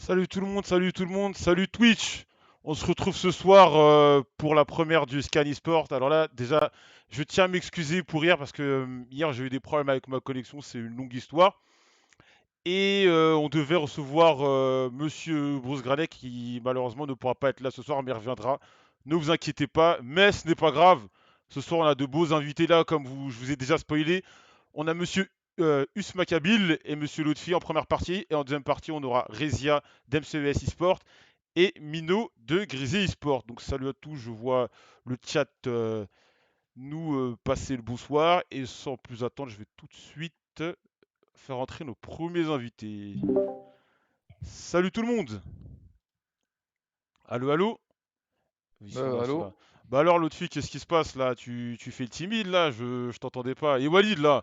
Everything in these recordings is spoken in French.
Salut tout le monde, salut Twitch. On se retrouve ce soir pour la première du Scan eSport. Alors là, déjà, je tiens à m'excuser pour hier parce que hier j'ai eu des problèmes avec ma connexion, c'est une longue histoire. Et on devait recevoir Monsieur Bruce Granet qui malheureusement ne pourra pas être là ce soir, mais il reviendra. Ne vous inquiétez pas, mais ce n'est pas grave. Ce soir, on a de beaux invités là, comme je vous ai déjà spoilé. On a Monsieur Us Makabil et Monsieur Lotfi en première partie. Et en deuxième partie, on aura Rezia d'MCES eSport et Mino de Grisé eSport. Donc salut à tous, je vois le chat nous passer le bonsoir. Et sans plus attendre, je vais tout de suite faire entrer nos premiers invités. Salut tout le monde. Allô, allô. Ils sont là, ils sont Allô? là. Bah alors l'autre fille, qu'est-ce qui se passe là? Tu fais le timide là, je t'entendais pas. Et Walid là.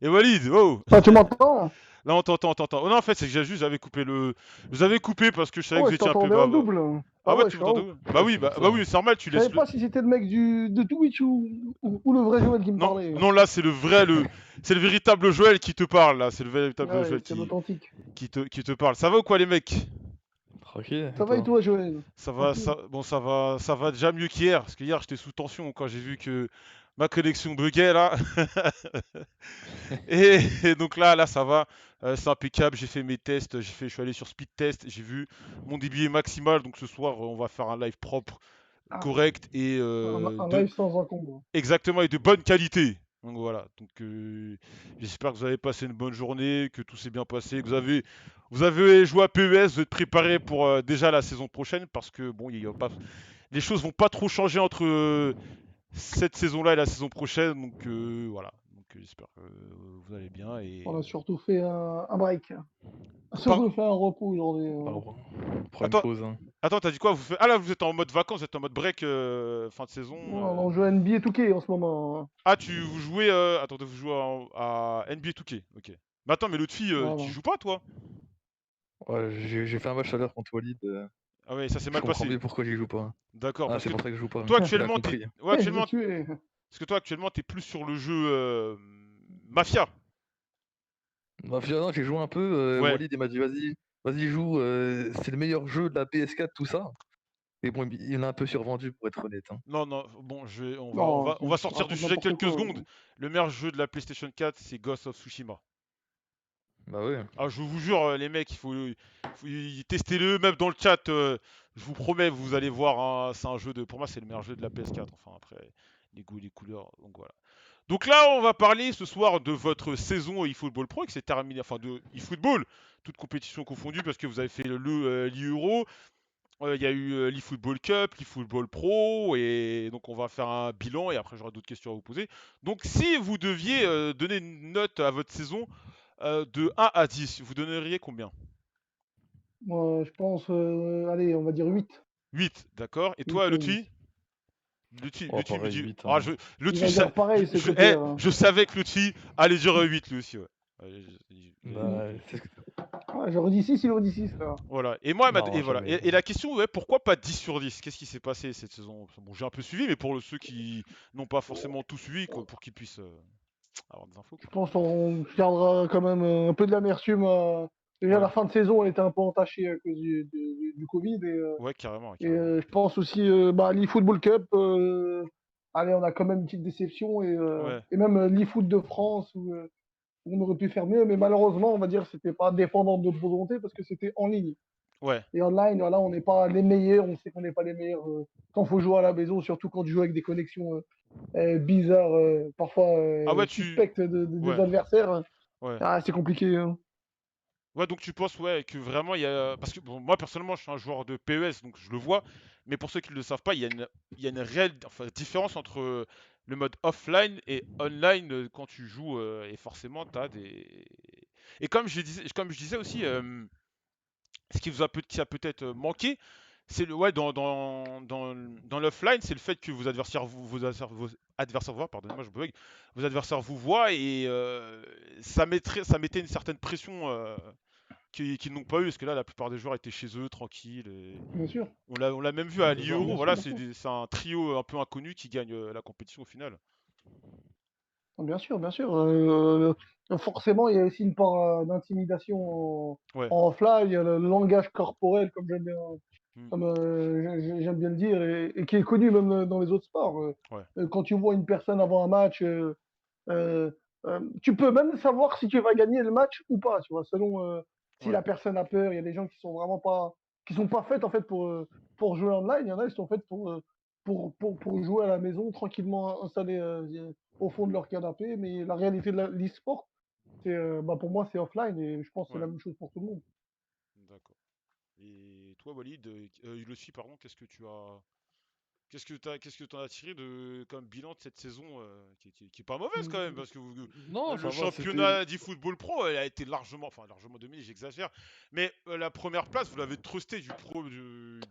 Et Walid, oh. Ah, tu m'entends? Là on t'entend, on t'entend. Oh non en fait c'est que j'avais coupé le. Je vous avais coupé parce que je savais Ah que ouais, vous je étiez un peu t'entendais en bavard. double. Ah Ah ouais ouais, tu je suis en m'entendais? haut. Bah Ouais, oui, c'est pour bah ça. oui, c'est normal, tu Je savais laisses le. pas si c'était le mec de Twitch ou le vrai Joël qui me Non, parlait. non là c'est le vrai, c'est le véritable Joël qui te parle là. C'est le véritable Ouais, Joël c'est l'authentique. qui te parle. Ça va ou quoi les mecs? Tranquille, et Ça Ça va et va, toi? toi, Joël? Tranquille. bon, ça va déjà mieux qu'hier, parce que hier j'étais sous tension quand j'ai vu que ma connexion buguait là. Et donc là ça va, c'est impeccable. J'ai fait mes tests, je suis allé sur speed test, j'ai vu mon débit est maximal. Donc ce soir on va faire un live propre, Ah, correct et un de live sans encombre. exactement et de bonne qualité. Donc voilà. Donc j'espère que vous avez passé une bonne journée, que tout s'est bien passé, que vous avez joué à PES, vous êtes préparé pour déjà la saison prochaine, parce que bon, il y a pas les choses vont pas trop changer entre cette saison-là et la saison prochaine, donc voilà. Donc j'espère que vous allez bien On et a surtout fait un break. On a Par- surtout fait un repos aujourd'hui. Alors, on prend une Attends, pause, hein. attends, t'as dit quoi? Ah là, vous êtes en mode vacances, vous êtes en mode break fin de saison. On joue à NBA 2K en ce moment. Ah, vous jouez attendez, vous jouez à NBA 2K, ok. Mais attends, mais l'autre fille, tu Voilà. joues pas toi? Ouais, j'ai fait un match tout à l'heure contre Walid. Ah ouais, ça s'est Je mal comprends passé. mieux pourquoi j'y joue pas, hein. D'accord, Ah, parce c'est que pour ça que je joue pas. toi Il a actuellement compris. ouais, Je l'ai actuellement tué. parce que toi actuellement t'es plus sur le jeu Mafia. Bah, finalement, j'ai joué un peu. Ouais. Walid, il m'a dit, vas-y, joue. C'est le meilleur jeu de la PS4, tout ça. Mais bon, il l'a un peu survendu, pour être honnête, hein. Non, non, bon, Non, on va tu sortir du racontes sujet n'importe quelques quoi. secondes. Le meilleur jeu de la PlayStation 4, c'est Ghost of Tsushima. Bah ouais. Ah, je vous jure, les mecs, testez-le, même dans le chat. Je vous promets, vous allez voir, hein, c'est un jeu de. Pour moi, c'est le meilleur jeu de la PS4. Enfin, après, les goûts et les couleurs. Donc voilà. Donc là, on va parler ce soir de votre saison eFootball Pro qui s'est terminée, enfin de eFootball, toute compétition confondue, parce que vous avez fait l'Euro, il y a eu l'eFootball Cup, l'eFootball Pro, et donc on va faire un bilan et après j'aurai d'autres questions à vous poser. Donc si vous deviez donner une note à votre saison de 1 à 10, vous donneriez combien? Moi, je pense, allez, on va dire 8. 8, d'accord. Et 8 toi, sur 10. Lutfi? Oh, Lutfi me pareil, dit. 8, Ah, hein. Il va dire pareil, c'est côté. je savais que Lutfi allait dire 8 lui aussi, ouais. Ouais, Bah, Ouais, j'aurais dit 6, il aurait dit 6. voilà. Et moi, et non, voilà. jamais. Et la question, ouais, pourquoi pas 10 sur 10? Qu'est-ce qui s'est passé cette saison? Bon, j'ai un peu suivi, mais pour ceux qui n'ont pas forcément tout suivi, quoi, pour qu'ils puissent avoir des infos, Je quoi. pense qu'on gardera quand même un peu de l'amertume. Déjà, Ouais, la fin de saison, elle était un peu entachée à cause du Covid. ouais, carrément, Et carrément. je pense aussi, l'eFootball Cup, allez, on a quand même une petite déception. Ouais, Et même l'eFoot de France, où on aurait pu faire mieux. Mais malheureusement, on va dire que c'était pas dépendant de notre volonté parce que c'était en ligne. ouais. Et online, voilà, on n'est pas les meilleurs. On sait qu'on n'est pas les meilleurs quand il faut jouer à la maison, surtout quand tu joues avec des connexions bizarres, parfois Ah ouais, suspectes des ouais, adversaires. ouais. Ah, c'est compliqué. Ouais, donc tu penses, ouais, que vraiment il y a. Parce que bon, moi personnellement, je suis un joueur de PES, donc je le vois. Mais pour ceux qui ne le savent pas, il y a une réelle enfin, différence entre le mode offline et online quand tu joues. Et forcément, tu as des. Et comme je disais aussi, ce qui vous a qui a peut-être manqué, c'est le ouais dans l'offline, c'est le fait que vos adversaires voient, pardonnez-moi, je bug, vos adversaires vous voient et ça mettait une certaine pression qu'ils n'ont pas eu, parce que là, la plupart des joueurs étaient chez eux, tranquilles. Et Bien sûr, on l'a même vu Ouais, à c'est ça. l'Euro, bien sûr, voilà, bien sûr. c'est un trio un peu inconnu qui gagne la compétition au final. Bien sûr, bien sûr. forcément, il y a aussi une part d'intimidation Ouais. en offline. Il y a le langage corporel, Hmm. comme j'aime bien le dire, et qui est connu même dans les autres sports. Ouais. Quand tu vois une personne avant un match, euh, tu peux même savoir si tu vas gagner le match ou pas, tu vois, selon si Ouais. la personne a peur. Il y a des gens qui sont vraiment pas, qui sont pas faites en fait pour jouer online. Il y en a, ils sont faites pour jouer à la maison, tranquillement installés au fond de leur canapé. Mais la réalité de l'e-sport, bah, pour moi, c'est offline et je pense que c'est Ouais. la même chose pour tout le monde. D'accord. Et toi, Walid, le suis, pardon, qu'est-ce que t'en as tiré de comme bilan de cette saison qui est pas mauvaise quand même Mm, parce que Non, le ça va, c'était. championnat d'e-football pro elle a été largement, enfin largement dominé, j'exagère, mais la première place vous l'avez trusté du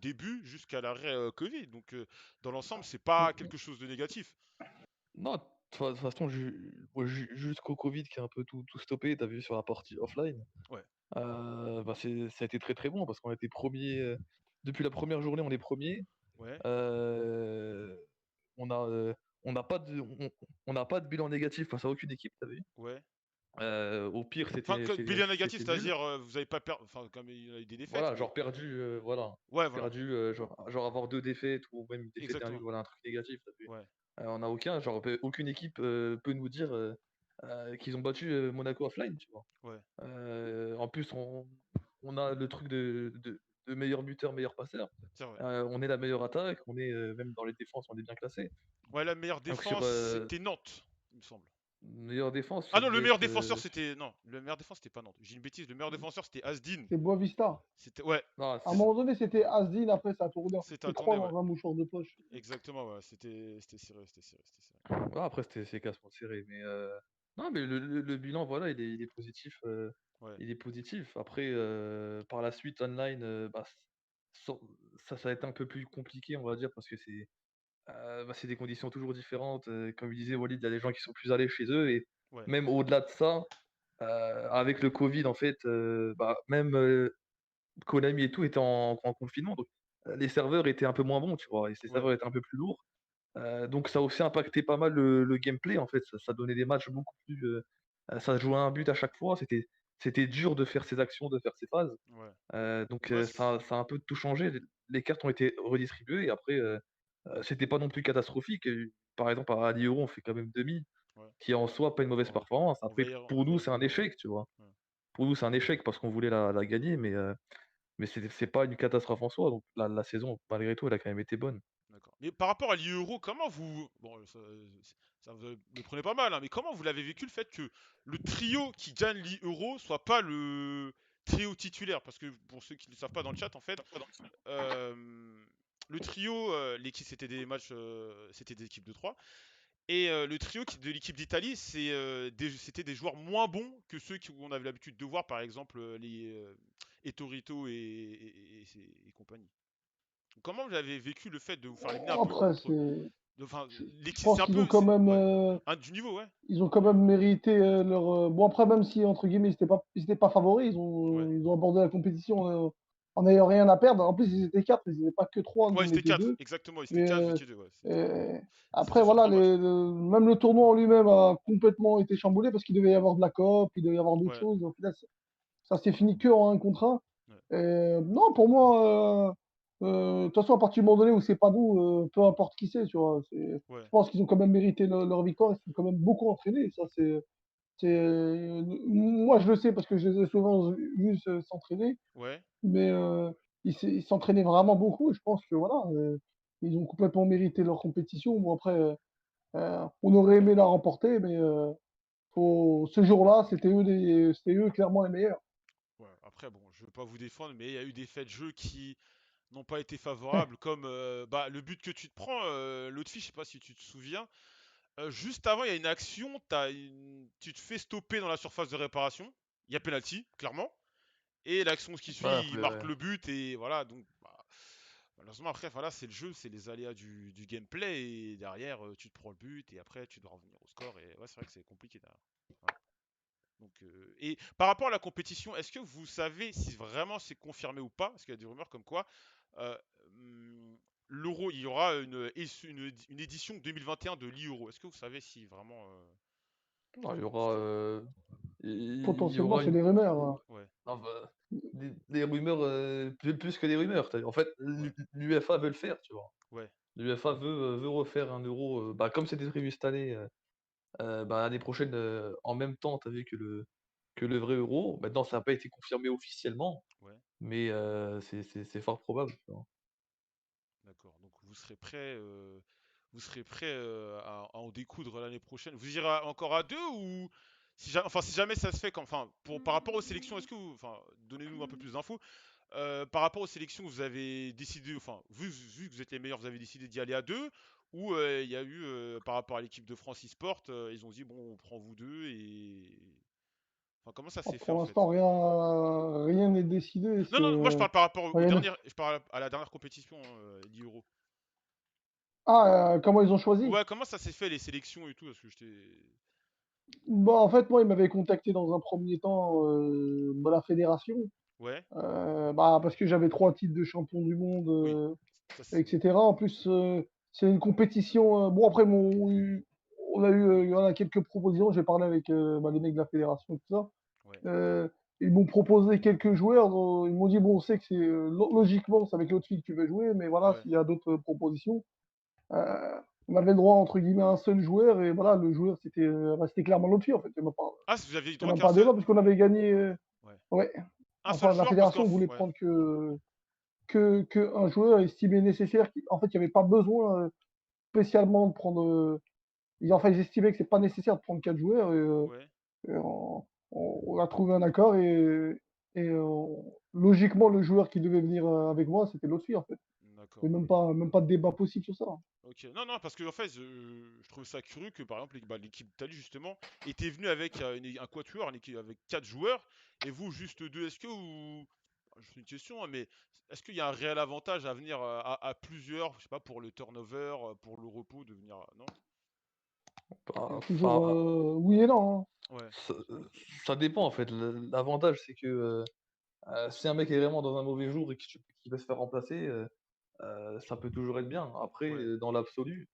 début jusqu'à l'arrêt Covid, donc dans l'ensemble c'est pas mm, quelque chose de négatif. Non, de toute façon, moi, jusqu'au Covid qui a un peu tout stoppé, t'as vu sur la partie offline, Ouais, bah ça a été très très bon parce qu'on a été premier. Depuis la première journée, on est premier. ouais, Euh, on a, on n'a pas on n'a pas de bilan négatif face à aucune équipe, t'as vu. ouais. Au pire, Enfin, bilan négatif, c'était nul. c'est-à-dire vous avez pas perdu, enfin comme il y a eu des défaites, Voilà, mais genre perdu, voilà. ouais, voilà, Perdu, genre avoir deux défaites ou même une défaite et un nul, exactement, voilà un truc négatif, t'as vu. ouais, On a aucun, genre aucune équipe peut nous dire qu'ils ont battu Monaco offline, tu vois. ouais, En plus, on a le truc de meilleur buteur, meilleur passeur. c'est vrai. On est la meilleure attaque, on est même dans les défenses, on est bien classé. Ouais, la meilleure Donc sur défense c'était Nantes, il me semble. meilleure défense, Ah ça non, le devait meilleur être. défenseur c'était. Non, le meilleur défenseur c'était pas Nantes. J'ai une bêtise, le meilleur défenseur c'était Asdin. C'est Boavista. C'était. Ouais, Non, À un moment donné, c'était Asdin, après ça a tourné en fait c'était que à 3 tourner, ouais. dans un mouchoir de poche. Exactement, ouais. C'était serré, c'était serré, c'était serré. ouais, après c'est cassement serré, mais non, mais le bilan, voilà, il est positif. Ouais, Il est positif. Après, par la suite, online, bah, ça, ça a été un peu plus compliqué, on va dire, parce que c'est des conditions toujours différentes. Comme il disait Walid, il y a des gens qui sont plus allés chez eux, et ouais, même au-delà de ça, avec le Covid, en fait, bah, même Konami et tout étaient en confinement, donc les serveurs étaient un peu moins bons, tu vois, et ces ouais. serveurs étaient un peu plus lourds. Donc ça a aussi impacté pas mal le gameplay, en fait. Ça donnait des matchs beaucoup plus. Ça se jouait à un but à chaque fois. C'était dur de faire ses actions, de faire ses phases. Ouais. Donc Bah, ça a un peu tout changé. Les cartes ont été redistribuées et après, c'était pas non plus catastrophique. Par exemple, à 10 euros, on fait quand même demi, ouais. qui en soi pas une mauvaise On, performance. Après, on pour va y nous, c'est un revenir, ouais. échec, tu vois. Ouais. Pour nous, c'est un échec parce qu'on voulait la gagner, mais c'est pas une catastrophe en soi. Donc la saison, malgré tout, elle a quand même été bonne. D'accord. Mais par rapport à l'Euro, comment vous. Bon, ça vous le prenez pas mal, hein, mais comment vous l'avez vécu le fait que le trio qui gagne l'Euro soit pas le trio titulaire? Parce que pour ceux qui ne le savent pas dans le chat, en fait, euh, le trio, c'était des matchs, c'était des équipes de 3. Et le trio de l'équipe d'Italie, c'était des joueurs moins bons que ceux où on avait l'habitude de voir, par exemple les Etorito et compagnie. Comment vous avez vécu le fait de vous faire éliminer un peu Après, contre. Enfin, je c'est pense un qu'ils ont peu. quand même, Ouais. Du niveau, ouais. ils ont quand même mérité leur. Bon, après, même si, entre guillemets, ils étaient pas favoris, Ouais. ils ont abordé la compétition en n'ayant rien à perdre. En plus, ils étaient quatre, ils n'étaient pas que trois, nous Ouais, on c'était était 4, deux. exactement. C'était Mais 4, vous étiez 2, ouais. euh, C'était après, sur voilà, 3 matchs. même le tournoi en lui-même a complètement été chamboulé parce qu'il devait y avoir de la COP, il devait y avoir d'autres Ouais. choses. Et au final, ça s'est fini que en un contre un. Ouais. Non, pour moi, de toute façon, à partir du moment donné où c'est pas nous, peu importe qui c'est, tu vois. Je Ouais. pense qu'ils ont quand même mérité leur victoire, ils se sont quand même beaucoup entraînés. Ça, moi, je le sais parce que je les ai souvent vus s'entraîner, Ouais. mais ils s'entraînaient vraiment beaucoup. Et je pense que voilà, ils ont complètement mérité leur compétition. Bon, après, on aurait aimé la remporter, mais ce jour-là, c'était eux clairement les meilleurs. Ouais. Après, bon, je veux pas vous défendre, mais il y a eu des faits de jeu qui n'ont pas été favorables, comme bah, le but que tu te prends, l'autre fille, je sais pas si tu te souviens. Juste avant, il y a une action, tu te fais stopper dans la surface de réparation. Il y a penalty, clairement. Et l'action qui Ouais, suit, il après, marque le but et voilà. Donc, bah, malheureusement, après, voilà, c'est le jeu, c'est les aléas du gameplay. Et derrière, tu te prends le but et après, tu dois revenir au score. Et ouais, c'est vrai que c'est compliqué derrière. Ouais. Donc, et par rapport à la compétition, est-ce que vous savez si vraiment c'est confirmé ou pas? Parce qu'il y a des rumeurs comme quoi euh, l'Euro, il y aura une édition 2021 de l'Euro. Est-ce que vous savez si vraiment non, il y c'est aura. fait? Il y Potentiellement, aura c'est une. des rumeurs, hein. Ouais, Non, bah, des rumeurs, plus que des rumeurs. En fait, ouais, l'UEFA veut le faire, tu vois. ouais, L'UEFA veut refaire un Euro, bah, comme c'était prévu cette année, bah, l'année prochaine, en même temps, tu as vu que le vrai Euro. Maintenant, ça n'a pas été confirmé officiellement, ouais. mais c'est fort probable, tu vois? D'accord. Donc vous serez prêt à en découdre l'année prochaine. Vous irez encore à deux ou si jamais ça se fait enfin par rapport aux sélections, est-ce que enfin donnez-nous un peu plus d'infos. Par rapport aux sélections, vous avez décidé, enfin vu que vous êtes les meilleurs, vous avez décidé d'y aller à deux ou il y a eu par rapport à l'équipe de France e-sport, ils ont dit bon on prend vous deux et enfin comment ça Oh, s'est fait pour en l'instant, fait? rien n'est décidé. Non non, moi je parle par rapport Ouais, au dernier, je parle à la dernière compétition l'Euro. Ah, comment ils ont choisi? Ouais, comment ça s'est fait les sélections et tout? Parce que j'étais. Bah, en fait, moi, ils m'avaient contacté dans un premier temps, bah, la fédération, Ouais, bah, parce que j'avais 3 titres de champion du monde, oui. Oui. etc. En plus, c'est une compétition. Bon, après, on a eu voilà, quelques propositions. J'ai parlé avec bah, les mecs de la fédération et tout ça. Ouais, Euh, Ils m'ont proposé quelques joueurs. Ils m'ont dit, bon, on sait que c'est logiquement, c'est avec l'autre fille que tu veux jouer, mais voilà, ouais. s'il y a d'autres propositions. Euh, on avait le droit, entre guillemets, à un seul joueur, et voilà, le joueur, c'était clairement l'autre fille, en fait. Ah, vous aviez eu Il n'y droit a même qu'un pas seul. débat, puisqu'on avait gagné. Ouais. Ouais. Un seul Enfin, la joueur parce fédération voulait ouais. prendre que un joueur estimé nécessaire. En fait, il n'y avait pas besoin spécialement de prendre. Enfin, ils estimaient que c'est pas nécessaire de prendre 4 joueurs. Ouais. Et on a trouvé un accord et logiquement, le joueur qui devait venir avec moi, c'était l'autre fille, en fait. D'accord. Il n'y avait même pas de débat possible sur ça. Ok. Non, non, parce que en fait, je trouve ça curieux que par exemple l'équipe d'Italie justement était venue avec un quatuor, une équipe avec 4 joueurs, et vous juste deux. Est-ce que vous. Je fais une question, hein, mais est-ce qu'il y a un réel avantage à venir à plusieurs, je sais pas, pour le turnover, pour le repos, de venir. Non? Bah, Toujours enfin, oui et non, hein. Ouais. ça ça dépend, en fait. L'avantage, c'est que, si un mec est vraiment dans un mauvais jour et qu'il veut se faire remplacer, ça peut toujours être bien. Après, Ouais. dans l'absolu,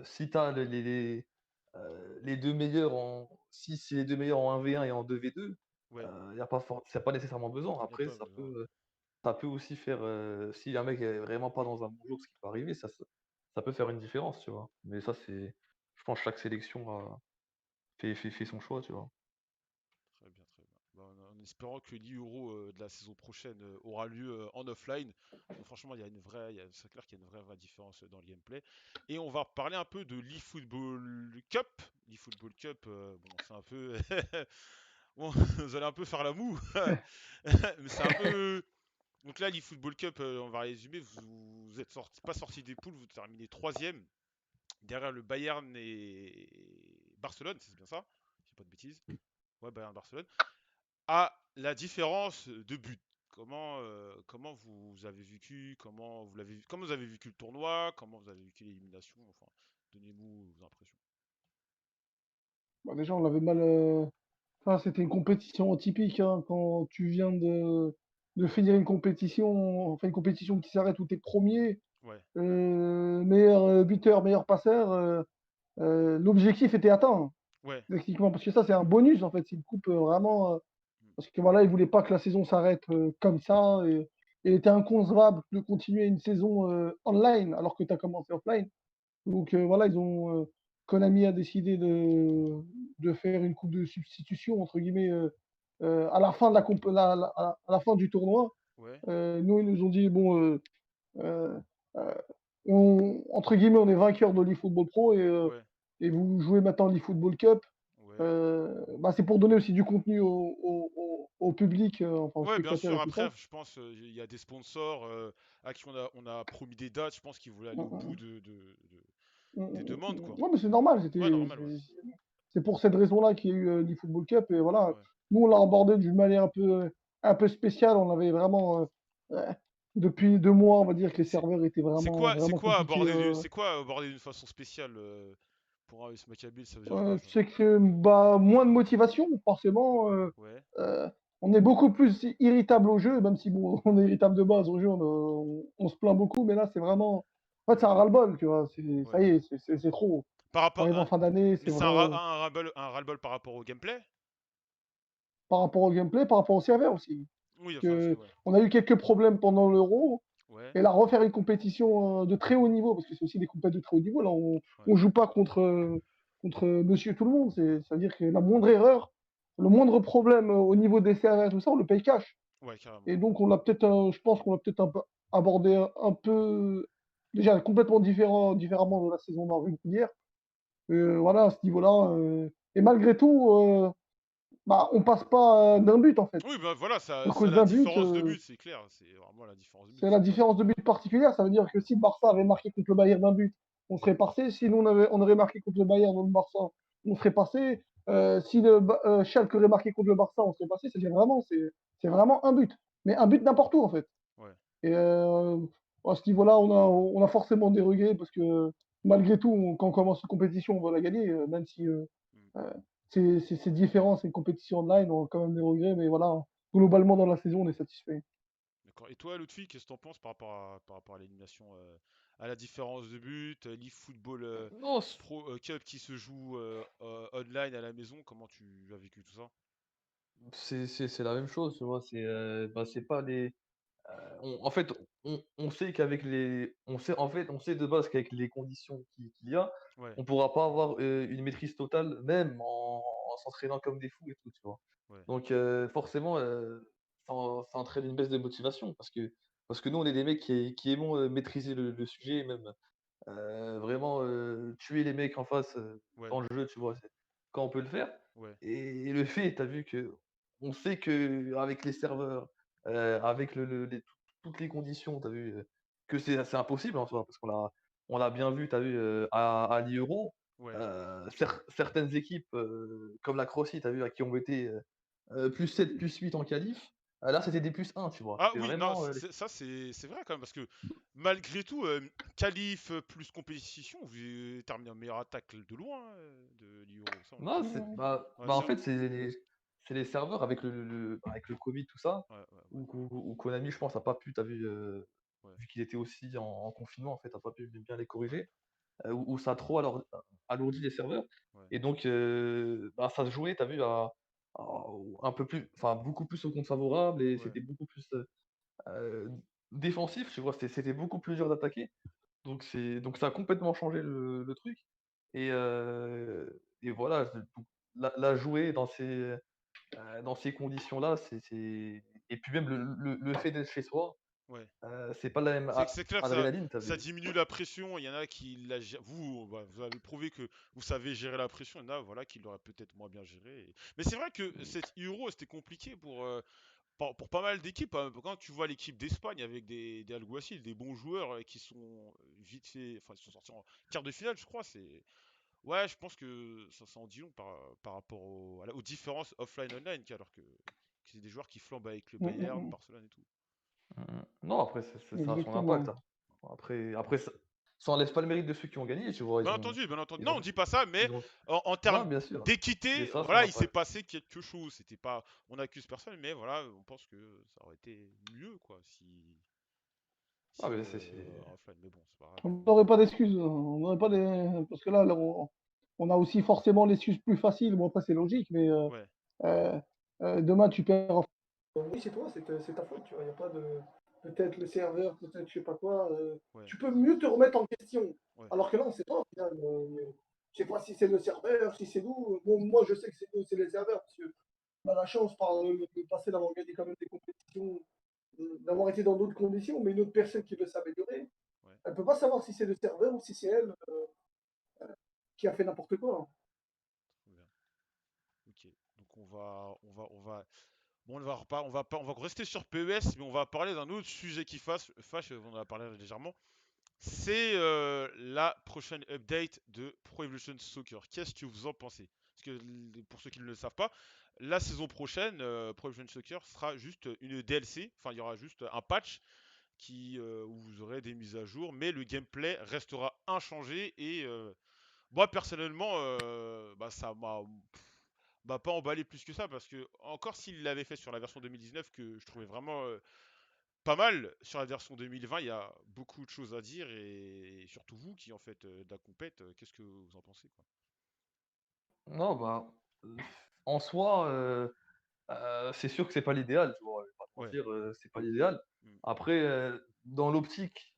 si tu as les 2 meilleurs si c'est les 2 meilleurs en 1v1 et en 2v2, Ouais. y a pas for c'est pas nécessairement besoin. Y a Après, pas besoin. ça peut aussi faire, si un mec est vraiment pas dans un bon jour, ce qui peut arriver, ça peut faire une différence, tu vois? Mais ça, je pense que chaque sélection fait son choix, tu vois? Très bien, très bien. Bah, en espérant que l'Euro de la saison prochaine aura lieu en offline. Parce que franchement, il y a une vraie, c'est clair qu'il y a une vraie différence dans le gameplay. Et on va parler un peu de l'eFootball Cup. L'eFootball Cup, bon, c'est un peu. Bon, vous allez un peu faire la moue. Mais c'est un peu. Donc là, l'eFootball Cup, on va résumer. Vous êtes pas sorti des poules, vous terminez troisième derrière le Bayern et Barcelone, c'est bien ça? Je dis pas de bêtises. Ouais, Bayern-Barcelone à la différence de but. Comment vous avez vécu, comment vous avez vécu le tournoi, comment vous avez vécu l'élimination, enfin, donnez-nous vos impressions. Bah, déjà, on avait mal. Enfin, c'était une compétition atypique, hein, quand tu viens de finir une compétition, enfin une compétition qui s'arrête où tu es premier, Ouais, meilleur buteur, meilleur passeur. L'objectif était atteint, ouais, techniquement, parce que ça, c'est un bonus, en fait. C'est une coupe vraiment. mm, Parce que voilà, ils voulaient pas que la saison s'arrête comme ça. Et il était inconcevable de continuer une saison online alors que tu as commencé offline. Donc voilà, Konami a décidé de faire une coupe de substitution, entre guillemets, à la fin de à la fin du tournoi. ouais, Nous, ils nous ont dit, bon, euh, euh, entre guillemets, on est vainqueur de l'eFootball Pro ouais, et vous jouez maintenant l'eFootball Cup. ouais. Bah, c'est pour donner aussi du contenu au public, enfin aux Ouais, bien spectateurs sûr, et tout ça. après, je pense il y a des sponsors à qui on a promis des dates, je pense qu'ils voulaient aller Mm, au bout mm, mm, des demandes, quoi. Ouais, mais c'est normal, Ouais, normal, ouais. c'est pour cette raison-là qu'il y a eu l'eFootball Cup. Et voilà, Ouais. nous, on l'a abordé d'une manière un peu spéciale. On avait vraiment, depuis 2 mois, on va dire que les C'est serveurs étaient c'est vraiment, quoi, c'est vraiment quoi compliqués. aborder d'une façon spéciale pour un US Maccabi, ça veut dire quoi, ça? C'est que bah, moins de motivation, forcément. Ouais, Euh, on est beaucoup plus irritable au jeu, même si bon, on est irritable de base au jeu, on se plaint beaucoup, mais là, c'est vraiment. En fait, c'est un ras-le-bol, tu vois. Ça ouais. y est, c'est trop. Par On rapport arrive en fin d'année, mais c'est c'est vrai. un ras-le-bol par rapport au gameplay? par rapport au gameplay, par rapport au serveur aussi. Oui, enfin, Que ouais. on a eu quelques problèmes pendant l'Euro, Ouais, et là, refaire une compétition de très haut niveau, parce que c'est aussi des compétitions de très haut niveau, là, ouais, on joue pas contre monsieur tout le monde. C'est-à-dire que la moindre erreur, le moindre problème au niveau des serveurs, tout ça, on le paye cash. ouais, carrément. Et donc, je pense qu'on l'a peut-être un peu abordé un peu, déjà complètement différemment de la saison régulière. Voilà, à ce niveau-là. Et malgré tout, bah, on passe pas d'un but, en fait. Oui, bah voilà, À c'est cause la d'un but, différence de but, c'est clair. C'est vraiment la différence de but, c'est la c'est pas. différence de but particulière. Ça veut dire que si le Barça avait marqué contre le Bayern d'un but, on serait passé. Si nous, on aurait marqué contre le Bayern ou le Barça, on serait passé. Si Schalke aurait marqué contre le Barça, on serait passé. C'est vraiment un but. Mais un but n'importe où, en fait. Ouais. Et à ce niveau-là, on a forcément des regrets parce que malgré tout, quand on commence une compétition, on va la gagner, même si Mm. euh, c'est différent, c'est une compétition online, on a quand même des regrets, mais voilà, globalement dans la saison, on est satisfait. D'accord. Et toi, Lutfi, qu'est-ce que t'en penses par rapport à l'élimination, à la différence de but, l'eFootball Non, Pro Cup qui se joue online à la maison, comment tu as vécu tout ça? c'est la même chose, tu vois. C'est pas les. En fait, on sait qu'avec les. On sait de base qu'avec les conditions qu'il y a, Ouais, on pourra pas avoir une maîtrise totale, même en s'entraînant comme des fous et tout, tu vois. ouais, Donc, forcément, ça entraîne une baisse de motivation parce que nous, on est des mecs qui aimons maîtriser le sujet, et même vraiment tuer les mecs en face ouais, dans le jeu, tu vois. Quand on peut le faire. ouais, Et le fait, tu as vu que on sait que avec les serveurs, avec toutes les conditions, tu as vu que c'est impossible en soi, parce on l'a bien vu, tu as vu à l'Euro, ouais. certaines équipes comme la Croatie, tu as vu, à qui on mettait +7 +8 en qualif, là c'était des +1, tu vois. Ah C'était oui, non, vraiment. ça c'est vrai quand même, parce que malgré tout, qualif plus compétition, vous terminez en meilleure attaque de loin de l'Euro, ça on le Non, sait. Ouais, en c'est vrai. fait, c'est les serveurs avec avec le Covid, tout ça, Ouais, ouais, ouais, où Konami, je pense, a pas pu, tu as vu, ouais, vu qu'il était aussi en confinement, en fait, a pas pu bien les corriger, où ça a trop alourdi les serveurs. ouais, Et donc, ça se jouait, tu as vu, à un peu plus, enfin, beaucoup plus au compte favorable, et ouais. c'était beaucoup plus heu, défensif, tu vois? C'était beaucoup plus dur d'attaquer. Donc ça a complètement changé le truc. Et voilà, donc la jouer dans ces conditions-là, et puis même le fait d'être chez soi, Ouais. c'est pas la même C'est clair que adrénaline, tu as ça vu? diminue la pression. Il y en a qui vous, bah, vous avez prouvé que vous savez gérer la pression. Il y en a, voilà, qui l'auraient peut-être moins bien géré. Mais c'est vrai que cette Euro, c'était compliqué pour pas mal d'équipes, hein. Quand tu vois l'équipe d'Espagne avec des Alguacil, des bons joueurs qui sont vite fait, enfin, ils sont sortis en quart de finale, je crois. Ouais, je pense que ça en dit long par rapport aux différences offline-online, alors que c'est des joueurs qui flambent avec le Bayern, Mm. Barcelone et tout. Non, après ça a son impact, Exactement. hein. Après ça enlève pas le mérite de ceux qui ont gagné, tu vois? Bien entendu, bien entendu. Ils Non, ont on dit pas ça, mais ils ont en non, termes bien sûr, mais d'équité, ça a son voilà, il s'est impact. passé quelque chose. C'était pas, on accuse personne, mais voilà, on pense que ça aurait été mieux, quoi, Ah, si mais c'est offline. Mais bon, c'est pas grave. On n'aurait pas d'excuses. On n'aurait pas des... Parce que là, on a aussi forcément l'excuse plus facile. Bon, après, c'est logique, mais Ouais, euh, demain, tu perds. Oui, c'est toi, c'est ta faute, tu vois. Il n'y a pas de. Peut-être le serveur, peut-être je sais pas quoi. ouais, Tu peux mieux te remettre en question. ouais, Alors que là, on ne sait pas au final. Je sais pas si c'est le serveur, si c'est nous. Bon, moi, je sais que c'est nous, c'est les serveurs, parce qu'on a la chance par le passé d'avoir gagné quand même des compétitions, d'avoir été dans d'autres conditions, mais une autre personne qui veut s'améliorer, ouais. elle ne peut pas savoir si c'est le serveur ou si c'est elle qui a fait n'importe quoi. Très bien. Ok. Donc bon, on va rester sur PES, mais on va parler d'un autre sujet qui fâche, on en a parlé légèrement. C'est la prochaine update de Pro Evolution Soccer. Qu'est-ce que vous en pensez? Parce que pour ceux qui ne le savent pas, la saison prochaine, Pro Evolution Soccer sera juste une DLC. Enfin, il y aura juste un patch où vous aurez des mises à jour, mais le gameplay restera inchangé. Et moi, personnellement, bah, ça m'a pas emballé plus que ça, parce que encore s'il l'avait fait sur la version 2019, que je trouvais vraiment pas mal, sur la version 2020, il y a beaucoup de choses à dire, et surtout vous qui en faites de la compète, qu'est-ce que vous en pensez, quoi? non, en soi, C'est sûr que c'est pas l'idéal, tu vois? Je vais pas te Ouais. mentir, c'est pas l'idéal. Mm. Après, dans l'optique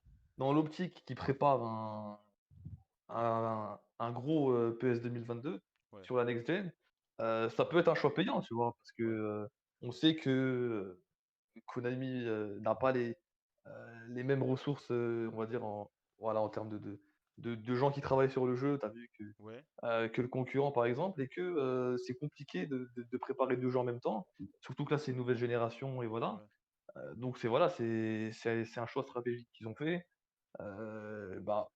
qui prépare un gros, PS 2022 Ouais. sur la next gen, ça peut être un choix payant, tu vois? Parce que, Ouais. on sait que Konami, n'a pas les mêmes ressources, on va dire en termes de gens qui travaillent sur le jeu. Tu as vu Ouais. que le concurrent par exemple et que, c'est compliqué de préparer 2 jeux en même temps. Surtout que là, c'est une nouvelle génération et voilà. Ouais. Donc voilà, c'est un choix stratégique qu'ils ont fait. Bah,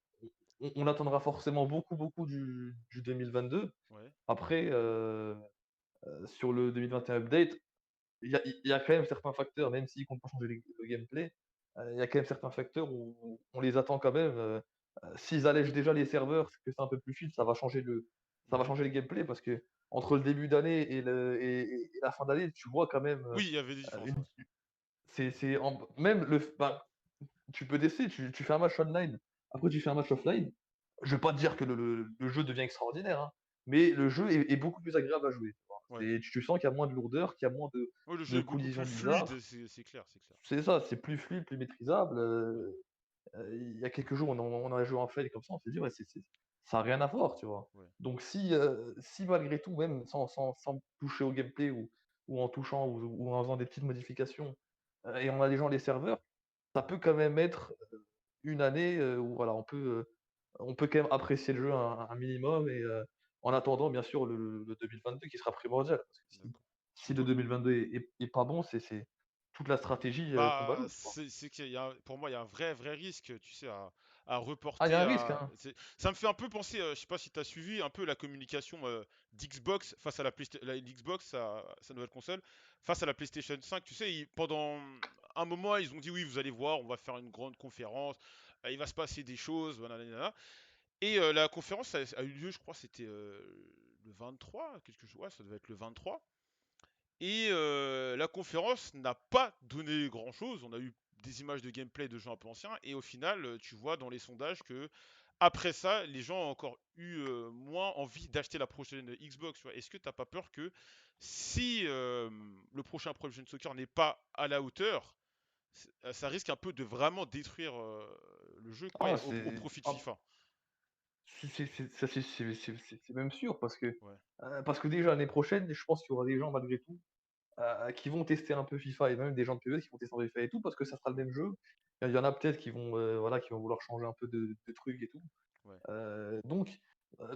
on attendra forcément beaucoup, beaucoup du 2022. Ouais. Après, sur le 2021 update, il y a quand même certains facteurs, même s'ils comptent pas changer le gameplay, il y a quand même certains facteurs où on les attend quand même, s'ils allègent déjà les serveurs, que c'est un peu plus fluide, ça va Ouais. changer le gameplay parce que entre le début d'année et la fin d'année, tu vois quand même, Oui, il y avait des différences, une ouais. c'est en même tu peux tester, tu fais un match online, après tu fais un match offline. Je vais pas te dire que le jeu devient extraordinaire, hein, mais le jeu est beaucoup plus agréable à jouer, tu vois? Ouais. Tu sens qu'il y a moins de lourdeur, qu'il y a moins de Ouais, le jeu de est beaucoup plus collisions fluide, bizarres. c'est clair, c'est clair. C'est ça, c'est plus fluide, plus maîtrisable, Ouais. il y a quelques jours, on a joué en offline comme ça, on s'est dit: «Ouais, ça a rien à voir», tu vois? Ouais. Donc si malgré tout, même sans toucher au gameplay ou en touchant ou en faisant des petites modifications, et on allégeant les serveurs, ça peut quand même être, une année, où voilà, on peut quand même apprécier le jeu un minimum et en attendant bien sûr le 2022 qui sera primordial. Parce que si D'accord. si le 2022 est pas bon, c'est toute la stratégie, tombe à Bah, l'eau, tu vois? c'est qu'il y a, pour moi, il y a un vrai risque, tu sais, à Ah, il y a reporter un risque, à. hein? Ça me fait un peu penser, je sais pas si tu as suivi un peu la communication d'Xbox face à l'Xbox, sa nouvelle console, face à la PlayStation 5. Tu sais, pendant un moment, ils ont dit oui, vous allez voir, on va faire une grande conférence, il va se passer des choses, nanana. Et la conférence a eu lieu, je crois, c'était le 23, quelque chose, ouais, ça devait être le 23. Et la conférence n'a pas donné grand-chose. On a eu des images de gameplay de jeux un peu anciens. Et au final, tu vois dans les sondages que après ça, les gens ont encore eu moins envie d'acheter la prochaine Xbox. Tu vois. Est-ce que t'as pas peur que si le prochain Pro Evolution Soccer n'est pas à la hauteur, ça risque un peu de vraiment détruire le jeu quoi, Ah, au profit de ah, FIFA? c'est même sûr Ouais, parce que déjà l'année prochaine, je pense qu'il y aura des gens malgré tout, qui vont tester un peu FIFA et même des gens de PES qui vont tester un peu FIFA et tout parce que ça sera le même jeu. Il y en a peut-être qui vont, voilà, qui vont vouloir changer un peu de trucs et tout. ouais.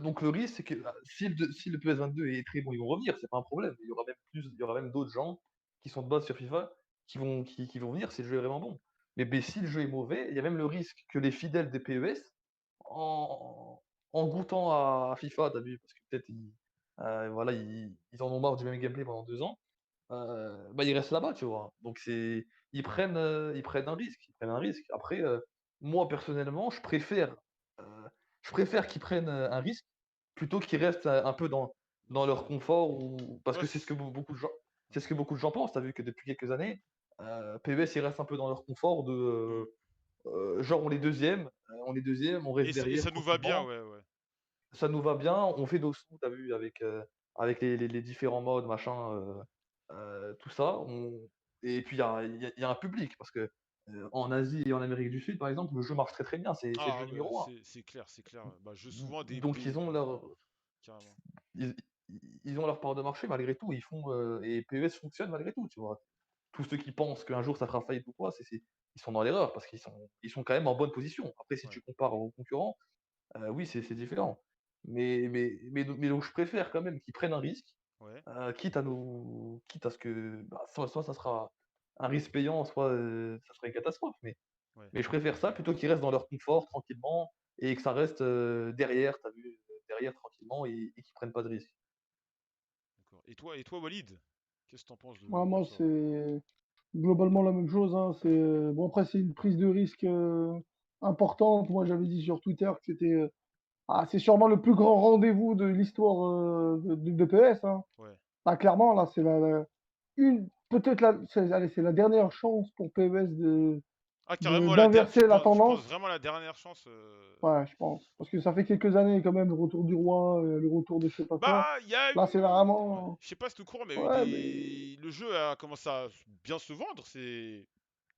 Donc le risque, c'est que, si le PS22 est très bon, ils vont revenir, c'est pas un problème. Il y aura même d'autres gens qui sont de base sur FIFA qui vont venir si le jeu est vraiment bon. Mais si le jeu est mauvais, il y a même le risque que les fidèles des PES, en en goûtant à FIFA, tu vu? Parce que peut-être voilà, ils en ont marre du même gameplay pendant 2 ans, bah, ils restent là-bas, tu vois? Donc ils prennent un risque, ils prennent un risque. Après, moi personnellement, je préfère qu'ils prennent, un risque, plutôt qu'ils restent, un peu dans leur confort ou parce Ouais, que c'est ce que beaucoup de gens pensent. Tu as vu que depuis quelques années, PES, ils restent un peu dans leur confort hmm. genre on est 2e, on reste Et derrière ça nous va bien, tranquillement, ouais, ouais. ça nous va bien, on fait nos sous, tu as vu avec les différents modes machin, tout ça, et puis il y a un public parce que, en Asie et en Amérique du Sud, par exemple, le jeu marche très, très bien, c'est le Ah jeu ouais, numéro 1. c'est clair, c'est clair. Bah, je souvent Donc carrément. ils ils ont leur part de marché malgré tout, et PES fonctionne malgré tout, tu vois? Tous ceux qui pensent qu'un jour ça fera faillite ou quoi, ils sont dans l'erreur parce qu'ils sont quand même en bonne position. Après si Ouais, tu compares aux concurrents, oui c'est différent. Mais donc je préfère quand même qu'ils prennent un risque, ouais. quitte à ce que, bah, soit ça sera un risque payant, soit, ça sera une catastrophe. Mais Ouais, mais je préfère ça plutôt qu'ils restent dans leur confort tranquillement et que ça reste, derrière, tu as vu? Derrière tranquillement et qu'ils prennent pas de risques. d'accord. Et toi, Walid, qu'est-ce que t'en penses de Moi, ça? c'est globalement la même chose, hein. Bon, après, c'est une prise de risque importante. Moi, j'avais dit sur Twitter que c'est sûrement le plus grand rendez-vous de l'histoire de PS, hein. Ouais, Là, clairement, là, c'est peut-être allez, c'est la dernière chance pour PES Ah, carrément, d'inverser la tu penses tendance. vraiment à la dernière chance. Ouais, je pense. Parce que ça fait quelques années quand même, le retour du roi, le retour de je sais pas quoi. Bah, il y a Là, c'est eu. Ouais. vraiment. Je sais pas si tu es au courant, mais il y a eu Ouais, mais. des. Le jeu a commencé à bien se vendre. C'est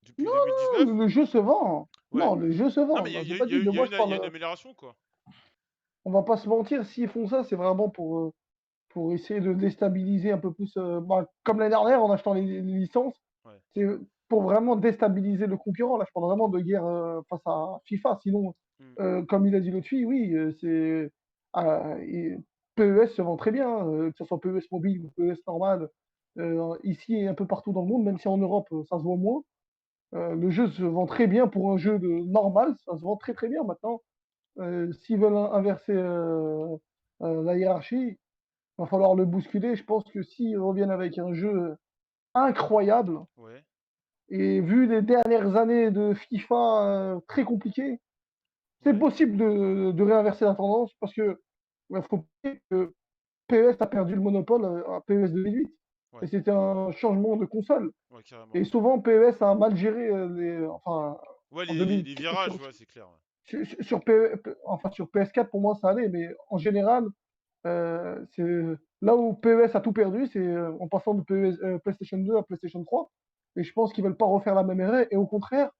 depuis Non, non, 2019. le jeu se vend. Ouais. Non, le jeu se Non, vend. mais Non, j'ai pas dit de il y a moi, je il y a une parle. amélioration, quoi. On va pas se mentir, s'ils font ça, c'est vraiment pour essayer de déstabiliser un peu plus. Bah, comme l'année dernière, en achetant les licences, Ouais. c'est pour vraiment déstabiliser le concurrent. Là, je parle vraiment de guerre face à FIFA. Sinon, Hmm. comme il a dit l'autre fille, oui, c'est. PES se vend très bien, que ce soit PES mobile ou PES normal. Ici et un peu partout dans le monde, même si en Europe, ça se vend moins. Le jeu se vend très bien pour un jeu normal, ça se vend très très bien maintenant. S'ils veulent inverser la hiérarchie, il va falloir le bousculer. Je pense que s'ils reviennent avec un jeu incroyable, Ouais. et vu les dernières années de FIFA très compliquées, c'est Ouais. possible de réinverser la tendance parce que faut pas oublier que PES a perdu le monopole à PES 2008. Et Ouais. c'était un changement de console. Ouais, carrément. Et Ouais, souvent, PES a mal géré enfin, ouais en les 2000, virages, ouais, c'est clair. Ouais. enfin, sur PS4, pour moi, ça allait, mais en général, c'est là où PES a tout perdu, c'est en passant de PlayStation 2 à PlayStation 3. Et je pense qu'ils veulent pas refaire la même erreur et au contraire,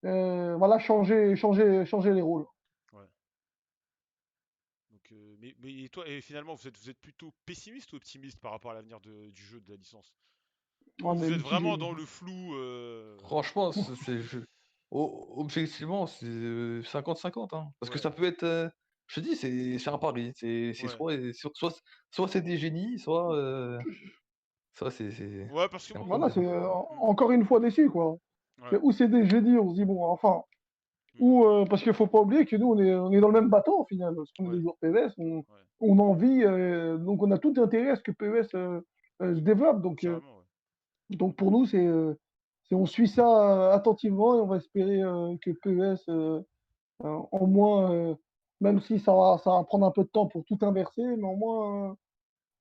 voilà, changer les rôles. Ouais. Donc, mais et toi, et finalement, vous êtes plutôt pessimiste ou optimiste par rapport à l'avenir du jeu, de la licence? Ou On est vous êtes vraiment mitigé. dans le flou Franchement, objectivement, c'est 50-50, hein. Parce que Ouais, ça peut être, je te dis, c'est un pari. C'est ouais. soit c'est des génies, soit Ouais, parce que c'est un moi. peu le Voilà, c'est débat. Hmm, encore une fois déçu, quoi. ouais. C'est où c'est des génies, on se dit, bon, enfin, Hmm, ou parce qu'il faut pas oublier que nous, on est dans le même bateau au final, parce qu'on est ouais, des joueurs PES, ouais. on en vit, donc on a tout intérêt à ce que PES se développe. Carrément, ouais. Donc pour nous, on suit ça attentivement et on va espérer que PES, au moins, même si ça va prendre un peu de temps pour tout inverser, mais au moins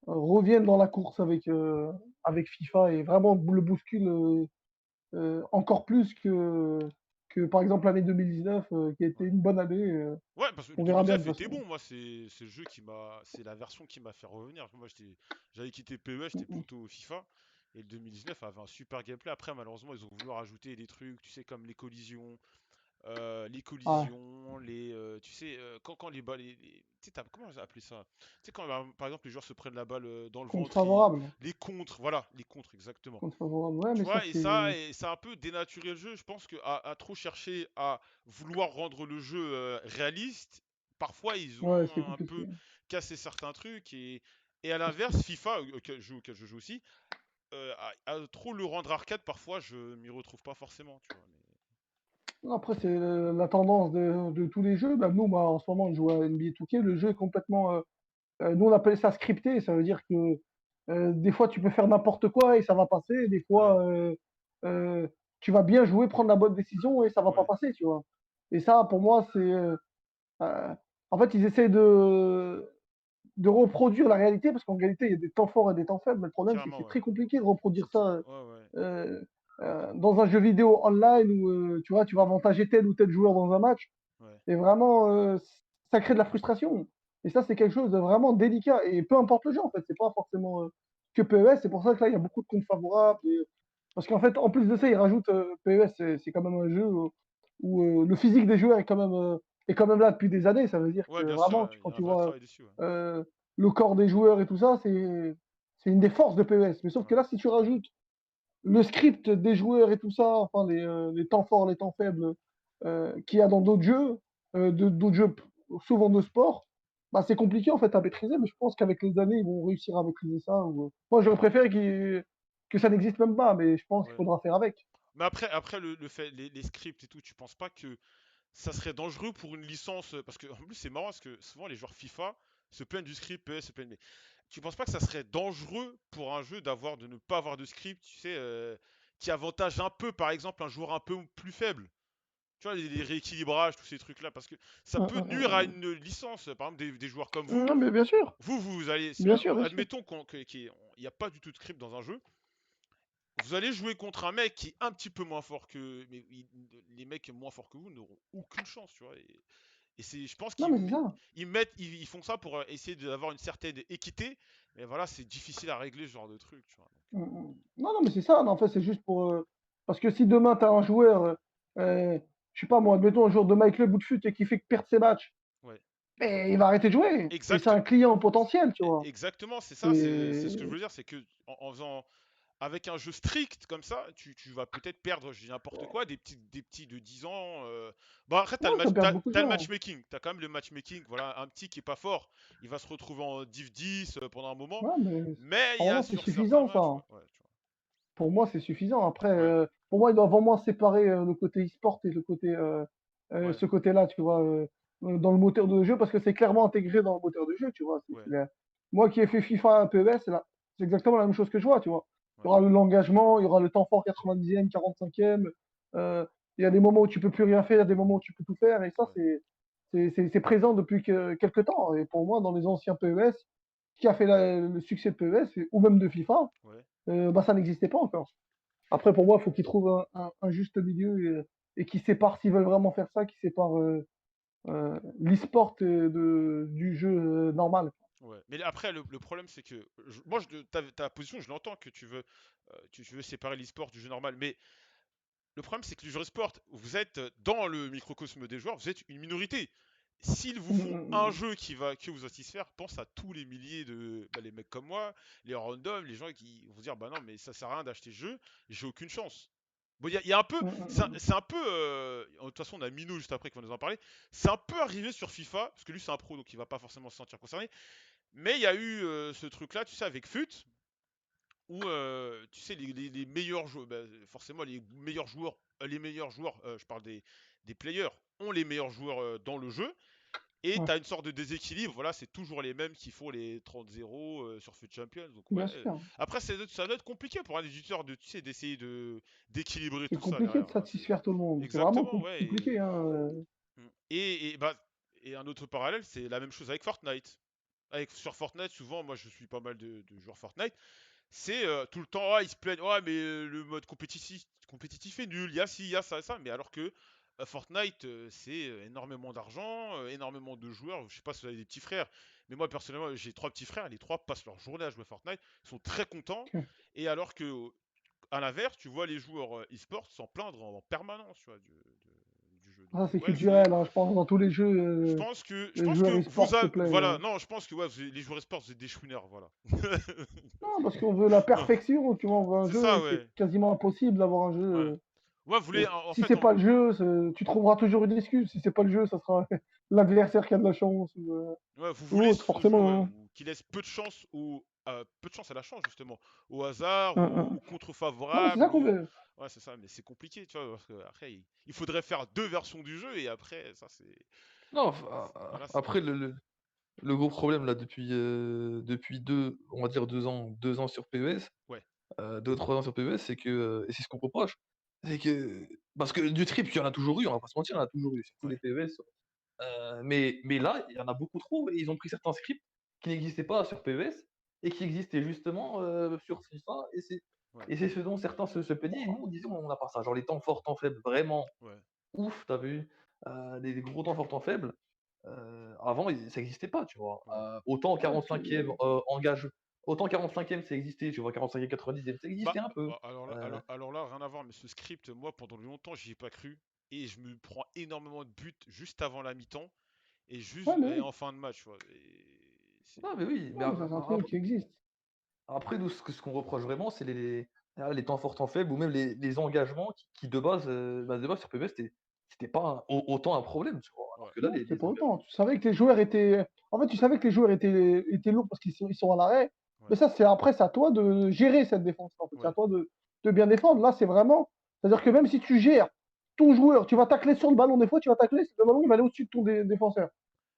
revienne dans la course avec FIFA et vraiment le bouscule encore plus que par exemple l'année 2019 qui a été Ouais. une bonne année. Ouais, parce que le On verra bien de 2019 toute était façon. bon. Moi, c'est le jeu qui m'a. C'est la version qui m'a fait revenir. Moi, j'avais quitté PES, Mm, j'étais mm. plutôt FIFA. Et le 2019 avait un super gameplay. Après, malheureusement, ils ont voulu rajouter des trucs, tu sais, comme Ouais, tu sais, quand les balles, tu sais, comment j'ai appelé ça? Tu sais, quand par exemple les joueurs se prennent la balle dans le compte ventre, favorable. les contres, voilà, les contres, exactement. Compte favorable. Ouais, Tu mais ça vois, c'est. et ça a un peu dénaturé le jeu. Je pense que à trop chercher à vouloir rendre le jeu réaliste, parfois ils Ouais, c'est ont un compliqué. peu cassé certains trucs. Et à l'inverse, FIFA, auquel je joue aussi, à trop le rendre arcade, parfois je m'y retrouve pas forcément, tu vois. Après, c'est la tendance de tous les jeux. Bah, nous, moi, en ce moment, je joue à NBA 2K. Le jeu est complètement. Nous, on appelle ça scripté. Ça veut dire que des fois, tu peux faire n'importe quoi et ça va passer. Des Ouais, fois, euh, tu vas bien jouer, prendre la bonne décision et ça va pas ouais, passer, tu vois. Et ça, pour moi, c'est. En fait, ils essaient de reproduire la réalité parce qu'en réalité, il y a des temps forts et des temps faibles. Mais le problème, c'est que carrément, c'est ouais. très compliqué de reproduire ça Ouais, ouais, euh, dans un jeu vidéo online où tu vois, tu vas avantager tel ou tel joueur dans un match. ouais. Et vraiment, ça crée de la frustration. Et ça, c'est quelque chose de vraiment délicat. Et peu importe le jeu, en fait, c'est pas forcément que PES. C'est pour ça que là, il y a beaucoup de comptes favorables. Parce qu'en fait, en plus de ça, ils rajoutent PES, c'est quand même un jeu où le physique des joueurs est quand même là depuis des années. Ça veut dire que Ouais, bien sûr, vraiment, il y quand a un tu vrai vois travail dessus, ouais. euh, le corps des joueurs et tout ça, c'est une des forces de PES. Mais sauf que Ouais, là, si tu rajoutes le script des joueurs et tout ça, enfin les temps forts, les temps faibles qu'il y a dans d'autres jeux, d'autres jeux souvent de sport, bah, c'est compliqué en fait à maîtriser, mais je pense qu'avec les années, ils vont réussir à maîtriser ça. Moi, j'aurais préféré que ça n'existe même pas, mais je pense qu'il ouais. faudra faire avec. Mais après le fait, les scripts et tout, tu penses pas que ça serait dangereux pour une licence? Parce que, en plus, c'est marrant parce que souvent les joueurs FIFA se plaignent du script, PS se plaignent. Mais tu penses pas que ça serait dangereux pour un jeu de ne pas avoir de script, tu sais, qui avantage un peu, par exemple, un joueur un peu plus faible? Tu vois, les rééquilibrages, tous ces trucs-là, parce que ça Hum, peut hum, nuire à hum, une licence. Par exemple, des joueurs comme vous, Non, mais bien sûr, vous allez, bien sûr, bien sûr. admettons qu'il n'y a pas du tout de script dans un jeu. vous allez jouer contre un mec qui est un petit peu moins fort que. Mais les mecs moins forts que vous n'auront aucune chance, tu vois. Et je pense Non, qu'ils mais c'est ça. ils font ça pour essayer d'avoir une certaine équité. Mais voilà, c'est difficile à régler ce genre de truc, tu vois. Non, non, mais c'est ça. Non, en fait, c'est juste pour. Parce que si demain, tu as un joueur, je sais pas moi, admettons un joueur de Mike Le bout de fut et qui fait que perdre ses matchs, Ouais. mais il va arrêter de jouer. Et c'est Exact, un client potentiel, tu vois. exactement, c'est ça, c'est ce que je C'est. veux dire, c'est que en faisant avec un jeu strict comme ça, tu vas peut-être perdre, je dis n'importe quoi, des petits de 10 ans. Bon, après, Non, tu vas perdre beaucoup de t'as le gens. matchmaking, t'as quand même le matchmaking. Voilà, un petit qui est pas fort, il va se retrouver en Div 10 pendant un moment. Ouais, mais Mais il y a apparemment, c'est sur certains suffisant, ça, matchs, hein. ouais, tu Pour moi, c'est suffisant. Après, vois. Ouais, pour moi, ils doivent vraiment séparer le côté e-sport et le côté, ouais, ce côté-là, tu vois, dans le moteur de jeu, parce que c'est clairement intégré dans le moteur de jeu, tu vois. ouais, Moi qui ai fait FIFA PES, c'est exactement la même chose que je vois, tu vois. Il y ouais, aura l'engagement, il y aura le temps fort 90e, 45e. euh, il y a des moments où tu peux plus rien faire, il y a des moments où tu peux tout faire, et ça, ouais, c'est présent depuis quelques temps. Et pour moi, dans les anciens PES, ce qui a fait le succès de PES, ou même de FIFA, ouais. bah, ça n'existait pas encore. Après, pour moi, il faut qu'ils trouvent un juste milieu et qu'ils séparent, s'ils veulent vraiment faire ça, qu'ils séparent l'e-sport du jeu normal. Ouais. Mais après, le problème, c'est que moi, ta position, je l'entends que tu veux séparer l'e-sport du jeu normal. Mais le problème, c'est que les joueurs e-sport, vous êtes dans le microcosme des joueurs, vous êtes une minorité. S'ils vous font un Mm. jeu que vous satisfaire, pense à tous les milliers de les mecs comme moi, les randoms, les gens qui vont se dire bah non mais ça sert à rien d'acheter ce jeu, j'ai aucune chance. Bon, il y a un peu, Mm. c'est un peu, de toute façon on a Mino juste après qui va nous en parler, c'est un peu arrivé sur FIFA, parce que lui c'est un pro donc il va pas forcément se sentir concerné, mais il y a eu ce truc là, tu sais, avec FUT, où tu sais les meilleurs joueurs, bah, forcément les meilleurs joueurs, je parle des players, ont les meilleurs joueurs dans le jeu. Et Ouais, tu as une sorte de déséquilibre, voilà, c'est toujours les mêmes qui font les 30-0 sur FUT Champions. Donc ouais. bien sûr. Après, ça doit être compliqué pour un éditeur de, tu sais, d'essayer d'équilibrer C'est tout ça compliqué de derrière, hein. satisfaire tout le monde. C'est vraiment Exactement, ouais. compliqué, hein. Et un autre parallèle, c'est la même chose avec Fortnite. Sur Fortnite, souvent, moi je suis pas mal de joueurs Fortnite. C'est tout le temps, ah, ils se plaignent, ouais, mais le mode compétitif est nul, il y a ci, il y a ça, ça. Mais alors que Fortnite, c'est énormément d'argent, énormément de joueurs. Je sais pas si vous avez des petits frères, mais moi personnellement, j'ai trois petits frères. Les trois passent leur journée à jouer à Fortnite, ils sont très contents. Ok. Et alors que, à l'inverse, tu vois les joueurs e-sport s'en plaindre en permanence, tu vois, du jeu. Donc, Ça, c'est ouais, c'est. culturel, hein. Je pense dans tous les jeux, Je les pense que joueurs e-sport vous se avez, plaignent, voilà, hein. non, je pense que ouais, les joueurs e-sport, vous êtes des chouineurs, voilà. Non, parce qu'on veut la Non, perfection, tu vois. On veut un c'est jeu ça, et c'est ouais. quasiment impossible d'avoir un jeu. Ouais. Ouais, vous voulez, en Si fait, c'est pas le jeu, tu trouveras toujours une excuse. Si c'est pas le jeu, ça sera l'adversaire qui a de la chance ouais, vous ou voulez autre, ce jeu, ouais, forcément, hein. qui laisse peu de chance à la chance, justement, au hasard, Hum. au Non, mais c'est contre-favorable, ça qu'on veut. ouais, c'est ça, mais c'est compliqué, tu vois, parce que après, il faudrait faire deux versions du jeu, et après, ça, Non, voilà, c'est après le gros problème là depuis 2 on va dire 2 ans sur PES, ouais, 2-3 ans sur PES, c'est que, et c'est ce qu'on reproche, c'est que parce que du trip, il y en a toujours eu, on va pas se mentir, il y en a toujours eu sur tous les ouais, PES, mais là, il y en a beaucoup trop et ils ont pris certains scripts qui n'existaient pas sur PES et qui existaient justement, sur FIFA ouais, et c'est ce dont certains se plaignaient et nous on disait: «On n'a pas ça». Genre les temps forts, temps faibles vraiment ouais, ouf, tu as vu? Des gros temps forts, temps faibles, avant ça existait pas, tu vois? ouais. Autant Ouais, 45e, engage autant 45e ça existait, tu vois? 45e, 90e ça Bah, existait un peu, alors là, heu rien à voir, mais ce script, moi, pendant longtemps, j'y ai pas cru, et je me prends énormément de buts juste avant la mi-temps, ouais, mais et oui. en fin de match, tu vois, et non mais oui, mais Non, mais ça, c'est un truc qui existe. après nous ce qu'on reproche vraiment c'est les temps forts, temps faibles ou même les engagements qui de base, de base sur PES c'était pas autant un problème, tu vois? Alors ouais, que là Non, c'est les pas engagements autant. Tu savais que les joueurs étaient. En fait, tu savais que les joueurs étaient lourds parce qu'ils sont à l'arrêt. ouais, Mais ça, c'est à toi de gérer cette défense. En fait, c'est à ouais, toi de bien défendre. Là, c'est vraiment. C'est-à-dire que même si tu gères ton joueur, tu vas tacler sur le ballon. Des fois, tu vas tacler, le ballon il va aller au-dessus de ton défenseur.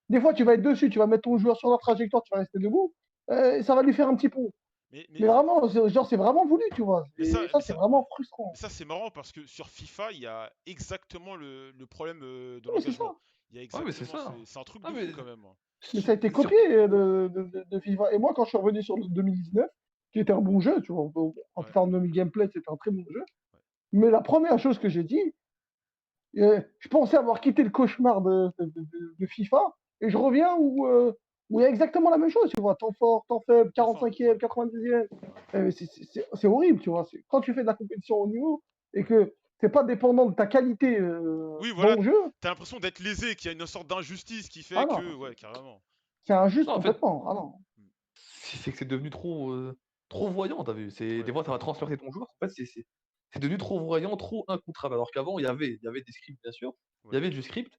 Des fois, tu vas être dessus, tu vas mettre ton joueur sur la trajectoire, tu vas rester debout. Et ça va lui faire un petit pont. mais, Mais mais, vraiment, genre, c'est vraiment voulu, tu vois. mais Et ça, ça, c'est ouais. vraiment frustrant. Mais ça, c'est marrant parce que sur FIFA, il y a exactement le problème de Non, mais c'est ça. l'engagement. Il y a ah mais c'est exactement, ça. c'est un truc Ah de mais fou quand même, hein. Mais ça a été sur copié de FIFA. Et moi, quand je suis revenu sur le 2019, qui était un bon jeu, tu vois. En Ouais, termes de gameplay, c'était un très bon jeu. ouais. Mais la première chose que j'ai dit, je pensais avoir quitté le cauchemar de FIFA et je reviens où il y a exactement la même chose, tu vois. Temps fort, temps faible, Temps fort, ouais, 45e, 90e. ouais. C'est horrible, tu vois. Quand tu fais de la compétition au niveau et que c'est pas dépendant de ta qualité Oui, dans voilà, le jeu, t'as l'impression d'être lésé, qu'il y a une sorte d'injustice qui fait ah non, que, ouais, carrément. c'est injuste Non, en fait, complètement. Ah non. Mm. c'est que c'est devenu trop voyant, t'as vu? Des Ouais, fois, ça va transpercer ton joueur. En fait, c'est devenu trop voyant, trop incontrôlable. Alors qu'avant, il y avait des scripts, bien sûr. Il y ouais, avait du script.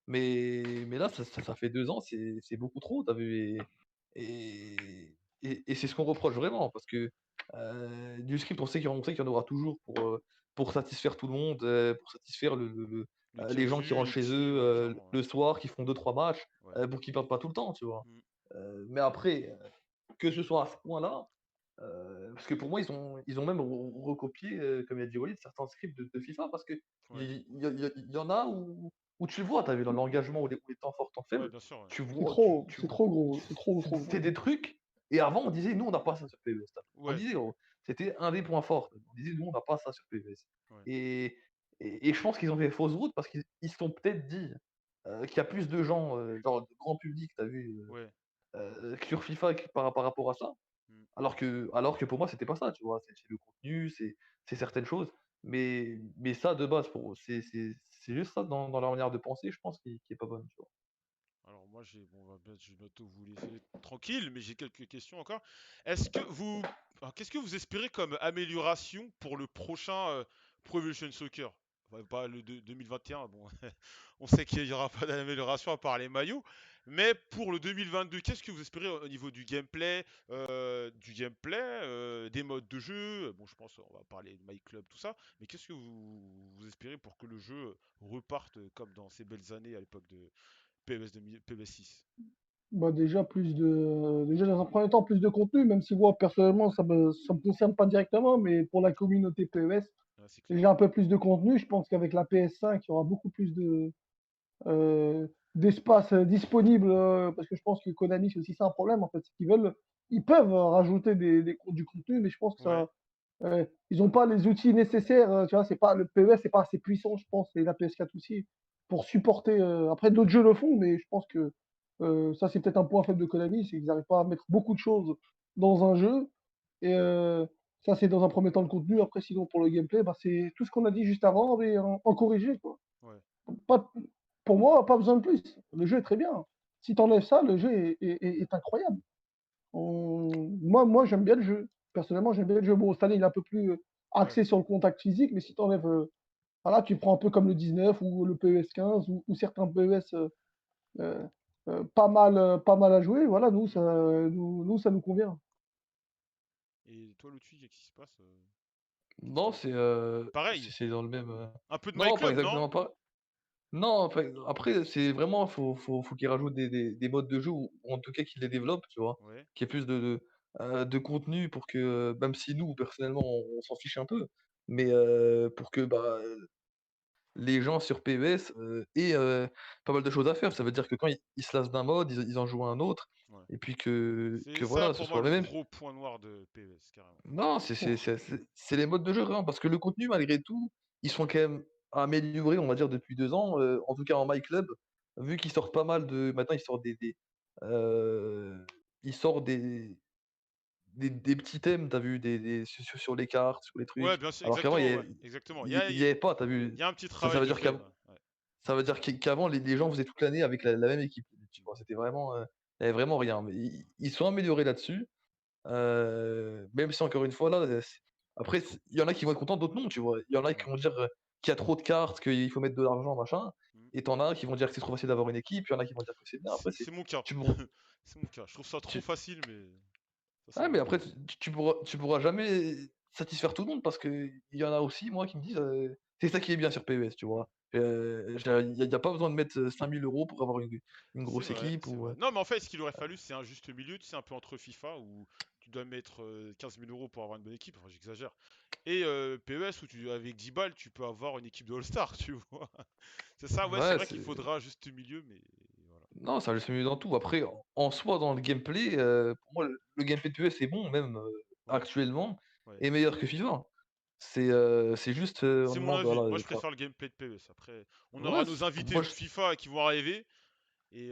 Mais là, ça fait 2 ans, c'est beaucoup trop, t'as vu? Et, et c'est ce qu'on reproche vraiment. Parce que du script, on sait qu'il y en aura toujours pour satisfaire tout le monde, pour satisfaire le les gens qui casu, rentrent le chez petit, eux ouais, clairement, le soir, qui font deux trois matchs, ouais. pour qu'ils perdent pas tout le temps, tu vois? Mm. Mais après, que ce soit à ce point-là, parce que pour moi, ils ont même recopié, comme il a dit Walid, certains scripts de FIFA parce qu'il Ouais, y en a où tu le vois, tu as vu dans l'engagement ou les temps forts, temps ouais, faibles, bien sûr, ouais. tu C'est vois, trop, c'est trop gros, c'est trop, trop c'est gros. des trucs. Et avant, on disait, nous, on n'a pas ça sur PES. On Ouais, disait, c'était un des points forts. On disait, nous, on n'a pas ça sur PES. ouais, Et, et je pense qu'ils ont fait fausse route parce qu'ils se sont peut-être dit qu'il y a plus de gens, genre de grand public, tu as vu, ouais. sur FIFA par rapport à ça. Mm. Alors que pour moi, c'était pas ça, tu vois? C'est le contenu, c'est certaines choses, mais ça de base c'est juste ça dans leur manière de penser, je pense, qui est pas bonne, tu vois? Alors moi, je vais bientôt vous laisser tranquille, mais j'ai quelques questions encore. Est-ce que vous, alors, qu'est-ce que vous espérez comme amélioration pour le prochain Pro Evolution Soccer? Enfin, pas le 2021, bon, on sait qu'il n'y aura pas d'amélioration à part les maillots, mais pour le 2022, qu'est-ce que vous espérez au niveau du gameplay, des modes de jeu? Bon, je pense, on va parler de My Club, tout ça, mais qu'est-ce que vous espérez pour que le jeu reparte comme dans ces belles années à l'époque de PES 6. Bah déjà dans un premier temps, plus de contenu, même si moi, personnellement, ça me concerne pas directement, mais pour la communauté PES, Ouais, c'est clair. déjà un peu plus de contenu. Je pense qu'avec la PS5, il y aura beaucoup plus d'espace disponible, parce que je pense que Konami, c'est aussi ça un problème, en fait. C'est qu'ils veulent, ils peuvent rajouter du contenu, mais je pense que Ouais, ils n'ont pas les outils nécessaires, tu vois, c'est pas, le PES, c'est pas assez puissant, je pense, et la PS4 aussi, pour supporter. Après, d'autres jeux le font, mais je pense que ça, c'est peut-être un point faible de Konami, c'est qu'ils n'arrivent pas à mettre beaucoup de choses dans un jeu. Et ça, c'est dans un premier temps le contenu. Après, sinon, pour le gameplay, bah, c'est tout ce qu'on a dit juste avant, mais en corrigé, quoi. ouais. Pas, pour moi, pas besoin de plus. Le jeu est très bien. Si tu enlèves ça, le jeu est incroyable. Moi, j'aime bien le jeu. Personnellement, j'aime bien le jeu. Bon, cette année, il est un peu plus Ouais. axé sur le contact physique, mais si tu enlèves, voilà, tu prends un peu comme le 19 ou le PES 15 ou certains PES euh, pas mal à jouer, voilà, Mm. ça nous convient. Et toi, Lutfi, qu'est-ce qui se passe Non, tu... c'est, Pareil. c'est dans le même, Un peu de My non, pas Club, non? exactement pas. Non, enfin, après, c'est vraiment, faut qu'ils rajoutent des modes de jeu ou en tout cas qu'ils les développent, tu vois? Ouais. Qu'il y ait plus de contenu pour que, même si nous, personnellement, on s'en fiche un peu, mais pour que, bah, les gens sur PES, aient, pas mal de choses à faire. Ça veut dire que quand ils se lassent d'un mode, ils en jouent à un autre Ouais. et puis que C'est que ça voilà, ce pour moi soit le mais même gros point noir de PES, carrément. non, c'est les modes de jeu vraiment, parce que le contenu malgré tout, ils sont quand même améliorés, on va dire depuis 2 ans, en tout cas en My Club, vu qu'ils sortent pas mal de maintenant ils sortent heu, ils sortent des petits thèmes, t'as vu? Sur les cartes, sur les Ouais, trucs, bien sûr, alors qu'avant exactement, ouais, exactement. il y avait pas, t'as Il vu? y a un petit Ça travail veut de dire fait. Ouais. Ouais. ça veut dire qu'avant les gens faisaient toute l'année avec la même équipe, tu vois? C'était vraiment, il y avait vraiment rien, mais ils sont améliorés là-dessus. Même si encore une fois là, après il y en a qui vont être contents, d'autres non, tu vois? Il y en a Ouais. qui vont dire, qu'il y a trop de cartes, qu'il faut mettre de l'argent, machin, Mm. et tu en as qui vont dire que c'est trop facile d'avoir une équipe, il y en a qui vont dire que c'est bien. Après C'est mon cas. tu pourras C'est mon cas. Je trouve ça trop tu facile, mais ça c'est ah mais mon après avis. tu pourras jamais satisfaire tout le monde parce qu'il y en a aussi, moi, qui me disent, c'est ça qui est bien sur PES, tu vois? J'ai il y a pas besoin de mettre, 5 000 € pour avoir une C'est grosse vrai, équipe c'est ou, vrai. Non, mais en fait, ce qu'il aurait fallu, c'est un juste milieu, tu sais, un peu entre FIFA, où tu dois mettre 15 000 euros pour avoir une bonne équipe, enfin j'exagère, et PES, où avec 10 balles, tu peux avoir une équipe de All-Star, tu vois. C'est ça, ouais, c'est ouais, vrai qu'il c'est faudra un juste milieu, mais voilà. non, ça reste mieux dans tout. Après, en soi, dans le gameplay, pour moi, le gameplay de PES est bon, même, Ouais, actuellement ouais. est meilleur que FIFA. C'est juste, on C'est mon demande avis. voilà, Moi, je préfère le gameplay de PES. Après, on ouais, aura nos invités moi je FIFA qui vont arriver et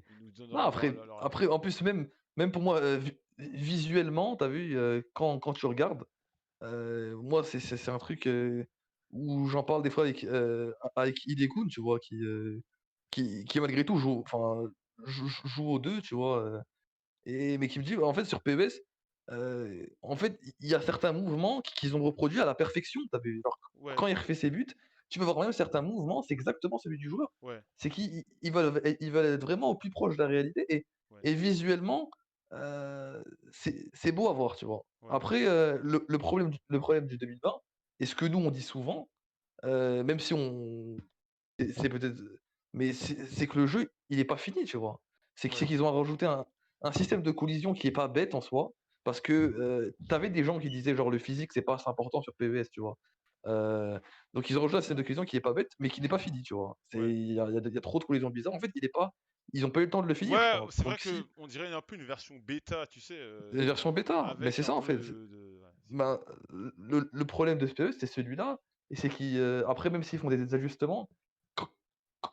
ils nous non, donneront après leur avis. après en plus même pour moi, visuellement, tu as vu, quand tu regardes, moi c'est un truc, où j'en parle des fois avec Hidekun, tu vois? Qui malgré tout joue aux 2, tu vois? Mais qui me dit: «En fait, sur PES, en fait, il y a certains mouvements qu'ils ont reproduits à la perfection». Tu as vu? Genre, Ouais, quand il refait ses buts, tu peux voir même certains mouvements, c'est exactement celui du joueur. ouais, C'est qu'ils veulent être vraiment au plus proche de la réalité ouais, et visuellement, c'est beau à voir, tu vois? ouais, Après, le problème du 2020 et ce que nous on dit souvent, même si on c'est peut-être mais c'est que le jeu, il est pas fini, tu vois? C'est ouais, qu'ils ont rajouté un système de collision qui est pas bête en soi, parce que, tu des gens qui disaient genre: «Le physique, c'est pas assez important sur PES», tu vois? Heu, donc ils ont rajouté un système de collision qui est pas bête, mais qui n'est pas fini, tu vois? ouais. Il y a trop de collisions bizarres. En fait, ils ont pas eu le temps de le finir, je Ouais, pense. c'est vrai Donc que si on dirait un peu une version bêta, tu sais, les versions bêta, mais avec c'est un ça en peu fait. ouais, Ben, le problème de ce PE, c'est celui-là et c'est après même s'ils font des ajustements, quand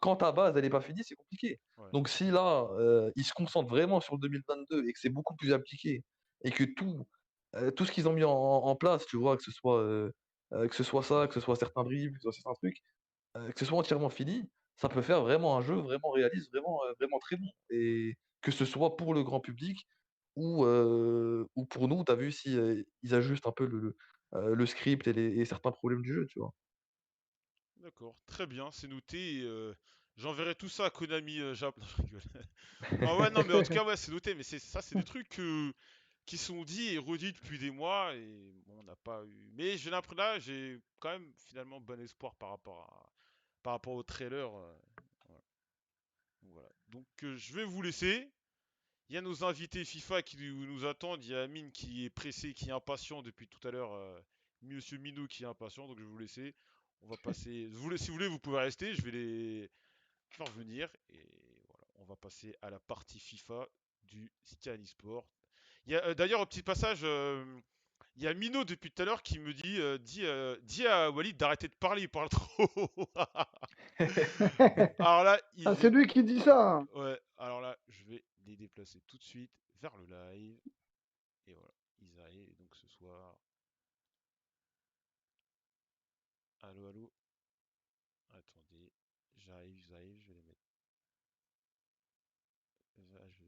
quand ta base elle est pas finie, c'est compliqué. ouais, Donc si là, ils se concentrent vraiment sur le 2022 et que c'est beaucoup plus appliqué et que tout ce qu'ils ont mis en place, tu vois? Que ce soit ça, que ce soit certains dribbles, que ce soit certains trucs, que ce soit entièrement fini, ça peut faire vraiment un jeu vraiment réaliste, vraiment très bon et que ce soit pour le grand public ou pour nous, tu as vu si, ils ajustent un peu le script et certains problèmes du jeu, tu vois? d'accord, très bien, c'est noté. J'enverrai tout ça à Konami Jap. Non, je rigole. Ah ouais, non, mais en tout cas, ouais, c'est noté. Mais c'est des trucs qui sont dits et redits depuis des mois et bon, on n'a pas eu. Mais j'ai l'impression là, j'ai quand même finalement bon espoir par rapport au trailer. Voilà. Voilà. Donc je vais vous laisser. Il y a nos invités FIFA qui nous attendent. Il y a Amine qui est pressé, qui est impatient depuis tout à l'heure. Monsieur Minou qui est impatient. Donc je vais vous laisser. On va passer. Si vous voulez, vous pouvez rester. Je vais les faire venir. Et voilà. On va passer à la partie FIFA du Scan eSport. Il y a d'ailleurs un petit passage. Il y a Mino depuis tout à l'heure qui me dis à Walid d'arrêter de parler. Il parle trop. Alors là, Ah, c'est lui qui dit ça, hein. ouais, alors là, je vais les déplacer tout de suite vers le live. Et voilà, ils arrivent donc ce soir. Allô, allô. Attendez, j'arrive, je vais les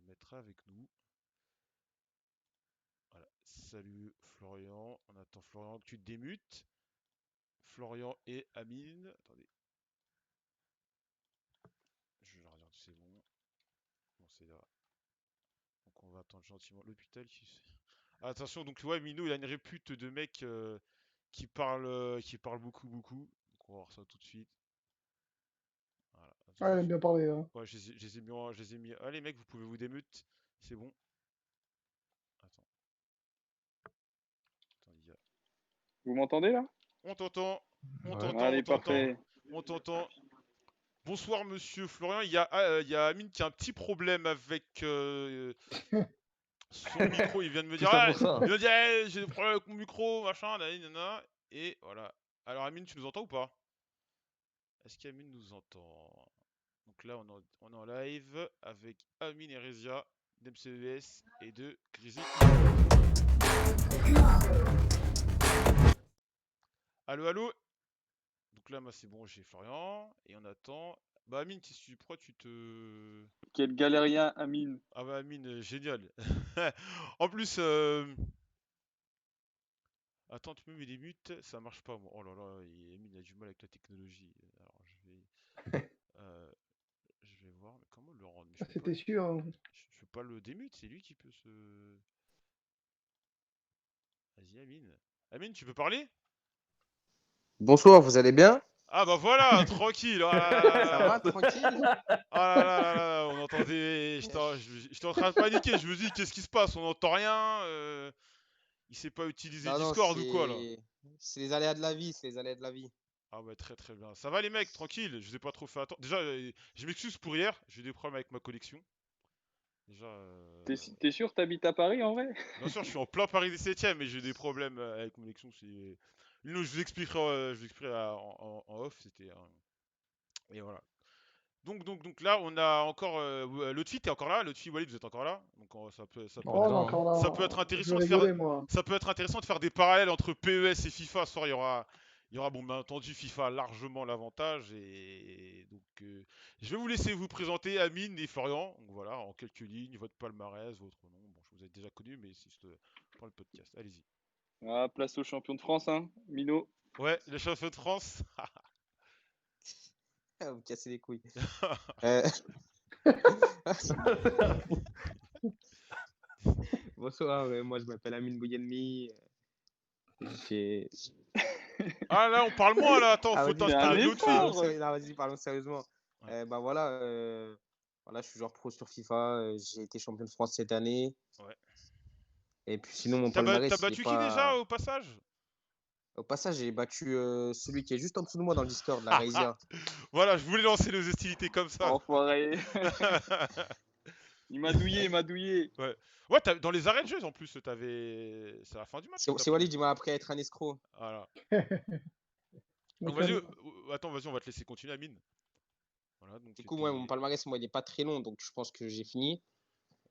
mettre avec nous. Voilà, salut Florian. On attend Florian que tu te démutes. Florian et Amine. Attendez, je leur regarde, c'est bon. Bon, c'est là. Donc on va attendre gentiment l'hôpital. Attention, donc ouais, Mino, il a une répute de mec qui parle beaucoup, beaucoup. Donc on va voir ça tout de suite. Voilà, Ouais, il attention. aime bien parler, hein. Ouais, je les ai mis, je les ai mis. Allez, mec, vous pouvez vous démute. C'est bon. Attends, attends, Vous m'entendez là? On t'entend. On Ouais. t'entend, on Allez, t'entend. parfait. On t'entend. Bonsoir, monsieur Florian. Il y a Amine qui a un petit problème avec son micro. Il vient de me Tout dire, ça ah, pour ça. il vient de dire, eh, j'ai des problèmes avec mon micro, machin, nanana. Et voilà. Alors, Amine, tu nous entends ou pas? Est-ce qu'Amine nous entend? Donc là, on est en live avec Amine et Rezia d'MCES et de Grizzly eSport. Allô, allô? Donc là, moi, c'est bon, j'ai Florian. Et on attend. Bah, Amine, pourquoi tu te. Quel galérien, Amine. Ah, bah, Amine, génial. En plus, attends, tu me mets les mutes, ça marche pas, moi. Oh là là, Amine a du mal avec la technologie. Alors, euh, je vais voir, mais comment le rendre? Mais C'était sûr, hein. je peux pas le démute, c'est lui qui peut se. Vas-y, Amine. Amine, tu peux parler? Bonsoir, vous allez bien? Ah, bah voilà, tranquille. Ah là là là Ça là va, là. tranquille? Ah là là là là, on entendait. J'étais en train de paniquer. Je me dis, qu'est-ce qui se passe? On n'entend rien. Il sait pas utiliser Non, non, Discord ou quoi là? c'est les aléas de la vie, c'est les aléas de la vie. Ah ouais, très très bien. Ça va les mecs, tranquille. Je vous ai pas trop fait attendre. Déjà, je m'excuse pour hier. J'ai eu des problèmes avec ma connexion. Déjà, T'es sûr que t'habites à Paris en vrai? bien sûr, je suis en plein Paris 17e et j'ai des problèmes avec mon connexion. Je vous expliquerai en off. Et voilà. Donc là, on a encore. Lotfi, t'es encore là? Lotfi, Walid, vous êtes encore là? Donc Encore Oh, on est dedans, hein. encore ça peut là. être Je vais intéressant de faire. rigoler, moi. Ça peut être intéressant de faire des parallèles entre PES et FIFA. Ce soir, il y aura, bon, bien entendu, FIFA a largement l'avantage. Et donc, je vais vous laisser vous présenter, Amine et Florian. Donc voilà, en quelques lignes, votre palmarès, votre nom. Bon, je vous ai déjà connu, mais c'est juste pour le podcast. Allez-y. Ah, place au champion de France, hein, Mino. Ouais, les champions de France. Ah, vous cassez les couilles. Euh, Bonsoir, moi je m'appelle Amine Bouyenmi. J'ai... Ah là, on parle moins là. Attends, Ah, faut vas-y, Fais un t'inspirer de l'autre fille. effort! non, vas-y, parlons sérieusement. Ouais. Bah voilà, je suis joueur pro sur FIFA. J'ai été champion de France cette année. Ouais. Et puis sinon, mon T'as palmarès, il est battu qui déjà pas. au passage? Au passage, j'ai battu celui qui est juste en dessous de moi dans le Discord, la Reisia. Voilà, je voulais lancer les hostilités comme ça. Enfoiré. Il m'a douillé, il m'a douillé. Ouais. Ouais, dans les arrêts de jeu en plus, c'est la fin du match que t'as C'est pris. Walid, il m'a appris à être un escroc. Voilà. Donc vas-y, Mécanique. attends, vas-y, on va te laisser continuer, Amine. Voilà, donc Du coup, moi, mon palmarès, moi, il est pas très long, donc je pense que j'ai fini.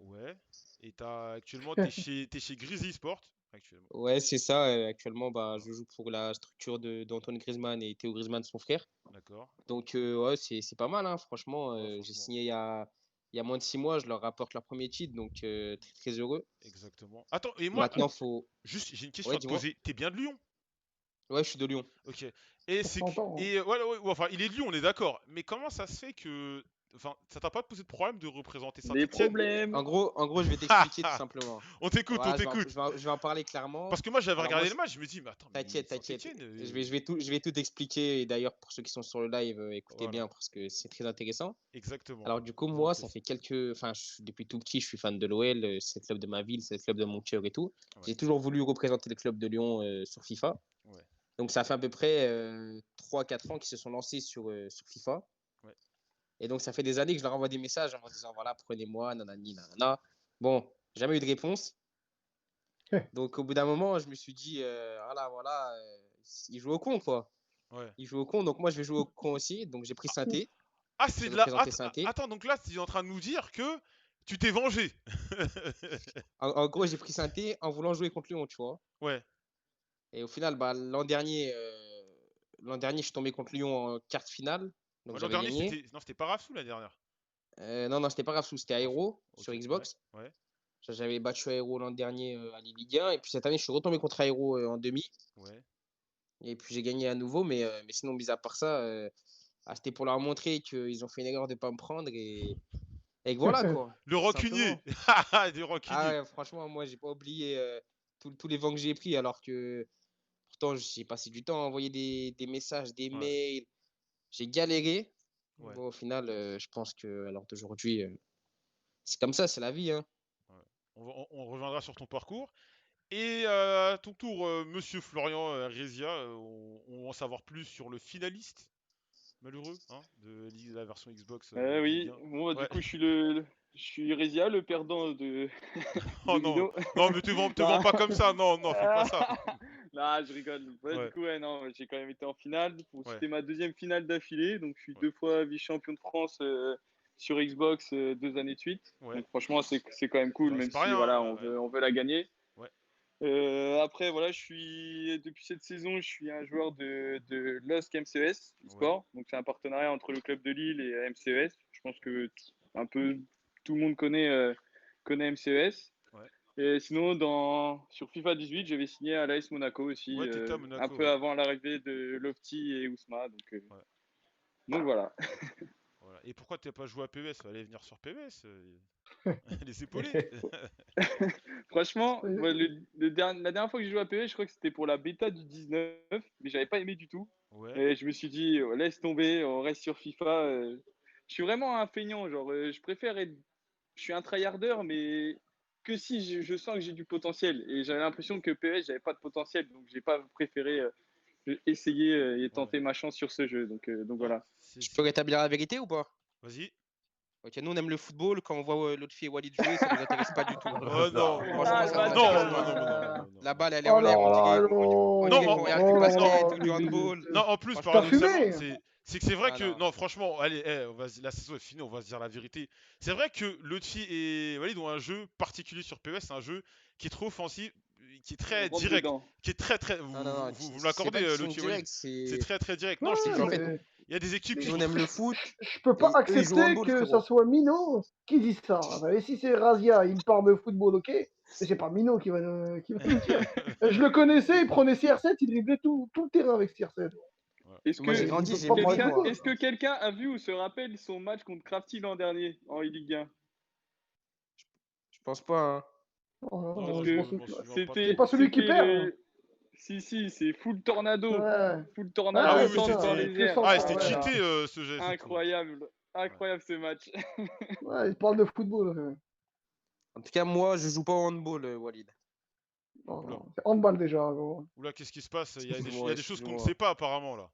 ouais. Et actuellement, t'es chez Grizzly Sport, actuellement. Ouais, c'est ça. Actuellement, bah, Voilà. je joue pour la structure d'Antoine Griezmann et Théo Griezmann, son frère. D'accord. Donc, ouais, c'est pas mal, hein, franchement. Ouais, J'ai franchement. signé il y a moins de 6 mois. Je leur rapporte leur premier titre, donc très, très heureux. Exactement. Attends, et moi, Maintenant, faut. juste, j'ai une question Ouais, à te dis-moi. poser. T'es bien de Lyon? Ouais, je suis de Lyon. Ok. Et Ça c'est que- s'entend, hein. et ouais, enfin, il est de Lyon, on est d'accord. Mais comment ça se fait que, enfin, ça t'a pas posé de problème de représenter Des Saint-Étienne? problèmes. En gros, je vais t'expliquer tout simplement. On t'écoute, on Voilà, t'écoute. je vais en parler clairement. Parce que moi, j'avais Alors, moi, regardé le match, je me dis, mais attends, mais t'inquiète. Saint-Étienne, Je vais tout expliquer. Et d'ailleurs, pour ceux qui sont sur le live, écoutez voilà, bien parce que c'est très intéressant. exactement. Alors, du coup, Dis-moi moi, ça plus. fait Enfin, depuis tout petit, je suis fan de l'OL. C'est le club de ma ville, c'est le club de mon cœur et tout. Ouais, J'ai toujours voulu représenter le club de Lyon sur FIFA. ouais, Donc, ça fait à peu près 3-4 ans qu'ils se sont lancés sur FIFA. ouais. Et donc, ça fait des années que je leur envoie des messages en leur disant voilà, prenez-moi, nanani, nanana. Bon, jamais eu de réponse. Donc, au bout d'un moment, je me suis dit voilà, ils jouent au con, quoi. Ouais. Ils jouent au con, donc moi, je vais jouer au con aussi. Donc, j'ai pris Saint-Étienne. Ah, J'ai c'est de la. représenté Saint-Étienne. Attends, donc là, tu es en train de nous dire que tu t'es vengé. En gros, j'ai pris Saint-Étienne en voulant jouer contre Lyon, tu vois. Ouais. Et au final, bah, l'an dernier, je suis tombé contre Lyon en quart de finale. Donc, L'an j'avais dernier, gagné. c'était. Non, c'était pas Rafsou la dernière. Non, c'était pas grave, c'était Rafsou. Aero Ok, sur ouais, Xbox. ouais, J'avais battu Aero l'an dernier à Ligue 1. Et puis cette année, je suis retombé contre Aero en demi. ouais. Et puis j'ai gagné à nouveau. Mais sinon, mis à part ça, c'était pour leur montrer qu'ils ont fait une erreur de ne pas me prendre. Et que voilà, quoi. Le Tout rancunier. simplement. Du Ah rancunier. ouais, franchement, moi, j'ai pas oublié tous les vents que j'ai pris. Alors que pourtant, j'ai passé du temps à envoyer des messages, des Ouais, mails. J'ai galéré. ouais, Bon, au final, je pense que à l'heure d'aujourd'hui, c'est comme ça, c'est la vie, hein. ouais. On reviendra sur ton parcours. Et à ton tour, monsieur Florian Rézia, on va en savoir plus sur le finaliste malheureux de la version Xbox Ligue Oui, 1. bon, bah, du Ouais. coup, je suis Résia, le perdant de, Oh de non, Mino. non, mais te vends Non. pas comme ça, non, non, fais pas ça. Non, je rigole. Ouais, du Ouais, coup, ouais, non, j'ai quand même été en finale. Bon, ouais, c'était ma deuxième finale d'affilée. Donc, je suis ouais, 2 fois vice-champion de France sur Xbox 2 années de suite. ouais. Donc, franchement, c'est quand même cool, Bah, c'est même pas si rien, voilà, hein. Ouais, on veut la gagner. ouais, Après, voilà, depuis cette saison, je suis un joueur de LOSC MCES ouais, eSport. Donc, c'est un partenariat entre le club de Lille et MCES. Je pense que un peu tout le monde connaît MCES. ouais. Et sinon, sur FIFA 18, j'avais signé à l'AS Monaco aussi, Ouais, t'étais à un Monaco, peu ouais. avant l'arrivée de Lofty et Ousma. Ouais, Donc voilà. voilà. Et pourquoi t'as pas joué à PES? Fallait venir sur PES, les épauler. Franchement, Et- moi, la dernière fois que j'ai joué à PV, je crois que c'était pour la bêta du 19, mais j'avais pas aimé du tout. Ouais, Et je me suis dit, laisse tomber, on reste sur FIFA. Je suis vraiment un feignant, genre, je préfère être. Je suis un tryharder, mais que si je sens que j'ai du potentiel. Et j'avais l'impression que PES, j'avais pas de potentiel, donc j'ai pas préféré essayer et ouais. tenter ma chance sur ce jeu. Donc Non, voilà. Je peux rétablir la vérité ou pas? Vas-y. Ok, nous on aime le football. Quand on voit l'autre fille Walid jouer, ça nous intéresse pas du tout. Oh non, Franchement, Ah, le ça nous non, intéresse bâtard. non, pas. non, non, non, non, La non. balle, elle est en l'air. Alors là, On Non, dirait en, qu'on oh regarde du là basket là, ou du handball. non, en plus, Franchement, t'as paradoxalement, fumé? c'est que c'est vrai ah que, non. non, franchement, allez, la saison est finie, on va se dire la vérité. C'est vrai que Lotfi et Walid ont un jeu particulier sur PES, c'est un jeu qui est trop offensif, qui est On très rentre direct, dedans. qui est très, très, Non, non, non. vous me C'est l'accordez, pas qu'ils sont Lotfi et Walid, directs, c'est très, très direct. Non, je te Ouais, c'est qu'en jure, fait, mais il y a des équipes qui nous on sont aime très, le foot je peux pas et eux ils jouent au accepter handball, que ça frérot. soit Mino qui dise ça. Et si c'est Razia, il parle de football, ok, mais c'est pas Mino qui va nous dire. Je le connaissais, il prenait CR7, il driblait tout le terrain avec CR7. Ouais. Est-ce Moi j'ai que Il grandi, peut j'ai pas vu parler de Mine, quelqu'un moi. football. est-ce que quelqu'un a vu ou se rappelle son match contre Crafty l'an dernier en Ligue 1? Je pense pas, hein. Parce Non, Je que pense je m'en que souviens pas c'est c'était pas trop. celui qui c'était perd, hein. le si, c'est full tornado. Ouais, Full Ah tornado oui, ouais, oui, c'est centre ça, dans avec c'était, les le airs. centre, ah, Ah c'était ouais. là cheaté, là, ce jet, effectivement. incroyable. Ouais. Incroyable ce match. Ouais, il parle de football. Ouais. En tout cas, moi je joue pas au handball, Walid. Non, Oula, non, c'est handball déjà, gros. oula, qu'est-ce qui se passe? Il y Excuse-moi, a des choses qu'on ne sait excuse-moi. pas apparemment là.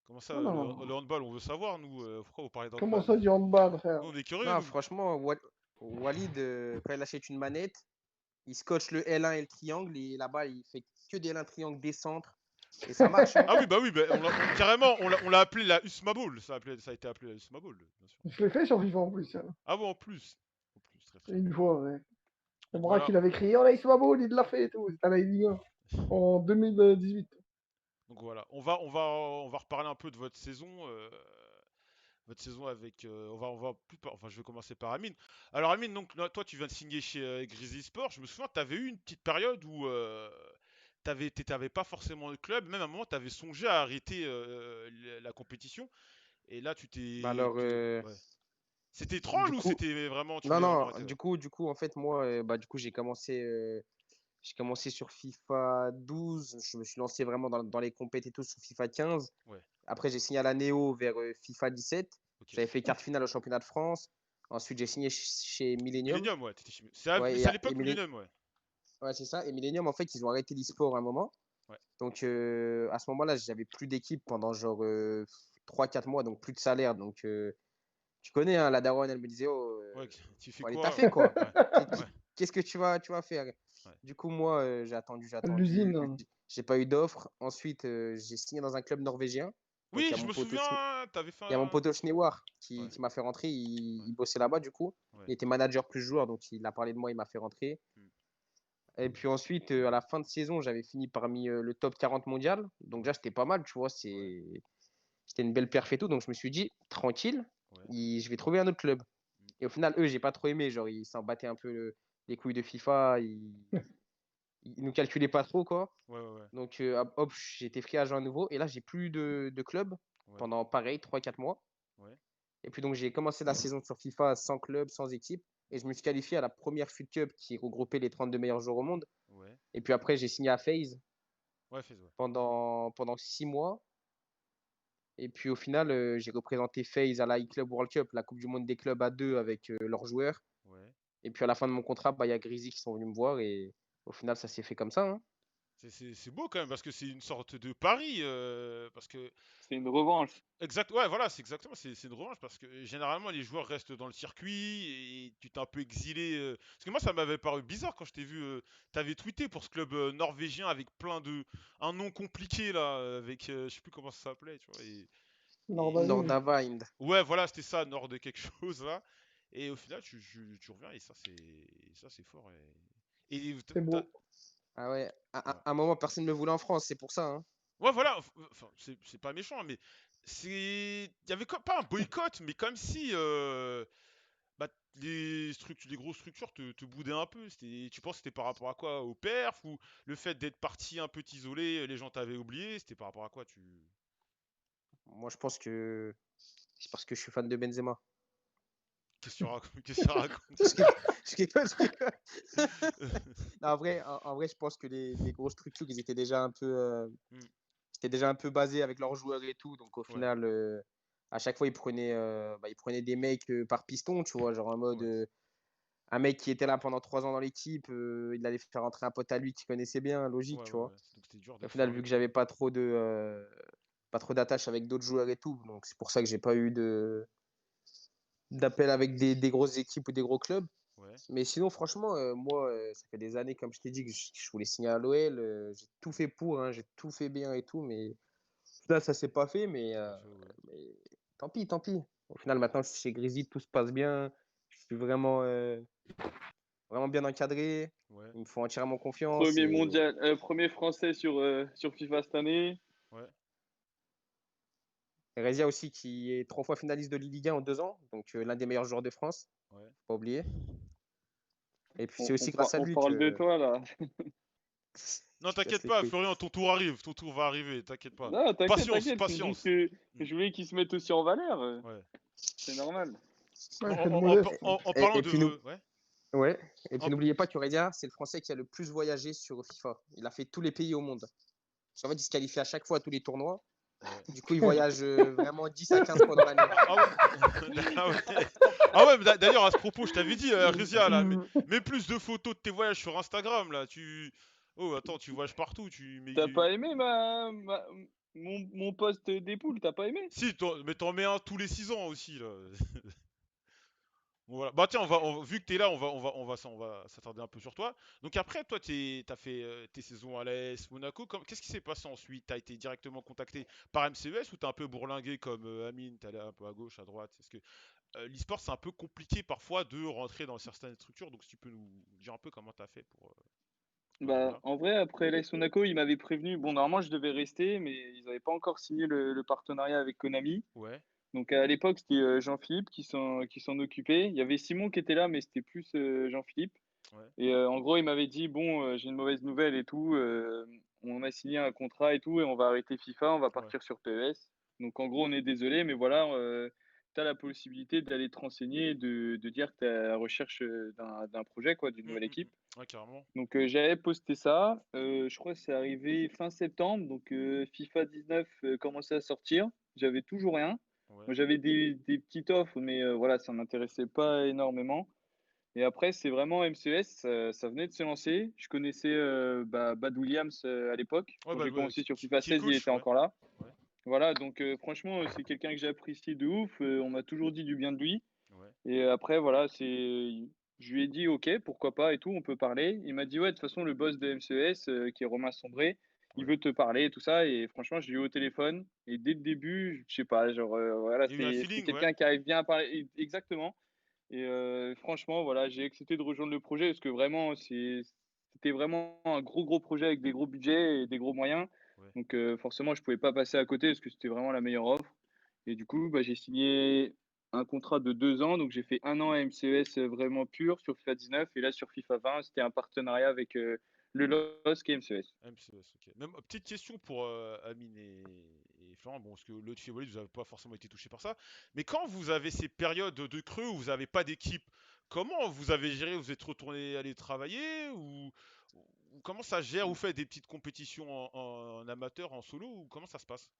Comment ça, Non, non, non. le handball, on veut savoir, nous, pourquoi vous parlez Comment d'handball? ça, du handball, frère? Nous, on est curieux, Non, nous. franchement, Walid, quand il achète une manette, il scotche le L1 et le triangle et là-bas il fait que des L1 triangle des centres et ça marche, hein. Ah oui, bah, carrément, on l'a appelé la Usma Ball, ça a été appelé la Usma Ball, bien sûr. Je l'ai fait sur FIFA en plus, hein. Ah bon, en plus, très très bien. Une fois, ouais. C'est Donc moi voilà, qui l'avait crié, oh là, il se va beau, il l'a fait et tout. C'était à la Ligue 1 en 2018. donc voilà, on va reparler un peu de votre saison avec, on va plus, enfin, je vais commencer par Amine. Alors Amine, donc là, toi, tu viens de signer chez Grizzly Sport. Je me souviens, tu avais eu une petite période où t'avais pas forcément de club, même à un moment, tu avais songé à arrêter la compétition. Et là, Bah alors, ouais. C'était étrange du ou coup, c'était vraiment, tu non, voulais vraiment non, arrêter là? en fait, moi, bah, du coup, j'ai commencé sur FIFA 12. Je me suis lancé vraiment dans les compètes et tout sur FIFA 15. Ouais, Après, j'ai signé à la Néo vers FIFA 17. ok. J'avais fait quart finale au championnat de France. Ensuite, j'ai signé chez Millennium. Millennium, ouais, Ouais, c'est à l'époque Millennium, ouais. ouais, c'est ça. Et Millennium, en fait, ils ont arrêté l'e-sport à un moment. Ouais, Donc, à ce moment-là, j'avais plus d'équipe pendant genre 3-4 mois, donc plus de salaire. Donc, tu connais, hein, la daronne, elle me disait, oh, ouais, tu fais faut aller quoi? taffer, quoi. Ouais, ouais, Qu'est-ce que tu vas faire? ouais. Du coup, moi, j'ai attendu, L'usine, hein. j'ai pas eu d'offre. Ensuite, j'ai signé dans un club norvégien. Donc, Oui, je me souviens, t'avais fait il y a mon un... pote Schnewar Ouais, qui m'a fait rentrer. ouais, Il bossait là-bas, du coup. ouais. Il était manager plus joueur, donc il a parlé de moi, il m'a fait rentrer. Hmm. Et puis ensuite, à la fin de saison, j'avais fini parmi le top 40 mondial. Donc Ouais, déjà, c'était pas mal, tu vois. ouais, C'était une belle perf et tout. Donc je me suis dit, tranquille, ouais. je vais trouver un autre club. Hmm. Et au final, eux, j'ai pas trop aimé. Genre, ils s'en battaient un peu les couilles de FIFA. Ils nous calculaient pas trop, quoi. Ouais, ouais, ouais, Donc, hop, j'ai été free agent à nouveau. Et là, j'ai plus de club ouais, pendant pareil, 3-4 mois. ouais, Et puis donc, j'ai commencé la saison sur FIFA sans club, sans équipe. Et je me suis qualifié à la première FUT Cup qui regroupait les 32 meilleurs joueurs au monde. ouais. Et puis après, j'ai signé à FaZe Ouais, fais ouais. pendant 6 mois. Et puis au final, j'ai représenté FaZe à la e-Club World Cup, la Coupe du Monde des clubs à deux avec leurs joueurs. Ouais. Et puis à la fin de mon contrat, bah, y a Grizzly qui sont venus me voir. Et au final, ça s'est fait comme ça, hein. C'est beau quand même parce que c'est une sorte de pari parce que C'est une revanche. exact ouais voilà c'est exactement c'est une revanche parce que généralement les joueurs restent dans le circuit et tu t'es un peu exilé parce que moi ça m'avait paru bizarre quand je t'ai vu t'avais tweeté pour ce club norvégien avec plein de un nom compliqué là avec je sais plus comment ça s'appelait tu vois et Nordavind. Nordavind. ouais voilà c'était ça nord de quelque chose là et au final tu reviens et ça c'est fort et C'est beau. Ah ouais, ouais. à un moment, personne ne me voulait en France, c'est pour ça, hein. Ouais, voilà, enfin, c'est pas méchant, mais c'est. Il y avait pas un boycott, mais comme si bah, les grosses structures te boudaient un peu. Tu penses que c'était par rapport à quoi? Au perf ou le fait d'être parti un peu isolé, les gens t'avaient oublié? C'était par rapport à quoi tu. Moi, je pense que c'est parce que je suis fan de Benzema. Qu'est-ce que tu racontes? Qu'est-ce que tu Je racontes? rigole, je rigole, je rigole. Non, en vrai, je pense que les grosses structures, Hmm, ils étaient déjà un peu basés avec leurs joueurs et tout. Donc, au ouais, final, à chaque fois, ils prenaient des mecs par piston, tu vois, genre en mode ouais, un mec qui était là pendant 3 ans dans l'équipe, il allait faire rentrer un pote à lui qui connaissait bien, logique, ouais, tu vois. ouais. Donc c'était dur Et au d'être final, fort vu avec que eux. j'avais pas trop d'attache avec d'autres joueurs et tout, donc c'est pour ça que j'ai pas eu d'appel avec des grosses équipes ou des gros clubs. Ouais. Mais sinon, franchement, moi, ça fait des années, comme je t'ai dit, que je voulais signer à l'OL. J'ai tout fait pour, hein, j'ai tout fait bien et tout, mais au final, ça s'est pas fait. Mais tant pis, tant pis. Au final, maintenant, je suis chez Grizzly, tout se passe bien. Je suis vraiment bien encadré. Ouais. Ils me font entièrement confiance. Et Premier français sur FIFA cette année. Ouais. Rezia aussi, qui est 3 fois finaliste de Ligue 1 en 2 ans. Donc, l'un des meilleurs joueurs de France. Ouais. Faut pas oublier. Et puis, On, c'est aussi grâce à on lui parle de que. toi là. Non, Tu casses t'inquiète les pas, couilles. Florian, ton tour arrive, ton tour va arriver, t'inquiète pas. Non, t'inquiète, Patience, t'inquiète. C'est juste patience. que Mm. je voulais qu'ils se mettent aussi en valeur. Ouais. C'est normal. Ouais, En, il fait le en- en- modeste. en parlant Et puis, de. Ouais. ouais. Et puis Hop. n'oubliez pas qu'Aurélia, c'est le Français qui a le plus voyagé sur FIFA. Il a fait tous les pays au monde. Parce qu'en fait, il se qualifie à chaque fois à tous les tournois. Ouais. Du coup, il voyage vraiment 10 à 15 fois dans l'année. Ah ouais. Ah ouais. Ah ouais, mais d'ailleurs, à ce propos, je t'avais dit, Rizia, là, mets plus de photos de tes voyages sur Instagram, là. Oh, attends, tu voyages partout, T'as pas aimé mon post des poules, t'as pas aimé? Si, mais t'en mets un tous les 6 ans aussi, là. Bon, voilà. Bah tiens, vu que t'es là, on va s'attarder un peu sur toi. Donc après, toi, t'as fait tes saisons à l'AS Monaco. Qu'est-ce qui s'est passé ensuite? T'as été directement contacté par MCES ou t'as un peu bourlingué comme Amine? T'es allé un peu à gauche, à droite? Parce que l'e-sport, c'est un peu compliqué parfois de rentrer dans certaines structures. Donc si tu peux nous dire un peu comment t'as fait pour arriver Bah, là. en vrai, après l'AS Monaco, ils m'avaient prévenu. Bon, normalement, je devais rester, mais ils n'avaient pas encore signé le partenariat avec Konami. Ouais, Donc à l'époque, c'était Jean-Philippe qui s'en occupait. Il y avait Simon qui était là, mais c'était plus Jean-Philippe. ouais, Et en gros, il m'avait dit, bon, j'ai une mauvaise nouvelle et tout. On a signé un contrat et tout, et on va arrêter FIFA, on va ouais, partir sur PES. Donc en gros, on est désolé, mais voilà, tu as la possibilité d'aller te renseigner, de dire que tu es à la recherche d'un projet, quoi, d'une Mm, nouvelle mm, équipe. mm. Ouais, carrément. Donc j'avais posté ça. Je crois que c'est arrivé fin septembre. Donc FIFA 19 commençait à sortir. J'avais toujours rien. Ouais, Moi, j'avais des petites offres, mais voilà, ça m'intéressait pas énormément. Et après, c'est vraiment MCS, ça venait de se lancer. Je connaissais Bad Williams à l'époque. ouais, Quand bah, j'ai ouais, commencé sur FIFA qui est 16, il coach, était ouais, encore là. ouais, Voilà, donc franchement, c'est quelqu'un que j'ai apprécié de ouf. On m'a toujours dit du bien de lui. ouais, Et après, voilà, je lui ai dit, OK, pourquoi pas et tout, on peut parler. Il m'a dit, ouais, de toute façon, le boss de MCES, qui est Romain Sombré, il ouais. veut te parler et tout ça. Et franchement, je l'ai eu au téléphone. Et dès le début, je sais pas, genre, voilà, Il y a eu un c'était feeling, ouais. quelqu'un qui arrive bien à parler. Exactement. Et franchement, voilà, j'ai accepté de rejoindre le projet parce que vraiment, c'était vraiment un gros, gros projet avec des gros budgets et des gros moyens. Ouais. Donc forcément, je pouvais pas passer à côté parce que c'était vraiment la meilleure offre. Et du coup, bah, j'ai signé un contrat de 2 ans. Donc j'ai fait 1 an à MCES vraiment pur sur FIFA 19. Et là, sur FIFA 20, c'était un partenariat avec le LOSC et MCES. MCS, ok. Même petite question pour Amine et Florent, bon, parce que l'autre Fiboli, vous n'avez pas forcément été touché par ça, mais quand vous avez ces périodes de creux où vous n'avez pas d'équipe, comment vous avez géré? Vous êtes retourné aller travailler ou comment ça se gère? Vous faites des petites compétitions en amateur, en solo, ou comment ça se passe?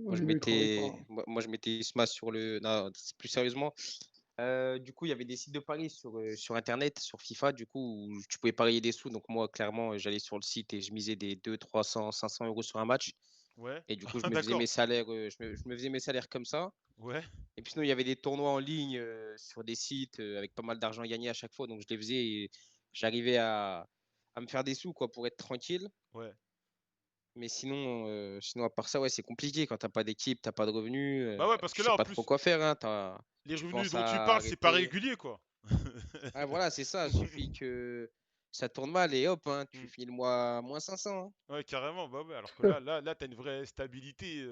Au début, il travaille pas. Moi, je mettais Smash sur le. Non, plus sérieusement. Du coup, il y avait des sites de paris sur Internet, sur FIFA, du coup, où tu pouvais parier des sous. Donc, moi, clairement, j'allais sur le site et je misais des 200, 300, 500 euros sur un match. Ouais, Et du coup, je me faisais mes d'accord, salaires, je me faisais mes salaires comme ça. ouais, Et puis, sinon, il y avait des tournois en ligne sur des sites avec pas mal d'argent gagné à chaque fois. Donc, je les faisais et j'arrivais à me faire des sous, quoi, pour être tranquille. ouais. Mais sinon, à part ça, ouais, c'est compliqué quand t'as pas d'équipe, t'as pas de revenus, Bah ouais, parce que tu sais là, en pas trop plus, quoi faire, hein, les tu revenus penses dont tu à parles, c'est pas arrêter. régulier, quoi. Ah, voilà, c'est ça, il suffit que ça tourne mal et hop, hein, tu Hmm. finis le mois moins 500, hein. Ouais, carrément, bah ouais, alors que là, t'as une vraie stabilité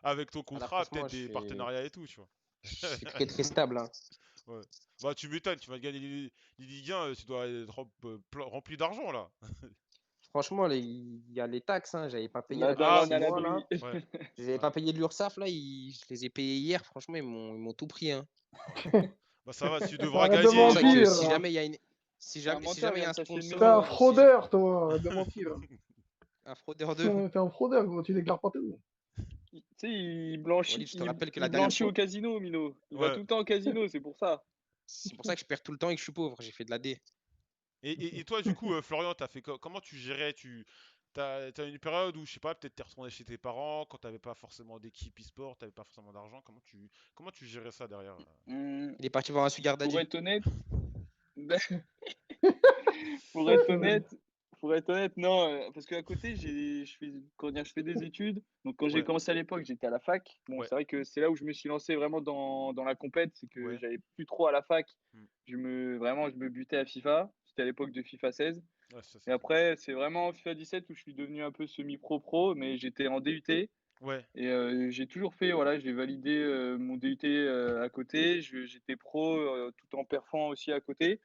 avec ton Ah, là, contrat, franchement, peut-être des partenariats et tout, tu vois. je suis très très stable, hein. Ouais. Bah, tu m'étonnes, tu vas gagner les Ligue 1, tu dois être rempli d'argent, là. Franchement, il y a les taxes, hein, j'avais pas payé La là depuis Ah, daronne six à mois là. l'abri. ouais, J'avais ouais, pas payé de l'URSSAF là, je les ai payés hier, franchement, ils m'ont tout pris, hein. ouais. Bah, ça va, tu devras Arrête de C'est pour gagner ça que mentir. si jamais il y a une C'est un si menteur, il jamais il y vient a de un s'acheter une T'es un maison. sponsor, si ja- fraudeur, toi. Arrête de mentir. un fraudeur de. T'es un fraudeur, gros. Tu déclares pas tout. Tu sais, il blanchit, Walid, je te rappelle que la il dernière blanchit au fois, casino, Mino. Il va Ouais. tout le temps au casino, c'est pour ça. c'est pour ça que je perds tout le temps et que je suis pauvre, j'ai fait de la D. Et toi, du coup, Florian, t'as fait comment tu gérais t'as une période où, je sais pas, peut-être t'es retourné chez tes parents, quand t'avais pas forcément d'équipe e-sport, t'avais pas forcément d'argent, comment tu gérais ça derrière? Hum, Il est parti voir un sugar pour daddy. être honnête, pour être honnête, pour être honnête, non, parce qu'à côté, comment dire, je fais des études. Donc, quand j'ai Ouais, commencé à l'époque, j'étais à la fac. Bon, ouais, c'est vrai que c'est là où je me suis lancé vraiment dans la compète. C'est que ouais. j'avais plus trop à la fac. Hmm. Vraiment, je me butais à FIFA. C'était à l'époque de FIFA 16. Ouais, ça Et c'est cool. après, c'est vraiment en FIFA 17 où je suis devenu un peu semi-pro, mais j'étais en DUT. Ouais, Et j'ai toujours fait, voilà, j'ai validé mon DUT à côté. J'étais pro tout en perfant aussi à côté.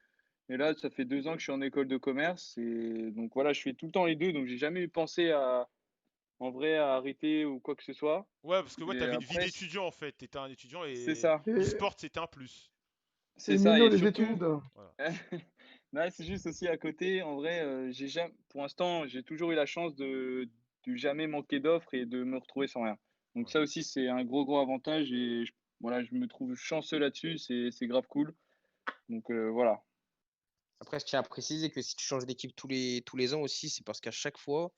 Et là, ça fait 2 ans que je suis en école de commerce. Et donc voilà, je fais tout le temps les deux. Donc j'ai jamais pensé en vrai, à arrêter ou quoi que ce soit. ouais, parce que ouais, Et t'avais une vie après, d'étudiant en fait. T'étais un étudiant c'est et ça. Et, l'e-sport c'était un plus. et C'est ça. Mino, Et les surtout, études. Voilà. là, c'est juste aussi à côté. En vrai, j'ai jamais, pour l'instant, j'ai toujours eu la chance de jamais manquer d'offres et de me retrouver sans rien. Donc Ouais. ça aussi, c'est un gros avantage. Et voilà, je me trouve chanceux là-dessus. C'est grave cool. Donc voilà. Après, je tiens à préciser que si tu changes d'équipe tous les ans aussi, c'est parce qu'à chaque fois,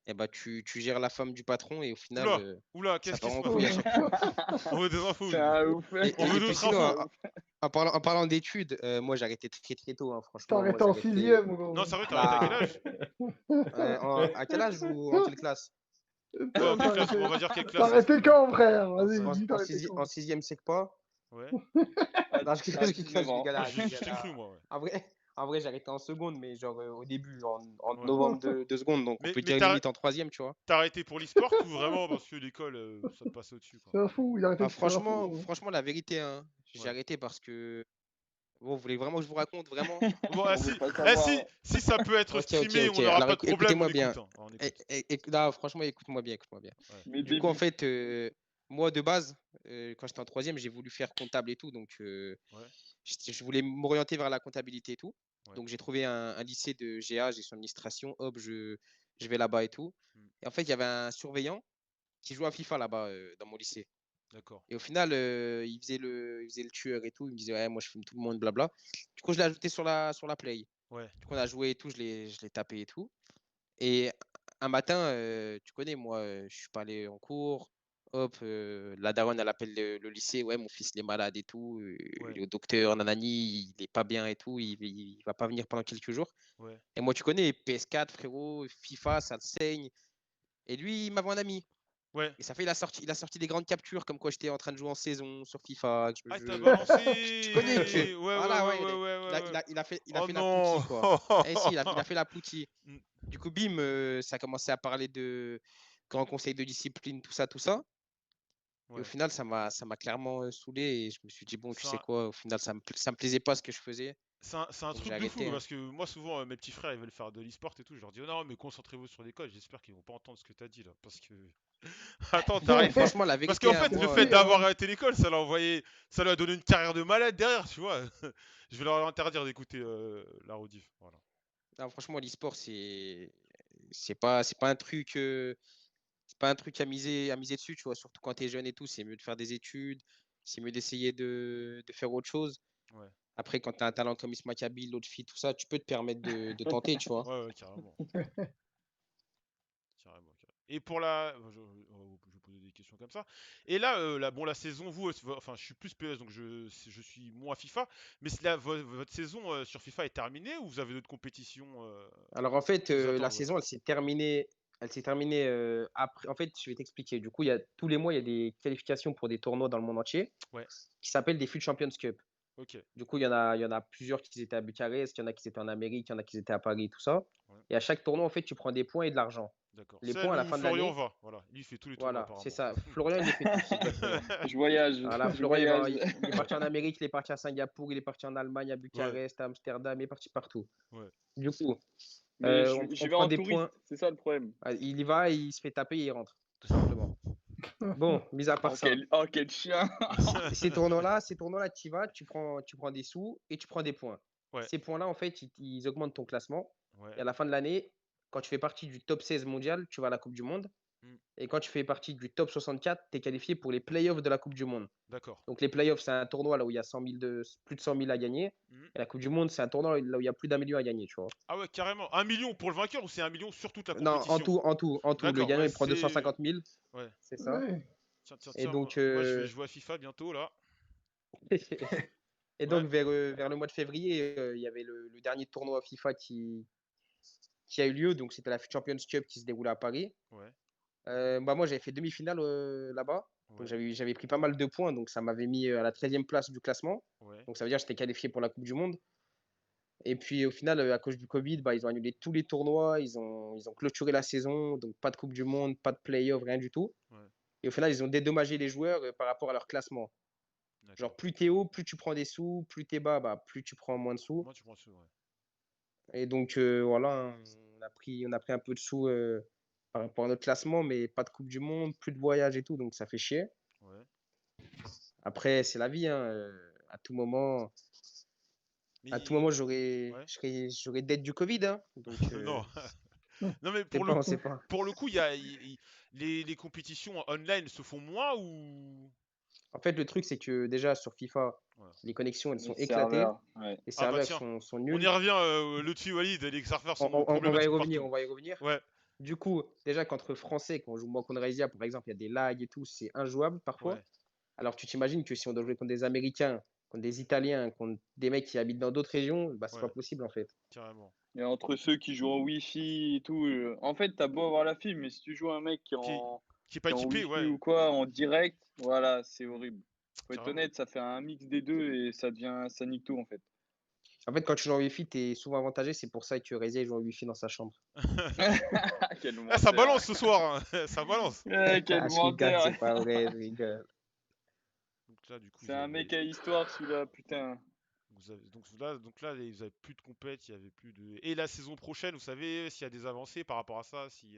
eh ben, tu gères la femme du patron et au final, Oula, oula, ça qu'est-ce part qui se en passe? couille à chaque fois. On veut des infos, C'est nous. un ouf. On veut Et puis d'autres sinon, infos. Un ouf. en parlant d'études, moi j'ai arrêté très tôt, hein, T'as franchement. Moi arrêté j'ai en arrêté sixième, Non, gros. sérieux, t'as arrêté à quel là, âge? à quel âge ou en quelle classe? Ouais, en T'as quelle classe? arrêté, On va dire quelle t'as classe, ça serait arrêté bien. quand, frère? Non, Vas-y, ça. dis, t'as arrêté En quand? sixième, c'est que pas? Ouais. Non, je À rigole, 19 je ans. rigole, Ah, arrête, je je rigole. t'ai cru, moi, ouais. En vrai, j'ai arrêté en seconde, mais genre au début, en Ouais. novembre de seconde, donc on Mais, peut mais dire limite en troisième, tu vois. t'as arrêté pour l'e-sport ou vraiment parce que l'école, ça te passait au-dessus, quoi? C'est un fou, il a arrêté Ah, parce que c'est un fou. franchement, la vérité, hein, j'ai Ouais. arrêté parce que. Bon, vous voulez vraiment que je vous raconte, vraiment? Bon, On veut pas si, savoir. si ça peut être streamé, Ok. on n'aura Alors pas de problème, on écoutez-moi écoute, bien. hein. On écoute. Là, franchement, écoute-moi bien. Ouais. Mais Du coup, en débute. fait, moi, de base, quand j'étais en troisième, j'ai voulu faire comptable et tout. Donc, Ouais. je voulais m'orienter vers la comptabilité et tout. Ouais. Donc, j'ai trouvé un lycée de GA, gestion d'administration. Hop, je vais là-bas et tout. Hmm. Et en fait, il y avait un surveillant qui jouait à FIFA là-bas, dans mon lycée. D'accord. Et au final, il faisait le tueur et tout. Il me disait, ouais, moi, je filme tout le monde, blabla. Du coup, je l'ai ajouté sur la Play. Ouais. Du coup, on a joué et tout, je l'ai tapé et tout. Et un matin, tu connais, moi, je suis pas allé en cours. Hop, la daronne, elle appelle le lycée. Ouais, mon fils, il est malade et tout. Ouais. Le docteur, nanani, il est pas bien et tout. Il va pas venir pendant quelques jours. Ouais. Et moi, tu connais, PS4, frérot, FIFA, ça te saigne. Et lui, il m'avait un ami. Ouais. Et ça fait, il a sorti des grandes captures comme quoi j'étais en train de jouer en saison sur FIFA. Ah, t'as Tu connais que. balancé! Ouais, ouais, Voilà, ouais, ouais, ouais, ouais, ouais, ouais. il a Oh fait la non! ploutie, quoi. Eh si, il a fait la ploutie. Hmm. Du coup, bim, ça a commencé à parler de grand conseil de discipline, tout ça, tout ça. Et au Ouais. final, ça m'a clairement saoulé. Et je me suis dit, bon, tu C'est sais un, quoi, au final, ça me plaisait pas ce que je faisais. c'est un Donc j'ai truc de fou arrêté, hein. parce que moi, souvent, mes petits frères, ils veulent faire de l'e-sport et tout. Je leur dis, oh non, mais concentrez-vous sur l'école. J'espère qu'ils vont pas entendre ce que t'as dit là. Parce que. Attends, t'as Non, arrêté. franchement, la Parce qu'en vérité, hein, fait, le C'est moi, fait fait, hein. d'avoir arrêté l'école, ça lui a donné une carrière de malade derrière, tu vois. Je vais leur interdire d'écouter la rediff. Voilà. non, franchement, l'e-sport, c'est pas un truc. C'est pas un truc à miser dessus, tu vois. Surtout quand tu es jeune et tout, c'est mieux de faire des études, c'est mieux d'essayer de faire autre chose. Ouais. Après, quand tu as un talent comme Isma Kabil, l'autre fille, tout ça, tu peux te permettre de tenter, tu vois. Ouais, ouais, carrément. Carrément, carrément. Et pour la. Je vais poser des questions comme ça. Et là, la saison, vous, enfin, je suis plus PS, donc je suis moins FIFA. Mais votre saison sur FIFA est terminée ou vous avez d'autres compétitions Alors, en fait, qui vous la attendent? Ouais. saison, elle s'est terminée. Elle s'est terminée après. En fait, je vais t'expliquer. Du coup, tous les mois, il y a des qualifications pour des tournois dans le monde entier Ouais, qui s'appellent des FUT Champions Cup. ok. Du coup, il y en a plusieurs qui étaient à Bucarest, il y en a qui étaient en Amérique, il y en a qui étaient à Paris, tout ça. Ouais, Et à chaque tournoi, en fait, tu prends des points et de l'argent. d'accord. Les Celle points à la où fin de Florian l'année, va. Voilà. Lui, il fait tous les tournois, voilà, c'est apparemment. ça. Florian, il les fait tous, exactement. Je voyage. Voilà, Je Florian, voyage. il est parti en Amérique, il est parti à Singapour, il est parti en Allemagne, à Ouais, Bucarest, à Amsterdam, il est parti partout. ouais. Du coup, Mais on j'y vais prend en des points. touriste. C'est ça le problème. Il y va, il se fait taper et il rentre, tout simplement. Bon, mis à part ça, Oh, quel chien. ces tournois-là, tu y vas, tu prends des sous et tu prends des points. Ouais, Ces points-là, en fait, ils augmentent ton classement. Et ouais. à la fin de l'année, quand tu fais partie du top 16 mondial, tu vas à la Coupe du Monde. Hmm. Et quand tu fais partie du top 64, tu es qualifié pour les playoffs de la Coupe du Monde. D'accord. Donc les playoffs, c'est un tournoi là où il y a 100 000 plus de 100 000 à gagner. Hmm. Et la Coupe du Monde, c'est un tournoi là où il y a plus d'1 million à gagner, tu vois. Ah ouais, carrément. 1 million pour le vainqueur ou c'est 1 million sur toute la Non, en compétition? tout, en tout, en tout. Le D'accord, gagnant, ouais, il prend c'est. 250 000, Ouais. c'est ça. Ouais. Tiens, tiens, Et tiens, donc, moi je vais jouer à FIFA bientôt là. et Ouais, donc vers le mois de février, il y avait le dernier tournoi FIFA qui a eu lieu. Donc, c'était la Champions Cup qui se déroulait à Paris. ouais, Bah, moi, j'avais fait demi-finale là-bas. Donc, ouais, j'avais pris pas mal de points. Donc, ça m'avait mis à la 13e place du classement. ouais. Donc, ça veut dire que j'étais qualifié pour la Coupe du Monde. Et puis, au final, à cause du Covid, bah, ils ont annulé tous les tournois. Ils ont clôturé la saison. Donc, pas de Coupe du Monde, pas de play-off, rien du tout. Ouais, Et au final, ils ont dédommagé les joueurs par rapport à leur classement. Genre, d'accord. plus t'es haut, plus tu prends des sous. Plus t'es bas, bah, plus tu prends moins de sous. Moi, tu prends ça, ouais. Et donc, voilà, hein, on a pris un peu de sous par rapport à notre classement, mais pas de Coupe du Monde, plus de voyage et tout. Donc, ça fait chier. Ouais. Après, c'est la vie, hein, à tout moment, Mais. Ouais. j'aurais dette du Covid, hein. Donc, Non. Ouais. Non, mais c'est pas, on sait pas. pour le coup, les compétitions online se font moins ou. En fait, le truc, c'est que déjà sur FIFA, Ouais. les connexions, elles Les sont éclatées. serveurs, ouais. Les Ah bah serveurs tiens, sont on y nuls. revient, le Walid, les serveurs sont On va y problématiques revenir, partout. on va y revenir. Ouais, Du coup, déjà, qu'entre Français, quand on joue moi contre Raizia, par exemple, il y a des lags et tout, c'est injouable parfois. ouais, Alors, tu t'imagines que si on doit jouer contre des Américains, contre des Italiens, contre des mecs qui habitent dans d'autres régions, bah, c'est ouais, pas possible en fait. carrément. Et entre ceux qui jouent en Wi-Fi et tout, en fait, t'as beau avoir la fibre, mais si tu joues un mec Qui, qui est pas qui est en équipé, Wi-Fi ouais, ou quoi, en direct, voilà, c'est horrible. Faut être carrément. honnête, ça fait un mix des deux et ça nique tout en fait. En fait, quand tu joues en Wi-Fi, tu es souvent avantagé. C'est pour ça que Raizia joue en Wi-Fi dans sa chambre. Quel Ah, ça menteur. balance ce soir, hein. Ça balance. Quel Je rigole, menteur. c'est pas vrai, je rigole. Donc là, du coup, C'est un mec à histoire celui-là, putain. donc là, vous avez plus de compète, il y avait plus de. Et la saison prochaine, vous savez s'il y a des avancées par rapport à ça, si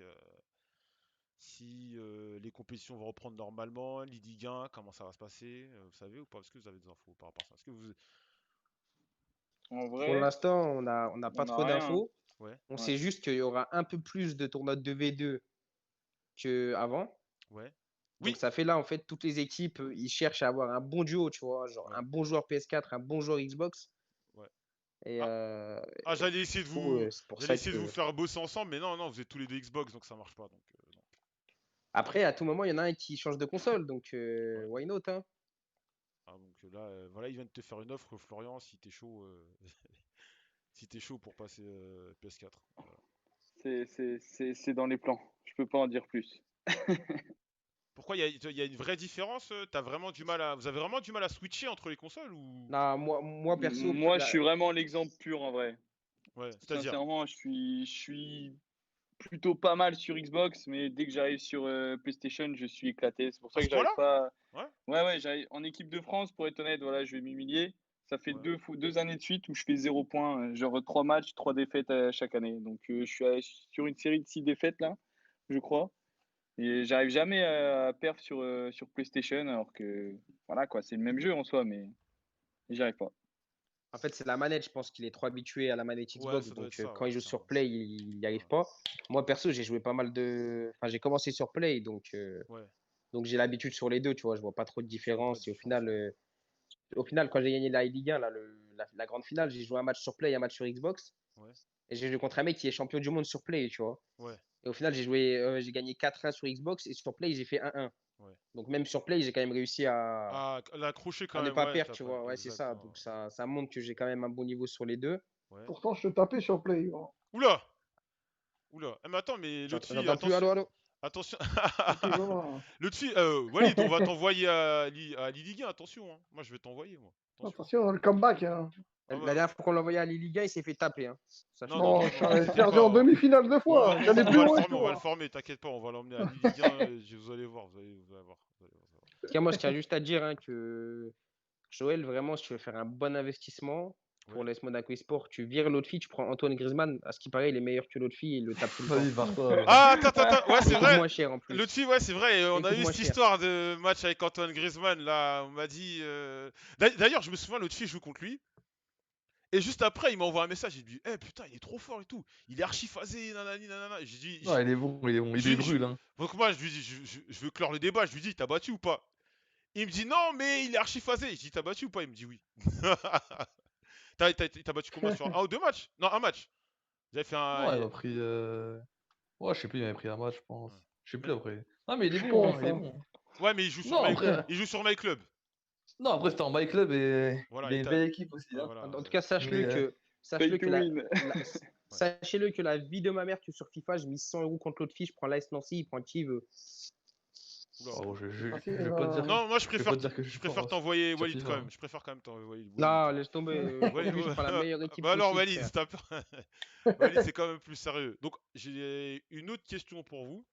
les compétitions vont reprendre normalement, les Ligue 1, comment ça va se passer, vous savez ou pas? Est-ce que vous avez des infos par rapport à ça? Est-ce que vous. En Pour vrai, l'instant, on n'a pas on a trop rien, hein. d'infos. Ouais, On Ouais. sait juste qu'il y aura un peu plus de tournois de 2v2 qu'avant. ouais. Donc Oui, ça fait là, en fait, toutes les équipes, ils cherchent à avoir un bon duo, tu vois, genre ouais, un bon joueur PS4, un bon joueur Xbox. ouais. Et, Ah, du coup, c'est pour j'allais ça essayer de vous que... faire bosser ensemble, mais non, non, vous êtes tous les deux Xbox, donc ça marche pas, donc non. Après, à tout moment, il y en a un qui change de console, donc Ouais. why not, hein? Ah, donc là, voilà, il vient de te faire une offre, Florian, si t'es chaud, si t'es chaud pour passer PS4. Voilà. C'est dans les plans. Je peux pas en dire plus. Pourquoi il y a une vraie différence? Vous avez vraiment du mal à switcher entre les consoles ou? Non, moi perso, Moi, je suis vraiment l'exemple pur en vrai. Ouais, c'est-à-dire. Sincèrement, je suis plutôt pas mal sur Xbox, mais dès que j'arrive sur PlayStation, je suis éclaté. C'est pour À ça ce que point-là? j'arrive pas. Ouais, Ouais, en équipe de France, pour être honnête, voilà, je vais m'humilier. Ça fait ouais. 2 années de suite où je fais 0 points, genre 3 matchs, 3 défaites chaque année. Donc je suis sur une série de 6 défaites là, je crois. Et j'arrive jamais à perf sur PlayStation, alors que voilà quoi, c'est le même jeu en soi, mais j'y arrive pas. En fait, c'est la manette. Je pense qu'il est trop habitué à la manette Ouais, Xbox. ça doit être Donc, ça, quand ouais, il joue sur clairement. Play, il n'y arrive Ouais, pas. Moi, perso, j'ai joué pas mal de. Enfin, j'ai commencé sur Play. ouais. Donc j'ai l'habitude sur les deux. Tu vois, je vois pas trop de Tu vois pas de différence. Et différence, ouais. au final quand j'ai gagné la Ligue 1, là, la grande finale, j'ai joué un match sur Play et un match sur Xbox. Ouais, Et j'ai joué contre un mec qui est champion du monde sur Play, tu vois. ouais, Et au final, j'ai gagné 4-1 sur Xbox et sur Play, j'ai fait 1-1. ouais. Donc, même sur Play, j'ai quand même réussi Ah, l'accrocher quand à ne même, pas ouais, perdre, t'as tu pas. vois. Ouais, c'est ça. Exactement. Donc, ça montre que j'ai quand même un bon niveau sur les deux. Ouais. Pourtant, je te tapais sur Play, hein. Oula! Oula! Eh, mais attends, mais l'autre fille, J'entends plus, allô, attention. allô. Attention. T'es toujours là. L'autre fille, Walid, on va t'envoyer à Ligue 1, attention, hein. Moi, je vais t'envoyer, moi. Attention. Attention, le comeback, hein. Ah, La ouais. dernière fois qu'on l'a envoyé à Liga, il s'est fait taper, hein. Non, Sache-le. non, Non, non, non, j'ai t'inquiète perdu en pas. demi-finale 2 fois. J'allais On plus va le loin que former, on va le toi. former, t'inquiète pas, on va l'emmener à Ligue 1, vous allez voir, vous allez voir. Vous allez En tout cas, moi, je tiens juste à dire hein, que Joël, vraiment, si tu veux faire un bon investissement voir. pour Ouais. l'AS Monaco Esport, tu vires l'autre fille, tu prends Antoine Griezmann. À ce qui paraît, il est meilleur que l'autre fille, il le tape tout le temps. Vas-y, barre-toi, gros. Ah, attends, ouais, Et il c'est coûte vrai. moins cher en L'autre plus. fille, ouais, c'est vrai. Et On il a coûte eu moins cette cher. histoire de match avec Antoine Griezmann, là. On m'a dit. D'ailleurs, je me souviens, l'autre fille joue contre lui. Et juste après, il m'envoie un message, il me dit, eh putain, il est trop fort et tout. Il est archi phasé, nanani, nanana. Et j'ai dit, Non, il est bon, il est bon, il est brûle, hein. donc moi, je lui dis, je veux clore le débat, je lui dis, t'as battu ou pas? Il me dit, non, mais il est archi phasé. Je dis, t'as battu ou pas? Il me dit, oui. T'as battu combien sur un ou deux matchs? Non, un match. J'avais fait un. Non, il m'a pris. Ouais, je sais plus, il m'avait pris un match, je pense. Ouais. Je sais plus après. Non, mais il est Je bon, hein, pense, il est hein. bon. Ouais, mais il joue sur Non, après, il joue sur My Club. non, après c'était en My Club et Voilà, il a et une t'as. belle équipe aussi, Ouais, hein. voilà. En tout cas, Mais sachez-le Pay que to win. Ouais. sachez-le que la vie de ma mère que sur FIFA, je mise 100 € contre l'autre fille, je prends l'AS Nancy, il prend qui veut. Oula. oh, Ah, si, je vais pas te dire, Non, moi je vais pas te dire que je je suis préfère fort t'envoyer sur Walid FIFA, quand hein. même. Je préfère quand même t'envoyer Walid. Non, laisse tomber. Ouais, Lui, je prends la meilleure équipe bah alors possible, Walid, frère. Walid, c'est quand même plus sérieux. Donc j'ai une autre question pour vous.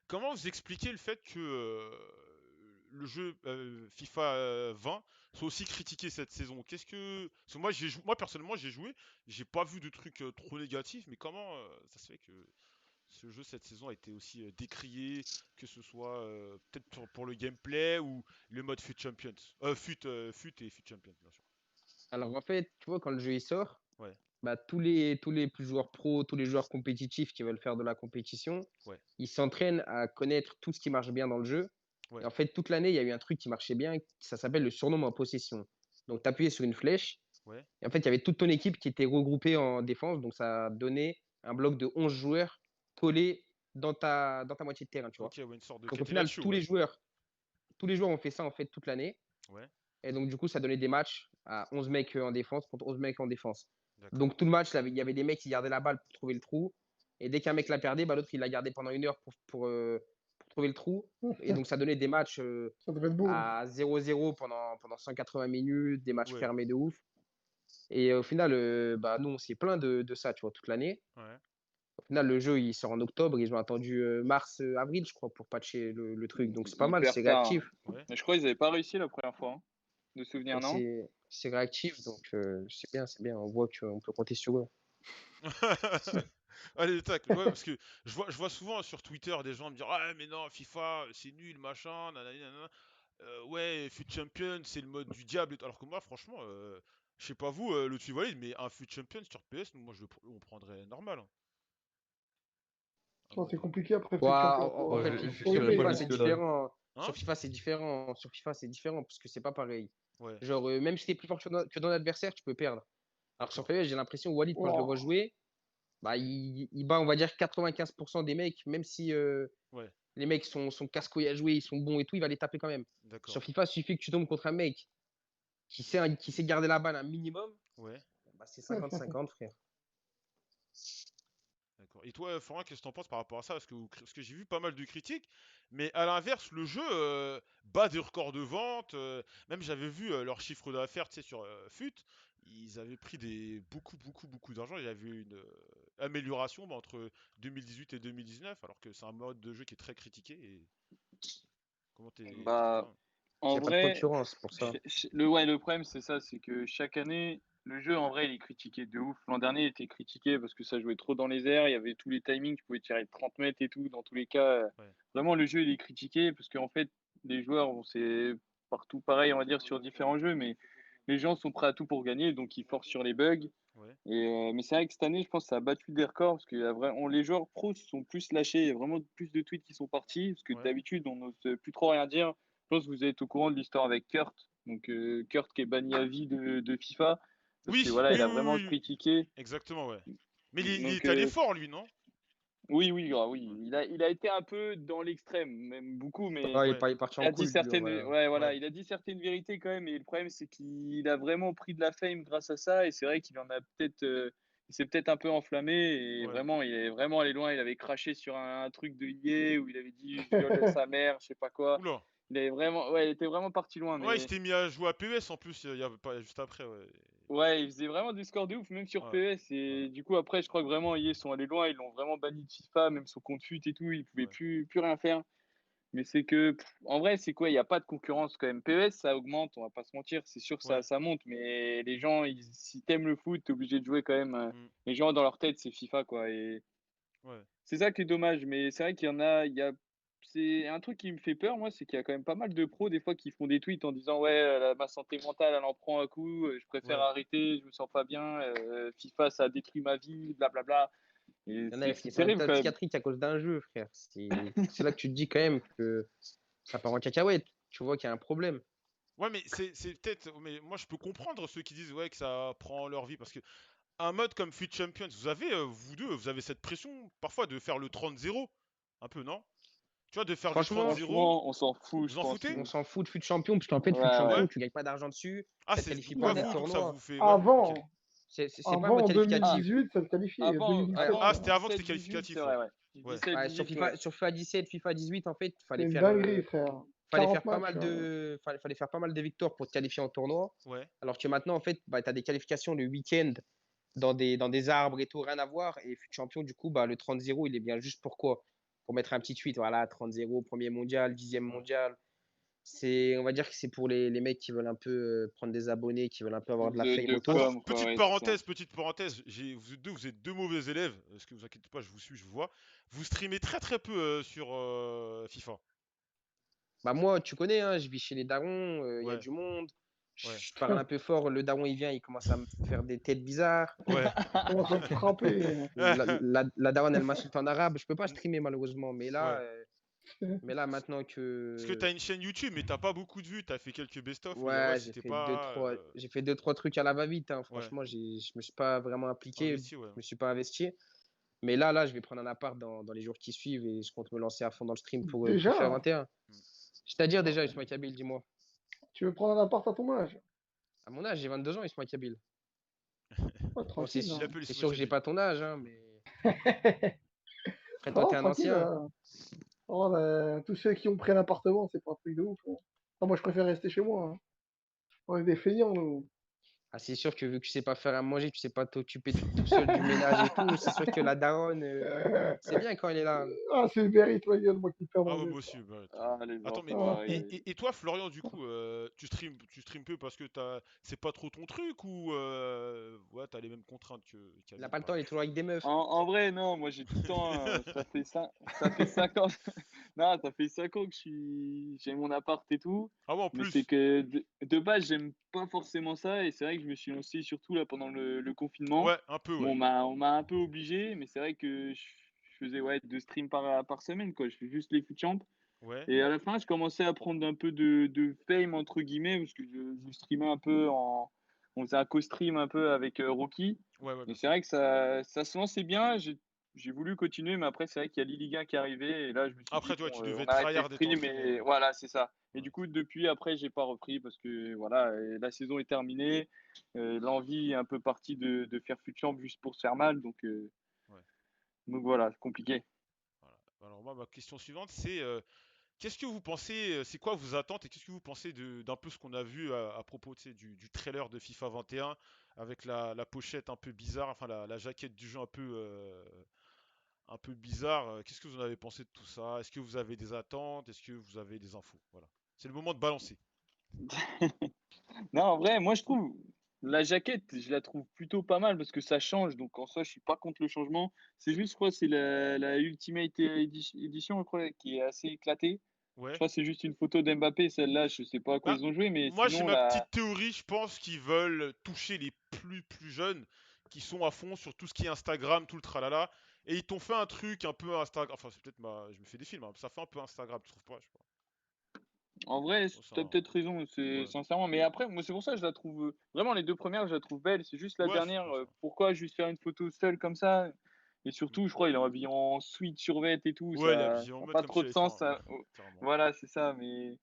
Comment vous expliquez le fait que le jeu FIFA 20 soit aussi critiqué cette saison? Parce que moi personnellement j'ai joué, j'ai pas vu de trucs trop négatifs, mais comment ça se fait que ce jeu cette saison a été aussi décrié, que ce soit peut-être pour le gameplay ou le mode FUT Champions, FUT et FUT Champions bien sûr. Alors en fait, tu vois, quand le jeu il sort, Ouais, bah, tous les plus joueurs pros, tous les joueurs compétitifs qui veulent faire de la compétition, ouais, ils s'entraînent à connaître tout ce qui marche bien dans le jeu. Et ouais, en fait, toute l'année, il y a eu un truc qui marchait bien, ça s'appelle le surnom en possession. Donc, tu appuyais sur une flèche, ouais. et en fait, il y avait toute ton équipe qui était regroupée en défense. Donc, ça donnait un bloc de 11 joueurs collés dans ta moitié de terrain, tu vois. Ok, ouais, une sorte de Donc, au final, Catenaccio, ouais. tous les joueurs ont fait ça en fait toute l'année. Ouais, Et donc, du coup, ça donnait des matchs à 11 mecs en défense contre 11 mecs en défense. d'accord. Donc, tout le match, il y avait des mecs qui gardaient la balle pour trouver le trou. Et dès qu'un mec la perdait, bah, l'autre, il la gardait pendant 1 heure pour trouver le trou. Et donc, ça donnait des matchs Ça devait être beau. à 0-0 pendant 180 minutes, des matchs Ouais, fermés de ouf. Et au final, bah, nous, on s'est plaint de ça, tu vois, toute l'année. ouais. Au final, le jeu, il sort en octobre. Ils ont attendu mars, avril, je crois, pour patcher le truc. Donc, c'est pas mal, c'est Hyper tard. réactif. Ouais. Mais je crois qu'ils avaient pas réussi la première fois, hein, de souvenir, Donc, non? c'est réactif. Donc, c'est bien, c'est bien. On voit qu'on peut compter sur eux. Allez, tac, ouais, parce que je vois souvent sur Twitter des gens me dire ah mais non FIFA c'est nul machin nanani, nanana. Ouais FUT Champion c'est le mode du diable alors que moi franchement je sais pas vous le tu valide mais un FUT Champion sur PS moi on prendrait normal hein. Un Oh, c'est mode compliqué après Ouais, Foot Champion. en Moi, fait, Faut j'irais aimer. pas FIFA, c'est jusque-là. différent. hein Sur FIFA, c'est différent parce que c'est pas pareil. ouais Genre, même si t'es plus fort que ton adversaire, tu peux perdre. Alors sur d'accord PES, j'ai l'impression, Walid, quand je le vois Oh. jouer, bah, il bat, on va dire, 95% des mecs, même si ouais les mecs sont casse-couilles à jouer, ils sont bons et tout, il va les taper quand même. d'accord Sur FIFA, il suffit que tu tombes contre un mec qui sait garder la balle un minimum, ouais bah, c'est 50-50, frère. d'accord. Et toi, Florent, qu'est-ce que t'en penses par rapport à ça? Parce que j'ai vu pas mal de critiques, mais à l'inverse, le jeu bat des records de vente. Même j'avais vu leur chiffre d'affaires, tu sais, sur FUT, ils avaient pris beaucoup d'argent. Il y avait une amélioration bah, entre 2018 et 2019, alors que c'est un mode de jeu qui est très critiqué. Et comment tu trouves Bah, ça? Il en n'y a pas de vrai, concurrence pour ça. le problème, c'est ça, c'est que chaque année, le jeu, en vrai, il est critiqué de ouf. L'an dernier, il était critiqué parce que ça jouait trop dans les airs, il y avait tous les timings, tu pouvais tirer de 30 mètres et tout, dans tous les cas. Ouais, Vraiment, le jeu, il est critiqué parce qu'en fait, les joueurs, bon, c'est partout pareil, on va dire, sur différents jeux, mais les gens sont prêts à tout pour gagner, donc ils forcent sur les bugs. ouais, Mais c'est vrai que cette année, je pense que ça a battu des records parce que les joueurs pros se sont plus lâchés. Il y a vraiment plus de tweets qui sont partis parce que ouais. d'habitude, on n'ose plus trop rien dire. Je pense que vous êtes au courant de l'histoire avec Kurt. Donc, Kurt qui est banni à vie de FIFA parce que voilà, il a vraiment Oui. critiqué. Exactement, ouais. Mais il Donc, est allé fort, lui, non? oui, grave, oui. Ouais, Il a été un peu dans l'extrême, même beaucoup, mais Ouais, ouais, il est parti il en a dit couille, certaines, voilà. ouais, voilà, ouais, il a dit certaines vérités quand même. Et le problème, c'est qu'il a vraiment pris de la fame grâce à ça. Et c'est vrai qu'il en a peut-être, il s'est peut-être un peu enflammé. Et ouais. vraiment, il est vraiment allé loin. Il avait craché sur un truc de EA où il avait dit je viole sa mère, je sais pas quoi. Oula. Il avait vraiment, ouais, il était vraiment parti loin. Ouais, il Mais s'était mis à jouer à PES en plus, il y a pas juste après, ouais. ouais, il faisait vraiment du score de ouf, même sur Ouais, PES. ouais, Et du coup, après, je crois que vraiment, EA sont allés loin. Ils l'ont vraiment banni de FIFA, même son compte FUT et tout. Il pouvait ouais, plus rien faire. Mais c'est que, en vrai, c'est quoi? Il n'y a pas de concurrence quand même. PES, ça augmente, on va pas se mentir. C'est sûr que ouais. ça monte, mais les gens, si t'aimes le foot, t'es obligé de jouer quand même. Hmm, Les gens, dans leur tête, c'est FIFA, quoi. Et ouais. c'est ça qui est dommage. Mais c'est vrai qu'il y en a, c'est un truc qui me fait peur, moi, c'est qu'il y a quand même pas mal de pros, des fois, qui font des tweets en disant, ouais, ma santé mentale, elle en prend un coup, je préfère Ouais. arrêter, je me sens pas bien, FIFA, ça a détruit ma vie, blablabla. Et Il y en a c'est qui sont en terrible état quand même. psychiatrique à cause d'un jeu, frère. C'est là que tu te dis quand même que ça part en cacahuète. Tu vois qu'il y a un problème. Ouais, mais c'est peut-être. Mais moi, je peux comprendre ceux qui disent ouais que ça prend leur vie parce que un mode comme Fut Champions, vous avez vous deux, vous avez cette pression parfois de faire le 30-0, un peu, non? Tu vois, de faire du Franchement, 30-0, Franchement, on s'en fout, je vous en pense, foutez? on nous. s'en fout de fut champion, parce qu'en fait, fut Ouais, ouais. champion, Ouais. tu gagnes pas d'argent dessus, Ah, ça te c'est qualifie pour pas Non, à mais des vous, donc ça tournois. vous fait. Ouais, ok. avant, C'est pas un avant mode en qualificatif. 2018, ça se qualifiait. Avant, 2017, Ah, avant c'était avant que c'était 17-18, c'est qualificatif, vrai, ouais. ouais. Ouais. 17-18, ouais. Sur FIFA 17, FIFA 18, en fait, c'est une dinguerie, frère. fallait 40 faire pas matchs. mal fallait faire pas mal de victoires pour te qualifier en tournoi. Ouais. Alors que maintenant, en fait, bah, tu as des qualifications le week-end dans des arbres et tout, rien à voir. Et fut champion, du coup, bah, le 30-0, il est bien juste pour quoi? Pour mettre un petit tweet, voilà, 30-0, premier mondial, 10e Ouais. mondial. On va dire que c'est pour les mecs qui veulent un peu prendre des abonnés, qui veulent un peu avoir de la fame De autour. Alors, com, quoi, ouais, c'est ça. petite parenthèse, vous êtes deux mauvais élèves, parce que vous inquiétez pas, je vous suis, je vous vois. Vous streamez très très peu sur FIFA. Bah moi, tu connais, hein, je vis chez les darons, il y a Ouais, du monde. ouais, Je parle un peu fort, le daron il vient, il commence à me faire des têtes bizarres. ouais. Commence à te frapper. La daronne, elle m'insulte en arabe. Je peux pas streamer malheureusement, Ouais. mais là maintenant Parce que que t'as une chaîne YouTube, mais t'as pas beaucoup de vues, t'as fait quelques best-of, mais ouais, ouais, c'était pas. j'ai fait deux trois trucs à la va-vite. Hein. Ouais, Franchement, je me suis pas vraiment impliqué, je investi, ouais. me suis pas investi. Mais je vais prendre un appart dans les jours qui suivent et je compte me lancer à fond dans le stream pour faire Déjà, 21. Mm. C'est-à-dire ah déjà, ouais. Ismaël Kabil, dis-moi. Tu veux prendre un appart à ton âge? À mon âge, j'ai 22 ans, Ismaël Kabil. Ouais, Bon, tranquille, Il là. appelle c'est Ismaël sûr que j'ai Kabil. pas ton âge, hein, mais après toi, Non, t'es un tranquille, ancien. là. Oh, là, tous ceux qui ont pris l'appartement, c'est pas un truc de ouf, hein. Ah, moi, je préfère rester chez moi, hein. On est des feignants, nous. Ah, c'est sûr que vu que tu sais pas faire à manger, tu sais pas t'occuper tout seul du ménage et tout, c'est sûr que la daronne, c'est bien quand elle est là. Ah, c'est Berry, toi, gueule, moi qui le fais à Ah ouais, manger, moi frère. aussi. Bah, Ah, les attends, mais Ah, enfoirés. et toi, Florian, du coup, tu stream peu parce que c'est pas trop ton truc ou ouais, t'as les mêmes contraintes que Il a Camille, pas le par temps, il est exemple. toujours avec des meufs. En vrai, non, moi j'ai tout le temps, ça fait 5 ans, non, ça fait 5 ans que j'ai mon appart et tout, Ah ouais, en mais c'est plus. que de base, j'aime pas forcément ça, et c'est vrai que je me suis lancé surtout là pendant le confinement. Ouais, un peu, Bon, ouais. on m'a un peu obligé, mais c'est vrai que je faisais ouais, 2 streams par semaine, quoi. Je fais juste les foot champ. Ouais, Et à la fin, je commençais à prendre un peu de fame, entre guillemets, parce que je streamais un peu on faisait un co-stream un peu avec Rocky. ouais, ouais, Et bien c'est sûr. vrai que ça se lançait bien. J'ai voulu continuer, mais après, c'est vrai qu'il y a l'e-Liga qui est arrivé. Et là, je me suis dit, Après, toi, bon, tu devais on être arrête les tryhard et streams. t'entraîner, Et ouais. voilà, c'est ça. Et Ouais, du coup, depuis, après, j'ai pas repris parce que voilà, la saison est terminée. L'envie est un peu partie de faire fut champ juste pour se faire mal. ouais, Donc voilà, c'est compliqué. voilà. Alors moi, ma question suivante, c'est qu'est-ce que vous pensez, c'est quoi vos attentes et qu'est-ce que vous pensez d'un peu ce qu'on a vu à propos, tu sais, du trailer de FIFA 21 avec la pochette un peu bizarre, enfin la jaquette du jeu un peu bizarre. Qu'est-ce que vous en avez pensé de tout ça? Est-ce que vous avez des attentes? Est-ce que vous avez des infos? Voilà. C'est le moment de balancer. Non, en vrai, moi je trouve la jaquette, je la trouve plutôt pas mal parce que ça change. Donc en soi, je suis pas contre le changement. C'est juste, je crois, c'est la Ultimate Edition, je crois, qui est assez éclatée. Je Ouais. crois que c'est juste une photo d'Mbappé, celle-là, je sais pas à quoi Bah, ils ont joué, mais moi j'ai sinon, ma petite théorie, je pense qu'ils veulent toucher les plus jeunes qui sont à fond sur tout ce qui est Instagram, tout le tralala. Et ils t'ont fait un truc un peu Instagram. Enfin, c'est peut-être je me fais des films, hein. Ça fait un peu Instagram, tu trouves pas? Je sais pas. en vrai, Oh, t'as peut-être raison, c'est Ouais. sincèrement. Mais après, moi, c'est pour ça que je la trouve vraiment les deux premières, je la trouve belle. C'est juste la Ouais, dernière, bien sûr. pourquoi juste faire une photo seule comme ça? Et Mm. surtout, je crois, il est habillé en sweat survêt et tout, Ouais, il est ça habillé en n'a mode pas comme trop s'il de allait faire sens. un. Ouais, Ça. Oh, carrément. voilà, c'est ça. Mais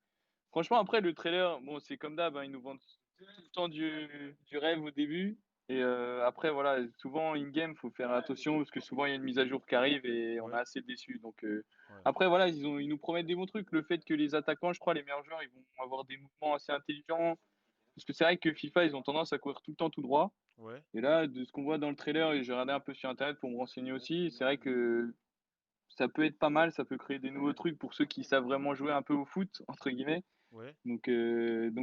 franchement, après, le trailer, bon, c'est comme d'hab, hein, ils nous vendent tout le temps du rêve au début. Et après, voilà, souvent, in-game, faut faire attention parce que souvent, il y a une mise à jour qui arrive et on est Ouais, assez déçus. ouais. Après, voilà, ils nous promettent des bons trucs. Le fait que les attaquants, je crois, les meilleurs joueurs, ils vont avoir des mouvements assez intelligents. Parce que c'est vrai que FIFA, ils ont tendance à courir tout le temps tout droit. Ouais. Et là, de ce qu'on voit dans le trailer, et j'ai regardé un peu sur Internet pour me renseigner aussi, c'est vrai que ça peut être pas mal, ça peut créer des nouveaux trucs pour ceux qui savent vraiment jouer un peu au foot, entre guillemets. Ouais. Donc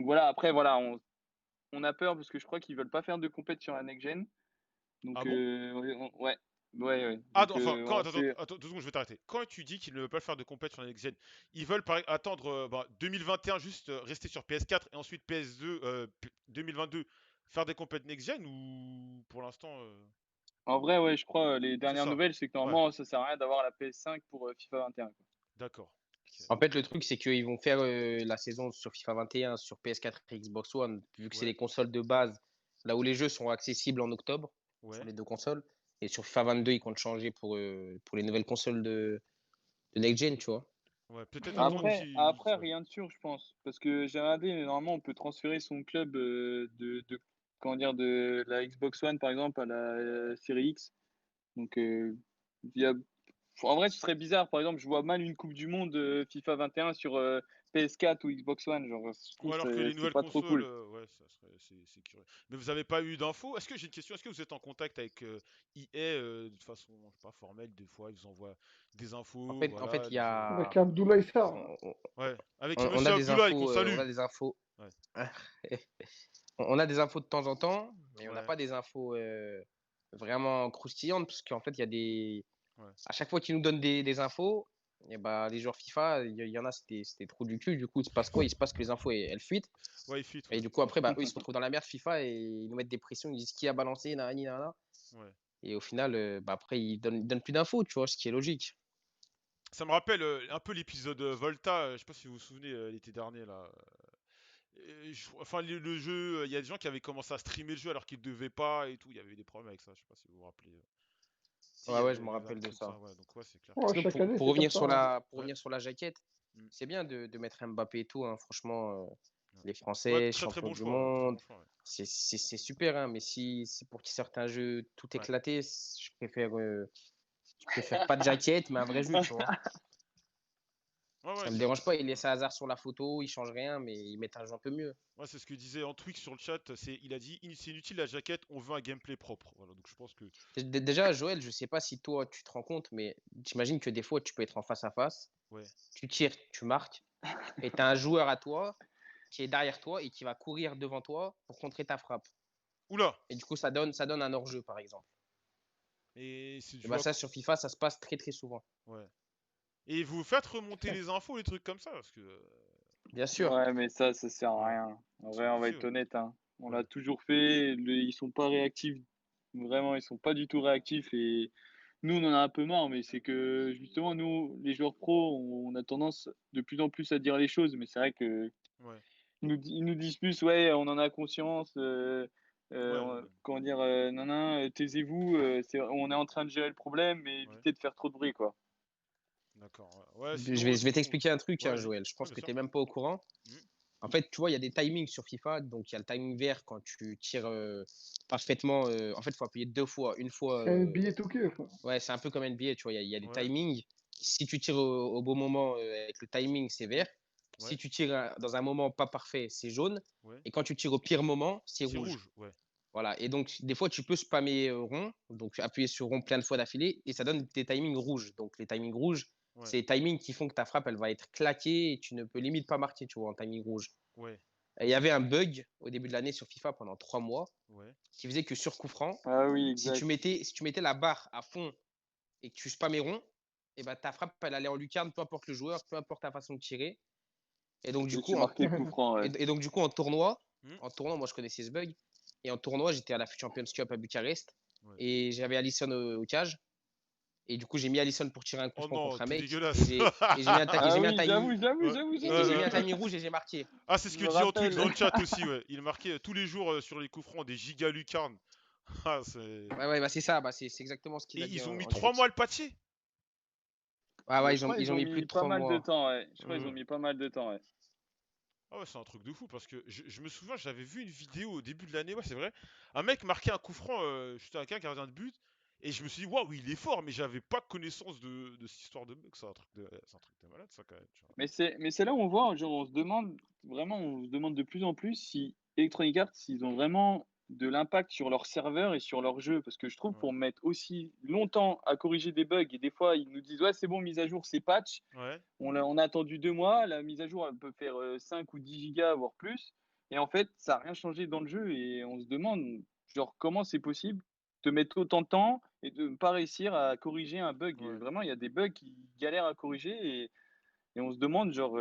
voilà, après, voilà, on a peur parce que je crois qu'ils veulent pas faire de compète sur la next gen. Ah Donc bon? ouais. Ouais. Ah, Donc, enfin, on attends, fait... attends, 2 secondes, je vais t'arrêter. Quand tu dis qu'ils ne veulent pas faire de compète sur la next gen, ils veulent attendre 2021, juste rester sur PS4 et ensuite PS2, 2022, faire des compètes next gen ou pour l'instant, En vrai, ouais, je crois, les c'est dernières ça? nouvelles, c'est que Ouais, normalement, ça sert à rien d'avoir la PS5 pour FIFA 21, quoi. d'accord. Ok. En fait, le truc, c'est qu'ils vont faire la saison sur FIFA 21 sur PS4 et Xbox One, vu que c'est Ouais, les consoles de base, là où les jeux sont accessibles en octobre sur ouais, les deux consoles. Et sur FIFA 22, ils comptent changer pour les nouvelles consoles de Next Gen, tu vois. ouais. Peut-être attendre Ouais. Après, ouais. rien de sûr, je pense. Parce que j'ai regardé, normalement, on peut transférer son club comment dire, de la Xbox One, par exemple, à la série X. Donc, il y a... en vrai, ce serait bizarre. Par exemple, je vois mal une Coupe du Monde FIFA 21 sur PS4 ou Xbox One. Genre, je Ou trouve alors que que les c'est nouvelles pas trop consoles, cool. ouais, c'est curieux. Mais vous avez pas eu d'infos? Est-ce que j'ai une question? Est-ce que vous êtes en contact avec EA de façon, je sais pas, formelle? Des fois, ils vous envoient des En infos, fait, en fait, voilà, il y les jeux. a, Avec Abdoulaye Sarr. on, on- Ouais, avec on a Monsieur des Abdoulaye qu'on infos, salue. Ouais, on a des infos de temps en temps, mais on n'a ouais, pas des infos vraiment croustillantes, parce qu'en fait, il y a ouais. à chaque fois qu'ils nous donnent des infos, et bah, les joueurs FIFA, il y en a, c'était trop du cul. Du coup, il se passe quoi? Il se passe que les infos, elles fuitent. Ouais, il fit, Et ouais. du coup, après, bah, eux, ils se retrouvent dans la merde FIFA et ils nous mettent des pressions. Ils disent qui a balancé, nanani, nanana. Ouais. Et au final, bah, après, ils donnent plus d'infos, tu vois, ce qui est logique. Ça me rappelle un peu l'épisode Volta, je sais pas si vous vous souvenez, l'été dernier, là. Enfin, le jeu, il y a des gens qui avaient commencé à streamer le jeu alors qu'ils devaient pas et tout. Il y avait eu des problèmes avec ça, je sais pas si vous vous rappelez. Si, Ouais, ouais, je il me y avait un rappelle de truc, ça, ça. ouais, donc ouais, c'est clair. Ouais, Sinon, chaque pour, année, pour c'est comme revenir ça, sur hein. pour Ouais. revenir sur la jaquette, Mm. c'est bien de mettre Mbappé et tout, hein. Franchement, Ouais, les ouais, Français, très très champions bon du choix, ouais, très bon monde, choix, ouais. c'est super, hein. Mais si c'est pour qu'ils sortent un jeu tout Ouais, éclaté, je préfère pas de jaquette, mais un vrai jeu, tu vois. ouais, Ça me c'est dérange pas, il laisse Hazard sur la photo, il change rien, mais ils mettent un jeu un peu mieux. ouais, c'est ce que disait Antwix sur le chat. Il a dit c'est inutile la jaquette, on veut un gameplay propre. Voilà, donc je pense que Déjà, Joël, je sais pas si toi tu te rends compte, mais j'imagine que des fois tu peux être en face à face, ouais. tu tires, tu marques, et tu as un joueur à toi qui est derrière toi et qui va courir devant toi pour contrer ta frappe. Oula! Et du coup, ça donne un hors-jeu, par exemple. Et c'est Et dû bah à ça, quoi? sur FIFA, ça se passe très très souvent. Ouais. Et vous faites remonter les infos, les trucs comme ça, parce que Bien sûr. Ouais, mais ça sert à ouais, rien. En c'est vrai, on va obligé, être ouais. honnête, hein. On l'a Ouais. toujours fait. Ils sont pas réactifs. Vraiment, ils sont pas du tout réactifs. Et nous, on en a un peu marre. Mais c'est que, justement, nous, les joueurs pros, on a tendance de plus en plus à dire les choses. Mais c'est vrai que Ouais. ils nous disent plus, ouais, on en a conscience. Ouais, Comment dire, non, non, taisez-vous. On est en train de gérer le problème, mais ouais. évitez de faire trop de bruit, quoi. D'accord. Ouais, ouais, Je vais, je vais sinon. t'expliquer un truc, Ouais, hein, vas-y. Joël. Je Ouais, pense bien que sûr. tu n'es même pas au courant. Mhm. En fait, tu vois, il y a des timings sur FIFA. Donc, il y a le timing vert quand tu tires parfaitement. En fait, il faut appuyer deux fois. Une fois. C'est un billet tout cul, quoi. Ouais, c'est un peu comme NBA. Tu vois, il y a des Ouais, timings. Si tu tires au bon moment avec le timing, c'est vert. Si ouais, tu tires dans un moment pas parfait, c'est jaune. ouais. Et quand tu tires au pire moment, c'est C'est rouge. rouge, ouais. Voilà. Et donc, des fois, tu peux spammer rond. Donc, appuyer sur rond plein de fois d'affilée. Et ça donne des timings rouges. Donc, les timings rouges, Ouais, c'est les timings qui font que ta frappe, elle va être claquée et tu ne peux limite pas marquer, tu vois, en timing rouge. ouais, Et il y avait un bug au début de l'année sur FIFA pendant 3 mois ouais. qui faisait que sur coup franc, Ah oui, si tu exact. mettais, si tu mettais la barre à fond et que tu spammais rond, et ben ta frappe, elle allait en lucarne, peu importe le joueur, peu importe ta façon de tirer. Et donc, du Et coup, tu marquais coup franc, ouais. et donc, du coup, en tournoi, Hmm. moi, je connaissais ce bug. Et en tournoi, j'étais à la Champions Cup à Bucarest Ouais. et j'avais Alisson au cage. Et du coup, j'ai mis Alisson pour tirer un coup Oh franc non, contre un t'es mec. dégueulasse. Et j'ai mis un, et Ah j'ai mis un oui, timing. Ouais. Et j'ai mis un timing rouge et j'ai marqué. Ah, c'est ce Je que me dit Antwix rappelle. dans le chat aussi, ouais. Il marquait tous les jours sur les coups francs des giga lucarnes. Ah, c'est. Ouais, ouais, bah c'est ça, bah c'est exactement ce qu'il Et a dit ils ont mis en 3 mois à Twix. le patcher. Ah ouais, Je crois ils qu'ils ont ont mis plus mis de pas trois mal de mois. temps, ouais. Je crois qu'ils ont Hum. mis pas mal de temps, ouais. Ah ouais, c'est un truc de fou parce que je me souviens, j'avais vu une vidéo au début de l'année, ouais, c'est vrai. Un mec marquait un coup franc, juste avec un gardien de but. Et je me suis dit, waouh, il est fort, mais j'avais pas connaissance de cette histoire de bug. C'est un truc de malade, ça, quand même. Tu vois. Mais c'est là où on voit, genre, on se demande, vraiment, on se demande de plus en plus si Electronic Arts, s'ils ont vraiment de l'impact sur leur serveur et sur leur jeu. Parce que je trouve Ouais. pour mettre aussi longtemps à corriger des bugs, et des fois, ils nous disent, ouais, c'est bon, mise à jour, c'est patch. Ouais. On a attendu 2 mois, la mise à jour, elle peut faire 5 ou 10 gigas, voire plus. Et en fait, ça n'a rien changé dans le jeu, et on se demande, genre, comment c'est possible te mettre autant de temps et de ne pas réussir à corriger un bug. Ouais. Vraiment, il y a des bugs qui galèrent à corriger et on se demande, genre,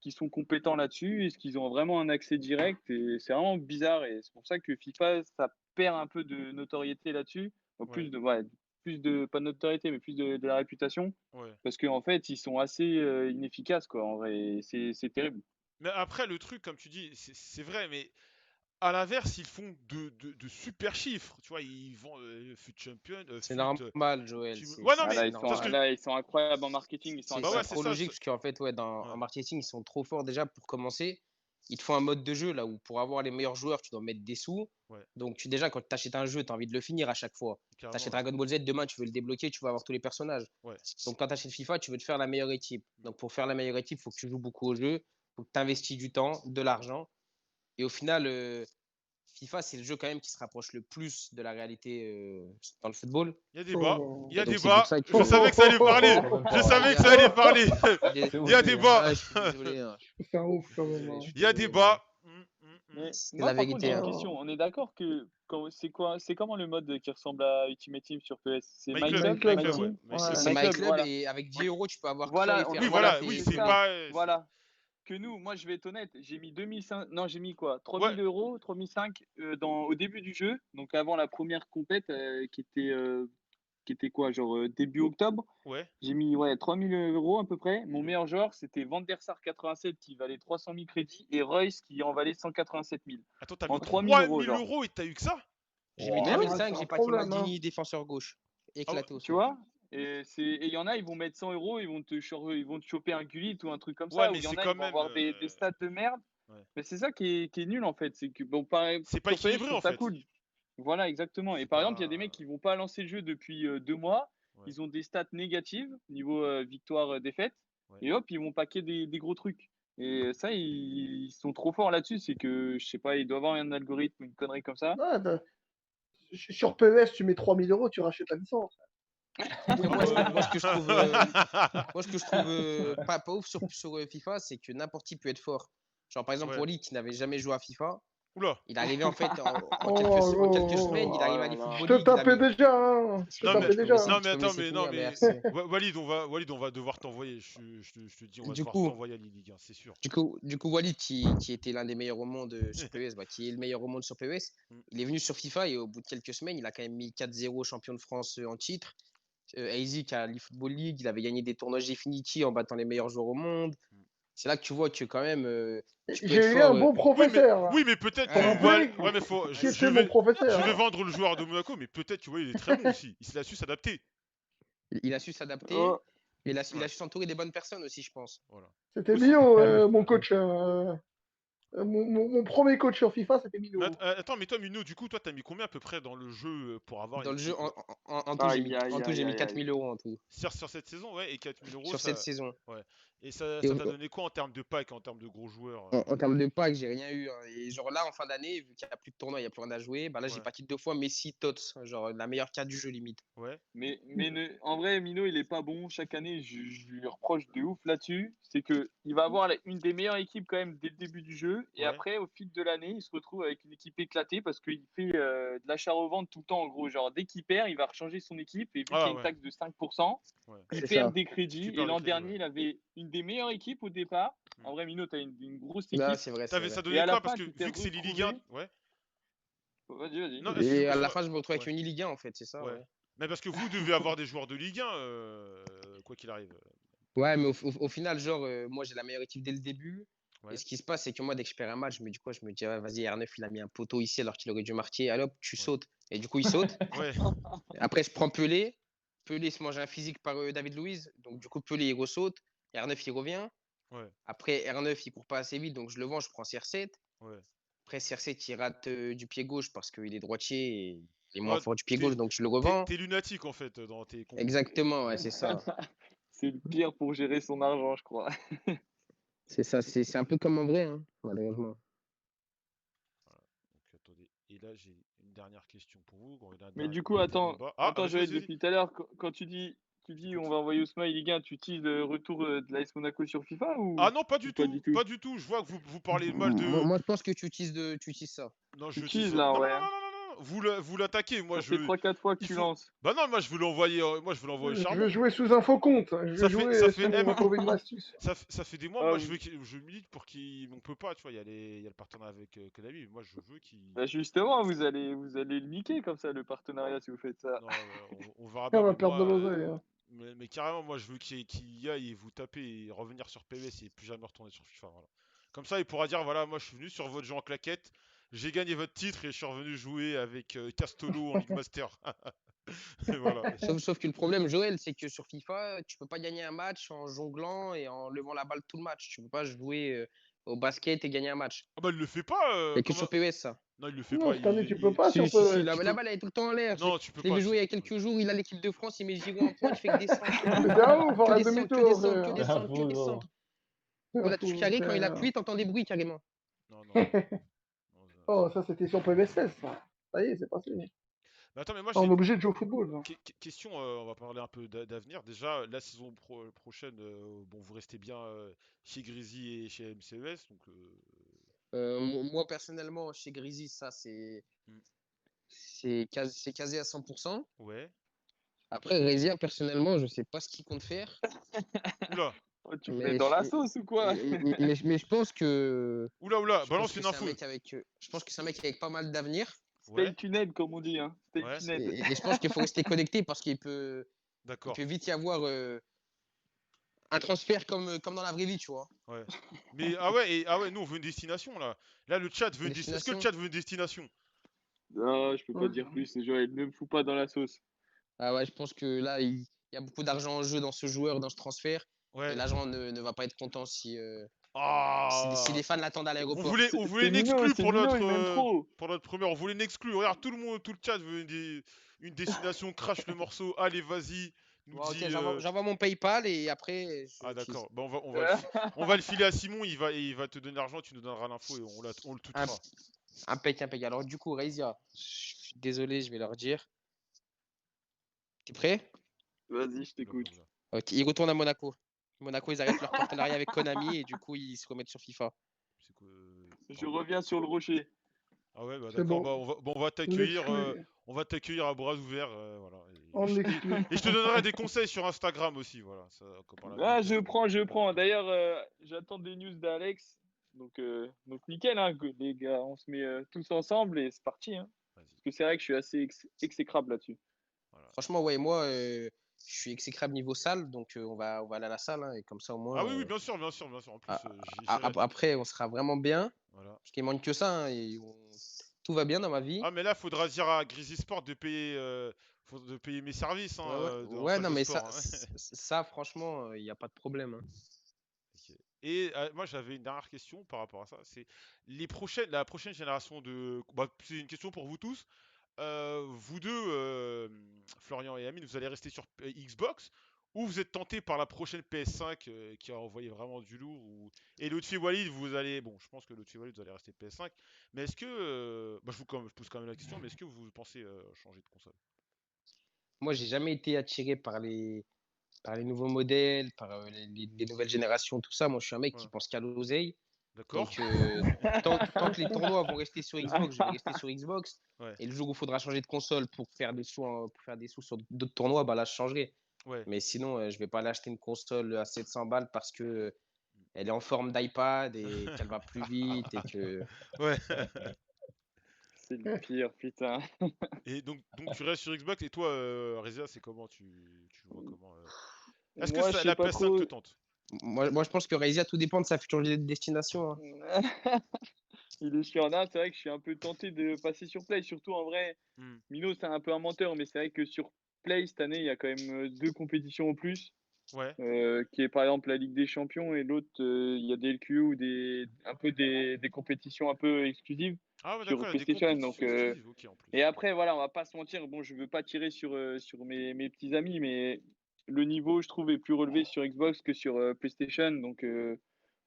qu'ils sont compétents là-dessus, est-ce qu'ils ont vraiment un accès direct? Et c'est vraiment bizarre et c'est pour ça que FIFA, ça perd un peu de notoriété là-dessus. En Ouais. plus de pas de notoriété, mais plus de la réputation Ouais. parce qu'en fait, ils sont assez, inefficaces, quoi, en vrai et c'est terrible. Mais après, le truc, comme tu dis, c'est vrai, mais à l'inverse, ils font de super chiffres. Tu vois, ils vont FUT Champion, C'est FUT. normal, Joël. Ouais, non, Ah mais là, parce que. ils sont incroyables en marketing, ils sont Bah C'est ouais, incroyables. c'est trop ça. logique parce qu'en fait, ouais, en Ouais. marketing, ils sont trop forts déjà pour commencer. Ils te font un mode de jeu là où pour avoir les meilleurs joueurs, tu dois mettre des sous. Ouais. Donc, déjà, quand tu achètes un jeu, tu as envie de le finir à chaque fois. Tu Carrément, achètes ouais. Dragon Ball Z, demain, tu veux le débloquer, tu vas avoir tous les personnages. Ouais. Donc, quand tu achètes FIFA, tu veux te faire la meilleure équipe. Donc, pour faire la meilleure équipe, il faut que tu joues beaucoup au jeu, il faut que tu investis du temps, de l'argent. Et au final, FIFA, c'est le jeu quand même qui se rapproche le plus de la réalité dans le football. Il y a débat. Oh. Il y a Et donc, c'est pour débat. ça que. Je savais que ça allait parler. Quand même Je pas, savais Les que ça gars, allait parler. dé- c'est Il y a osé, hein. débat. ah, je suis désolé. Hein. C'est un ouf quand même. Désolé, je Hein. suis Il y a désolé, débat. Mais c'est moi, la par contre, j'ai vérité. une Hein. question. On est d'accord que c'est comment le mode qui ressemble à Ultimate Team sur PS? C'est My My Club. Club, My My Club, My Club, ouais. ouais. Team? My Ouais. Club. C'est My My Club, Club voilà. et avec 10 euros, tu peux avoir Voilà, créé, on faire Oui, est voilà. draft d'accord, Oui, et c'est c'est gagner. ça. pas. Voilà. Que nous, moi, je vais être honnête, j'ai mis 2005, non, j'ai mis quoi? Ouais. 3000 euros, 3005 au début du jeu, donc avant la première compète qui était quoi, genre début octobre. Ouais. J'ai mis ouais, 3000 euros à peu près. Mon meilleur joueur, c'était Van der Sar 87 qui valait 300 000 crédits et Royce qui en valait 187 000. Attends, t'as En mis 3000 euros, 3000 genre. euros et t'as eu que ça? J'ai mis Mais oui, Ouais, 3005, c'est j'ai un packé problème. Hein. Maldini, défenseur gauche. Ah ouais. Éclaté au tu sol. vois? Et il y en a, ils vont mettre 100 euros, ils vont te choper un Gullit ou un truc comme Ouais, ça, ou mais il y en c'est a, quand ils vont même. avoir des stats de merde. Ouais. Mais c'est ça qui est nul en fait. C'est que, bon, pareil, C'est pas sur PS, je équilibré trouve en ça fait. cool. Voilà, exactement. Et C'est par exemple, il y a des pas. mecs qui vont pas lancer le jeu depuis 2 mois. Ouais. Ils ont des stats négatives niveau victoire-défaite. Ouais. Et hop, ils vont paquer des gros trucs. Et ça, ils sont trop forts là-dessus. C'est que, je sais pas, ils doivent avoir un algorithme, une connerie comme ça. Ouais, sur PES, tu mets 3000 euros, tu rachètes la licence. Après, moi, Ouais. moi, ce que je trouve, pas ouf sur FIFA, c'est que n'importe qui peut être fort. Genre, par exemple, Ouais. Wally, qui n'avait jamais joué à FIFA, Oula. il arrivait en fait en Oh, quelques semaines, il Oh arrive à là là. l'eFootball je te League. tapais déjà, hein. Je te Non mais, tapais déjà. non Hein. mais Tu peux me attends, laisser mais non finir, mais merci. Walid, on va devoir t'envoyer. Je te dis, on va Du devoir coup, t'envoyer à la Ligue 1, c'est sûr. Walid, qui était l'un des meilleurs au monde sur PES, qui est le meilleur au monde sur PES, Mm. il est venu sur FIFA et au bout de quelques semaines, il a quand même mis 4-0 champion de France en titre. Isaac à l'eFootball League, il avait gagné des tournois Gfinity en battant les meilleurs joueurs au monde. Mm. C'est là que tu vois que quand même, tu peux être J'ai eu un fort. bon professeur. Hein. Oui, mais peut-être T'en que Ah, rappelles ouais, mais faut. qui Je était mon vais, professeur. je vais Hein. vendre le joueur de Monaco, mais peut-être, tu vois, il est très bon aussi. Il a su s'adapter. il a su s'adapter. Oh, Il a Ouais. su s'entourer des bonnes personnes aussi, je pense. Voilà. C'était Aussi. Mio, mon coach. Mon premier coach sur FIFA, c'était Mais Mio. attends, mais toi, Mino, du coup, toi, t'as mis combien à peu près dans le jeu pour avoir une Dans le jeu, équipe en tout, aïe, aïe, j'ai aïe, mis aïe, 4000 aïe. euros en tout. sur cette saison, ouais, et 4000 euros, Sur cette ça. saison. Ouais. Et ça Et t'a donné quoi en termes de pack, en termes de gros joueurs en termes de pack, j'ai rien eu. Hein. Et genre là, en fin d'année, vu qu'il n'y a plus de tournoi, il n'y a plus rien à jouer, bah là, j'ai Ouais. packé 2 fois Messi, Tots. Genre la meilleure carte du jeu, limite. Ouais. Mais en vrai, Mino, il est pas bon. Chaque année, je lui reproche de ouf là-dessus. C'est que il va avoir une des meilleures équipes quand même dès le début du jeu. Et Ouais. après, au fil de l'année, il se retrouve avec une équipe éclatée parce qu'il fait de l'achat-revente tout le temps. En gros, genre dès qu'il perd, il va rechanger son équipe. Et vu qu'il y a Ah une ouais. taxe de 5%, Ouais. il C'est perd ça. des crédits. Tu Et perds les l'an crédits, dernier, ouais. il avait une des meilleures équipes au départ. Mm. En vrai, Mino, tu as une grosse Là, équipe. c'est vrai, c'est Ça vrai. Et donnait à la quoi? Parce fin, que tu t'es vu que c'est les Ligue 1. retrouvé. Ouais. Vas-y, vas-y. Non, Et à la excuse-moi. fin, je me retrouve avec Ouais. une Ligue 1, en fait, c'est ça, Ouais. ouais. Mais parce que vous devez avoir des joueurs de Ligue 1, quoi qu'il arrive. Ouais, mais au final, genre, moi, j'ai la meilleure équipe dès le début. Et Ouais. ce qui se passe, c'est que moi, dès que je perds un match, je me dis quoi? Je me dis, ah, vas-y, R9, il a mis un poteau ici alors qu'il aurait dû marquer. Allez hop, tu Ouais. sautes. Et du coup, il saute. Ouais. Après, je prends Pelé. Pelé se mange un physique par David Luiz. Donc, du coup, Pelé, il ressaute. R9, il revient. Ouais. Après, R9, il court pas assez vite. Donc, je le vends, je prends CR7. Ouais. Après, CR7, il rate du pied gauche parce qu'il est droitier et il est moins Ouais, fort du pied t'es gauche. Donc, je le revends. t'es lunatique en fait dans tes combos. Exactement, ouais, c'est ça. C'est le pire pour gérer son argent, je crois. C'est ça. C'est un peu comme en vrai, hein, malheureusement. Voilà. Donc attendez. Et là j'ai une dernière question pour vous. Bon, il y a un Mais du coup, dernier attends, débat. Ah, vas-y, Joël, vas-y, vas-y. depuis tout à l'heure, quand tu dis on va envoyer Ousmane Ligue 1, tu utilises le retour de l'AS Monaco sur FIFA Ah non, pas du ou pas tout. du tout? Pas du tout. Je vois que vous parlez mal de. Moi, je pense que tu utilises ça. Non, Tu je utilise. utilises Non, là, non, non, ouais. non, Hein. vous l'attaquez. Moi, Ça fait 3-4 fois que il tu faut- lances. Bah non, moi, je veux l'envoyer au Je charbon. vais jouer sous un faux compte. Je Ça vais fait, jouer, ça fait, on va trouver une astuce. ça fait des mois, Ah, moi, je milite pour qu'il. On peut pas, tu vois, il y a le partenariat avec Konami, mais moi, je veux qu'il. bah justement, vous allez le niquer comme ça, le partenariat, si vous faites ça. Non, on verra On bien, va mais perdre de moi, l'oseille. Hein. mais carrément, moi, je veux qu'il y aille et vous taper et revenir sur PES et plus jamais retourner sur FIFA, voilà. Comme ça, il pourra dire, voilà, moi, je suis venu sur votre jeu en claquette, j'ai gagné votre titre et je suis revenu jouer avec Castolo en League Master. Et voilà. Sauf que le problème, Joël, c'est que sur FIFA, tu peux pas gagner un match en jonglant et en levant la balle tout le match. Tu peux pas jouer au basket et gagner un match. Ah bah, il le fait pas, Il y a que sur PES, ça. Non, il le fait Non, pas, cette année, tu peux pas Si, sur si, si, PES. la balle, elle est tout le temps en l'air. Non, tu peux Je l'ai pas. vu jouer il y a quelques jours, il a l'équipe de France, il met Giroud en pointe, il fait que des centres. Mais t'es un ouf, Que arrête des centres, que des demi-tour, centres, que frère. des centres, que des J'avoue, centres. Voilà, tu carré, quand il appuie, t'entends des bruits carrément. Non, non. Non, Oh, ça, c'était sur PVSS, ça. Ça y est, c'est passé. Mais attends, mais moi, Ah, j'ai on est obligé de jouer au football. Là. question, on va parler un peu d'avenir. Déjà, la saison prochaine, bon, vous restez bien chez Grizzly et chez MCES, donc Moi, personnellement, chez Grizzly, ça, c'est Hmm. c'est casé à 100%. ouais. Après, Rezia, personnellement, je sais pas ce qu'il compte faire. Oula, Oh, tu me Mais mets dans la je- sauce ou quoi? mais je pense que balance une c'est un info. mec je pense que c'est un mec avec pas mal d'avenir. Ouais, Stay tuned, comme on dit, hein. Stay Ouais. tuned. Et je pense qu'il faut rester connecté parce il peut d'accord. vite y avoir un transfert comme dans la vraie vie, tu vois. Ouais. Mais nous on veut une destination là. Là le chat veut une destination. Est-ce que le Destination. chat veut une destination? Non, je peux pas Ouais. dire plus, Joël. Ne me fous pas dans la sauce. Ah ouais, je pense que là, il y a beaucoup d'argent en jeu dans ce joueur, dans ce transfert. Et Ouais. l'agent ne va pas être content si Ah. les fans l'attendent à On l'aéroport. voulait C'est une mignon, exclue c'est mignon, il m'aime trop. pour notre première. On voulait une exclue. Regarde, tout le chat veut une destination. Crash le morceau. Allez, vas-y. Nous Bon, ok, dit. j'envoie mon PayPal et après, Ah j'utilise. d'accord. Bah, on va le filer à Simon. Il va te donner l'argent. Tu nous donneras l'info et on le Un, tutera. impec. Alors, du coup, Raizia, je suis désolé, je vais leur dire. T'es prêt? Vas-y, je t'écoute. Ok, ils retournent à Monaco. Monaco, ils arrêtent leur partenariat avec Konami et du coup, ils se remettent sur FIFA. C'est quoi, Je reviens sur le rocher. Ah ouais, bah C'est d'accord. bon. Bah, on va t'accueillir. L'exclu. On va t'accueillir à bras ouverts. Voilà. On l'exclut. Et je te donnerai des conseils sur Instagram aussi. Voilà. Ça, comme par la Ah, vérité. je prends. D'ailleurs, j'attends des news d'Alex. Donc nickel, hein, les gars. On se met tous ensemble et c'est parti. Hein. Vas-y. Parce que c'est vrai que je suis assez exécrable là-dessus. Voilà. Franchement, ouais, moi, je suis exécrable niveau salle, donc on va aller à la salle, hein, et comme ça, au moins. Ah oui, bien sûr. En plus, Après, on sera vraiment bien. Voilà. Parce qu'il manque que ça, hein, tout va bien dans ma vie. Ah, mais là, faudra dire à Grizzly Sport de payer, de payer mes services, hein, en Ouais, salle non, de mais sport, ça, franchement, il n'y a pas de problème. Hein. Ok. Et moi, j'avais une dernière question par rapport à ça. C'est la prochaine génération de. Bah, c'est une question pour vous tous. Vous deux, Florian et Amine, vous allez rester sur Xbox ou vous êtes tenté par la prochaine PS5 qui a envoyé vraiment du lourd et Lotfi Walid, vous allez. Bon, je pense que Lotfi Walid, vous allez rester PS5. Mais est-ce que. Bah, je pose quand même la question, mais est-ce que vous pensez changer de console? Moi, j'ai jamais été attiré par les nouveaux modèles, par les nouvelles générations, tout ça. Moi, je suis un mec qui Ouais. pense qu'à l'oseille. D'accord? Donc, tant que les tournois vont rester sur Xbox, je vais rester sur Xbox. Ouais. Et le jour où il faudra changer de console pour faire des sous, pour faire des sous sur d'autres tournois, bah là, je changerai. Ouais. Mais sinon, je vais pas aller acheter une console à 700 balles parce que elle est en forme d'iPad et qu'elle va plus vite et que. Ouais. C'est le pire, putain. Et donc tu restes sur Xbox et toi, Rezia, c'est comment tu vois comment Est-ce que Moi, je sais la pas PS5 trop. te tente? Moi, je pense que Raizia, tout dépend de sa future destination. Hein. Il est chiant. Non, c'est vrai que je suis un peu tenté de passer sur Play. Surtout en vrai, Hmm. Mino, c'est un peu un menteur, mais c'est vrai que sur Play, cette année, il y a quand même 2 compétitions en plus. Ouais. Qui est par exemple la Ligue des Champions et l'autre, il y a des LQ ou un peu des compétitions un peu exclusives Ah ouais, sur d'accord, il y a des PlayStation. Donc, compétitions exclusives, ok en plus. et après, voilà, on va pas se mentir. Bon, je veux pas tirer sur mes petits amis, mais le niveau, je trouve, est plus relevé sur Xbox que sur PlayStation. Donc,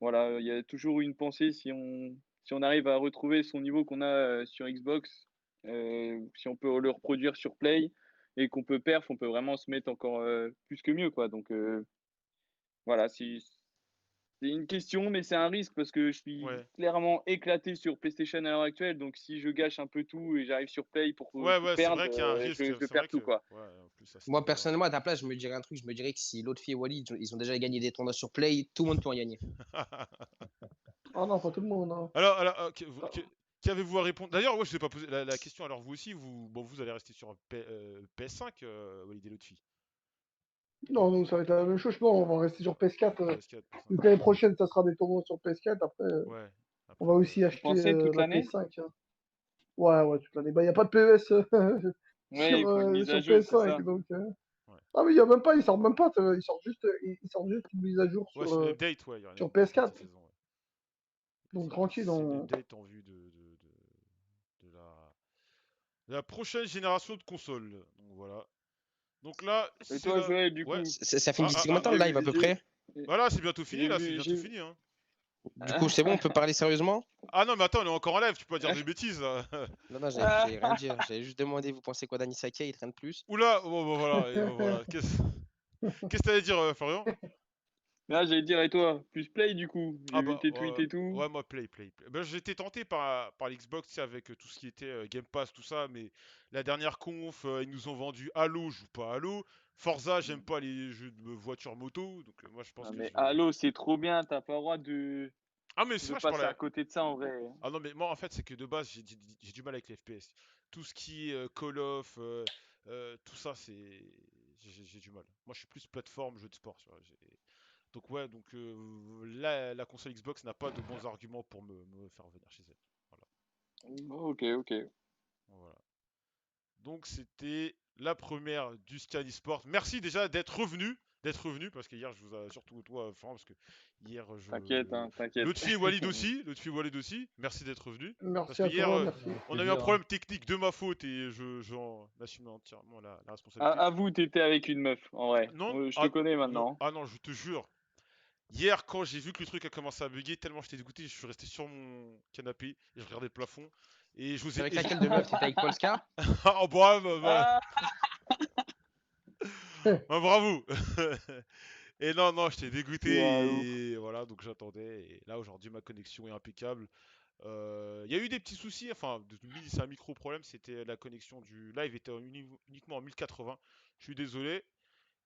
voilà, il y a toujours une pensée si on arrive à retrouver son niveau qu'on a sur Xbox, si on peut le reproduire sur Play et qu'on peut perf, on peut vraiment se mettre encore plus que mieux, quoi. Donc, voilà, C'est une question, mais c'est un risque parce que je suis Ouais. clairement éclaté sur PlayStation à l'heure actuelle. Donc, si je gâche un peu tout et j'arrive sur Play pour Ouais, tout ouais, c'est perdre, vrai qu'il y a un risque. je C'est vrai perds tout, que. quoi. Ouais, en plus, à ce Moi, niveau-là. personnellement, à ta place, je me dirais un truc. Je me dirais que si l'autre fille et Wally, ils ont déjà gagné des tournois sur Play, tout le monde peut en gagner. Ah non, pas tout le monde. Hein. Alors, qu'avez-vous à répondre? D'ailleurs, ouais, je ne vous ai pas posé la question. Alors, vous aussi, vous allez rester sur PS5, Walid et Lotfi. Non, nous, ça va être la même chose. Non, on va rester sur PS4. PS4, PS5. Donc, l'année prochaine, ça sera des tournois sur PS4. Après, Ouais. on Après, va aussi Vous acheter pensez toute la l'année? PS5. Hein. Ouais, ouais, toute l'année. Bah, il n'y a pas de PES Oui, il faut une mise sur à jour, c'est PS5. ça. Donc, ouais. ah, mais il n'y a même pas, ils sortent même pas. Ils sortent juste une mise à jour Ouais, sur, c'est une update, ouais. Il y aura une sur update PS4. cette saison, ouais. Donc, tranquille. C'est une update en vue de la prochaine génération de consoles. Donc voilà. Donc là, Et c'est toi, la. Joël, du Ouais. coup, Ça fait Ah, combien de temps le live à peu près? voilà, c'est bientôt fini, j'ai là, c'est vu, bientôt j'ai vu. fini, hein. Du coup, c'est bon, on peut parler sérieusement? Ah non, mais attends, on est encore en live, tu peux pas dire des bêtises, là. Non, non, j'avais rien dit. J'avais juste demandé, vous pensez quoi d'Anisaka? Il traîne plus. Oula, bon, bah, voilà, et bah, voilà. Qu'est-ce que t'allais dire, Florian? Là, j'allais dire, et toi, plus Play, du coup. Ah J'ai vu bah, tes tweets et tout. ouais, moi, Play. Ben, j'étais tenté par l'Xbox, tu sais, avec tout ce qui était Game Pass, tout ça, mais la dernière conf, ils nous ont vendu Halo, je joue pas à Halo. Forza, j'aime pas les jeux de voiture moto, donc moi, je pense Ah, que mais je vais. Halo, c'est trop bien, t'as pas le droit Ah, mais c'est de vrai, je passer parlais. à côté de ça, en vrai. Ah non, mais moi, en fait, c'est que de base, j'ai du mal avec les FPS. Tout ce qui est Call of, tout ça, j'ai du mal. Moi, je suis plus plateforme, jeu de sport, tu vois. Donc, ouais, donc la console Xbox n'a pas de bons arguments pour me faire venir chez elle. Voilà. Ok, ok. Voilà. Donc, c'était la première du Scan eSport. Merci déjà d'être revenu, parce que hier, je vous ai surtout toi, Florent, parce que hier, T'inquiète, hein, t'inquiète. Lotfi et Walid aussi, merci d'être revenu. Parce Merci que à hier, toi, merci. Avec on a eu un plaisir, hein. problème technique de ma faute et j'en assume entièrement la À, responsabilité. avoue, t'étais avec une meuf, en vrai. Non, Je te connais non, maintenant. ah non, je te jure. Hier, quand j'ai vu que le truc a commencé à bugger, tellement j'étais dégoûté, je suis resté sur mon canapé et je regardais le plafond. Et je vous T'es ai. avec laquelle de meuf? T'étais avec Polska? Ah, bah, Ah, bah, bravo! Et non, non, j'étais waouh. dégoûté et voilà, donc j'attendais. Et là, aujourd'hui, ma connexion est impeccable. Il y a eu des petits soucis, enfin, c'est un micro problème, c'était la connexion du live était uniquement en 1080. Je suis désolé.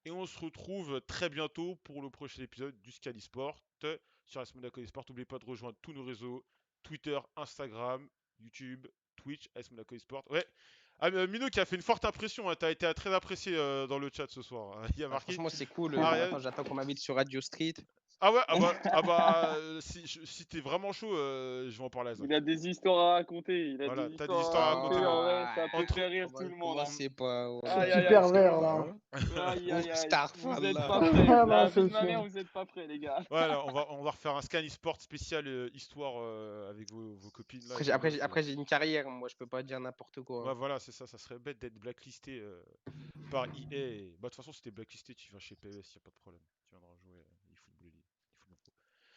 Et on se retrouve très bientôt pour le prochain épisode du Scali Sport sur la semaine d'Accord Sport. N'oubliez pas de rejoindre tous nos réseaux Twitter, Instagram, YouTube, Twitch, AS Monaco Sport. Ouais. Ah, Mino qui a fait une forte impression, hein. T'as été très apprécié dans le chat ce soir, hein. Il y a Ah, marqué franchement, c'est cool. Ariel. J'attends qu'on m'invite sur Radio Street. Ah ouais, si t'es vraiment chaud, je vais en parler à Il Zach. a des histoires à raconter. Il a des Voilà, t'as des histoires histoires à à raconter, raconter. En mais vrai, ça Ah, peut entre. faire rire tout le monde, hein. commencez pas. Ce Aïe, petit aïe, aïe. pervers, là. Aïe, aïe, aïe. Vous êtes Starfall. pas prêts. Ah, La non, vie c'est de ma mère, sûr. vous êtes pas prêts, les gars. Voilà, on va refaire un scan e-sport spécial histoire avec vos copines là et Après, vos meufs. après, j'ai une carrière. Moi, je peux pas dire n'importe quoi. Ouais, voilà, c'est ça, ça serait bête d'être blacklisté par EA. Bah, de toute façon, si t'es blacklisté, tu vas chez PES, y a pas de problème. Tu viendras jouer eFootball Elite, eFootball Pro.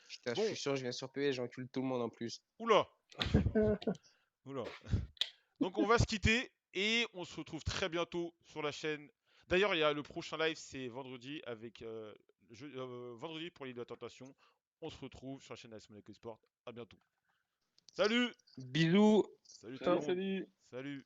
Putain, je suis Bon, sûr, je viens sur PS, j'encule tout le monde en plus. oula, oula. Donc, on va se quitter et on se retrouve très bientôt sur la chaîne. D'ailleurs, il y a le prochain live, c'est vendredi avec vendredi pour l'île de la Tentation. On se retrouve sur la chaîne AS Monaco Sport. À bientôt. Salut! Bisous. Salut tout le Salut, monde. salut. Salut.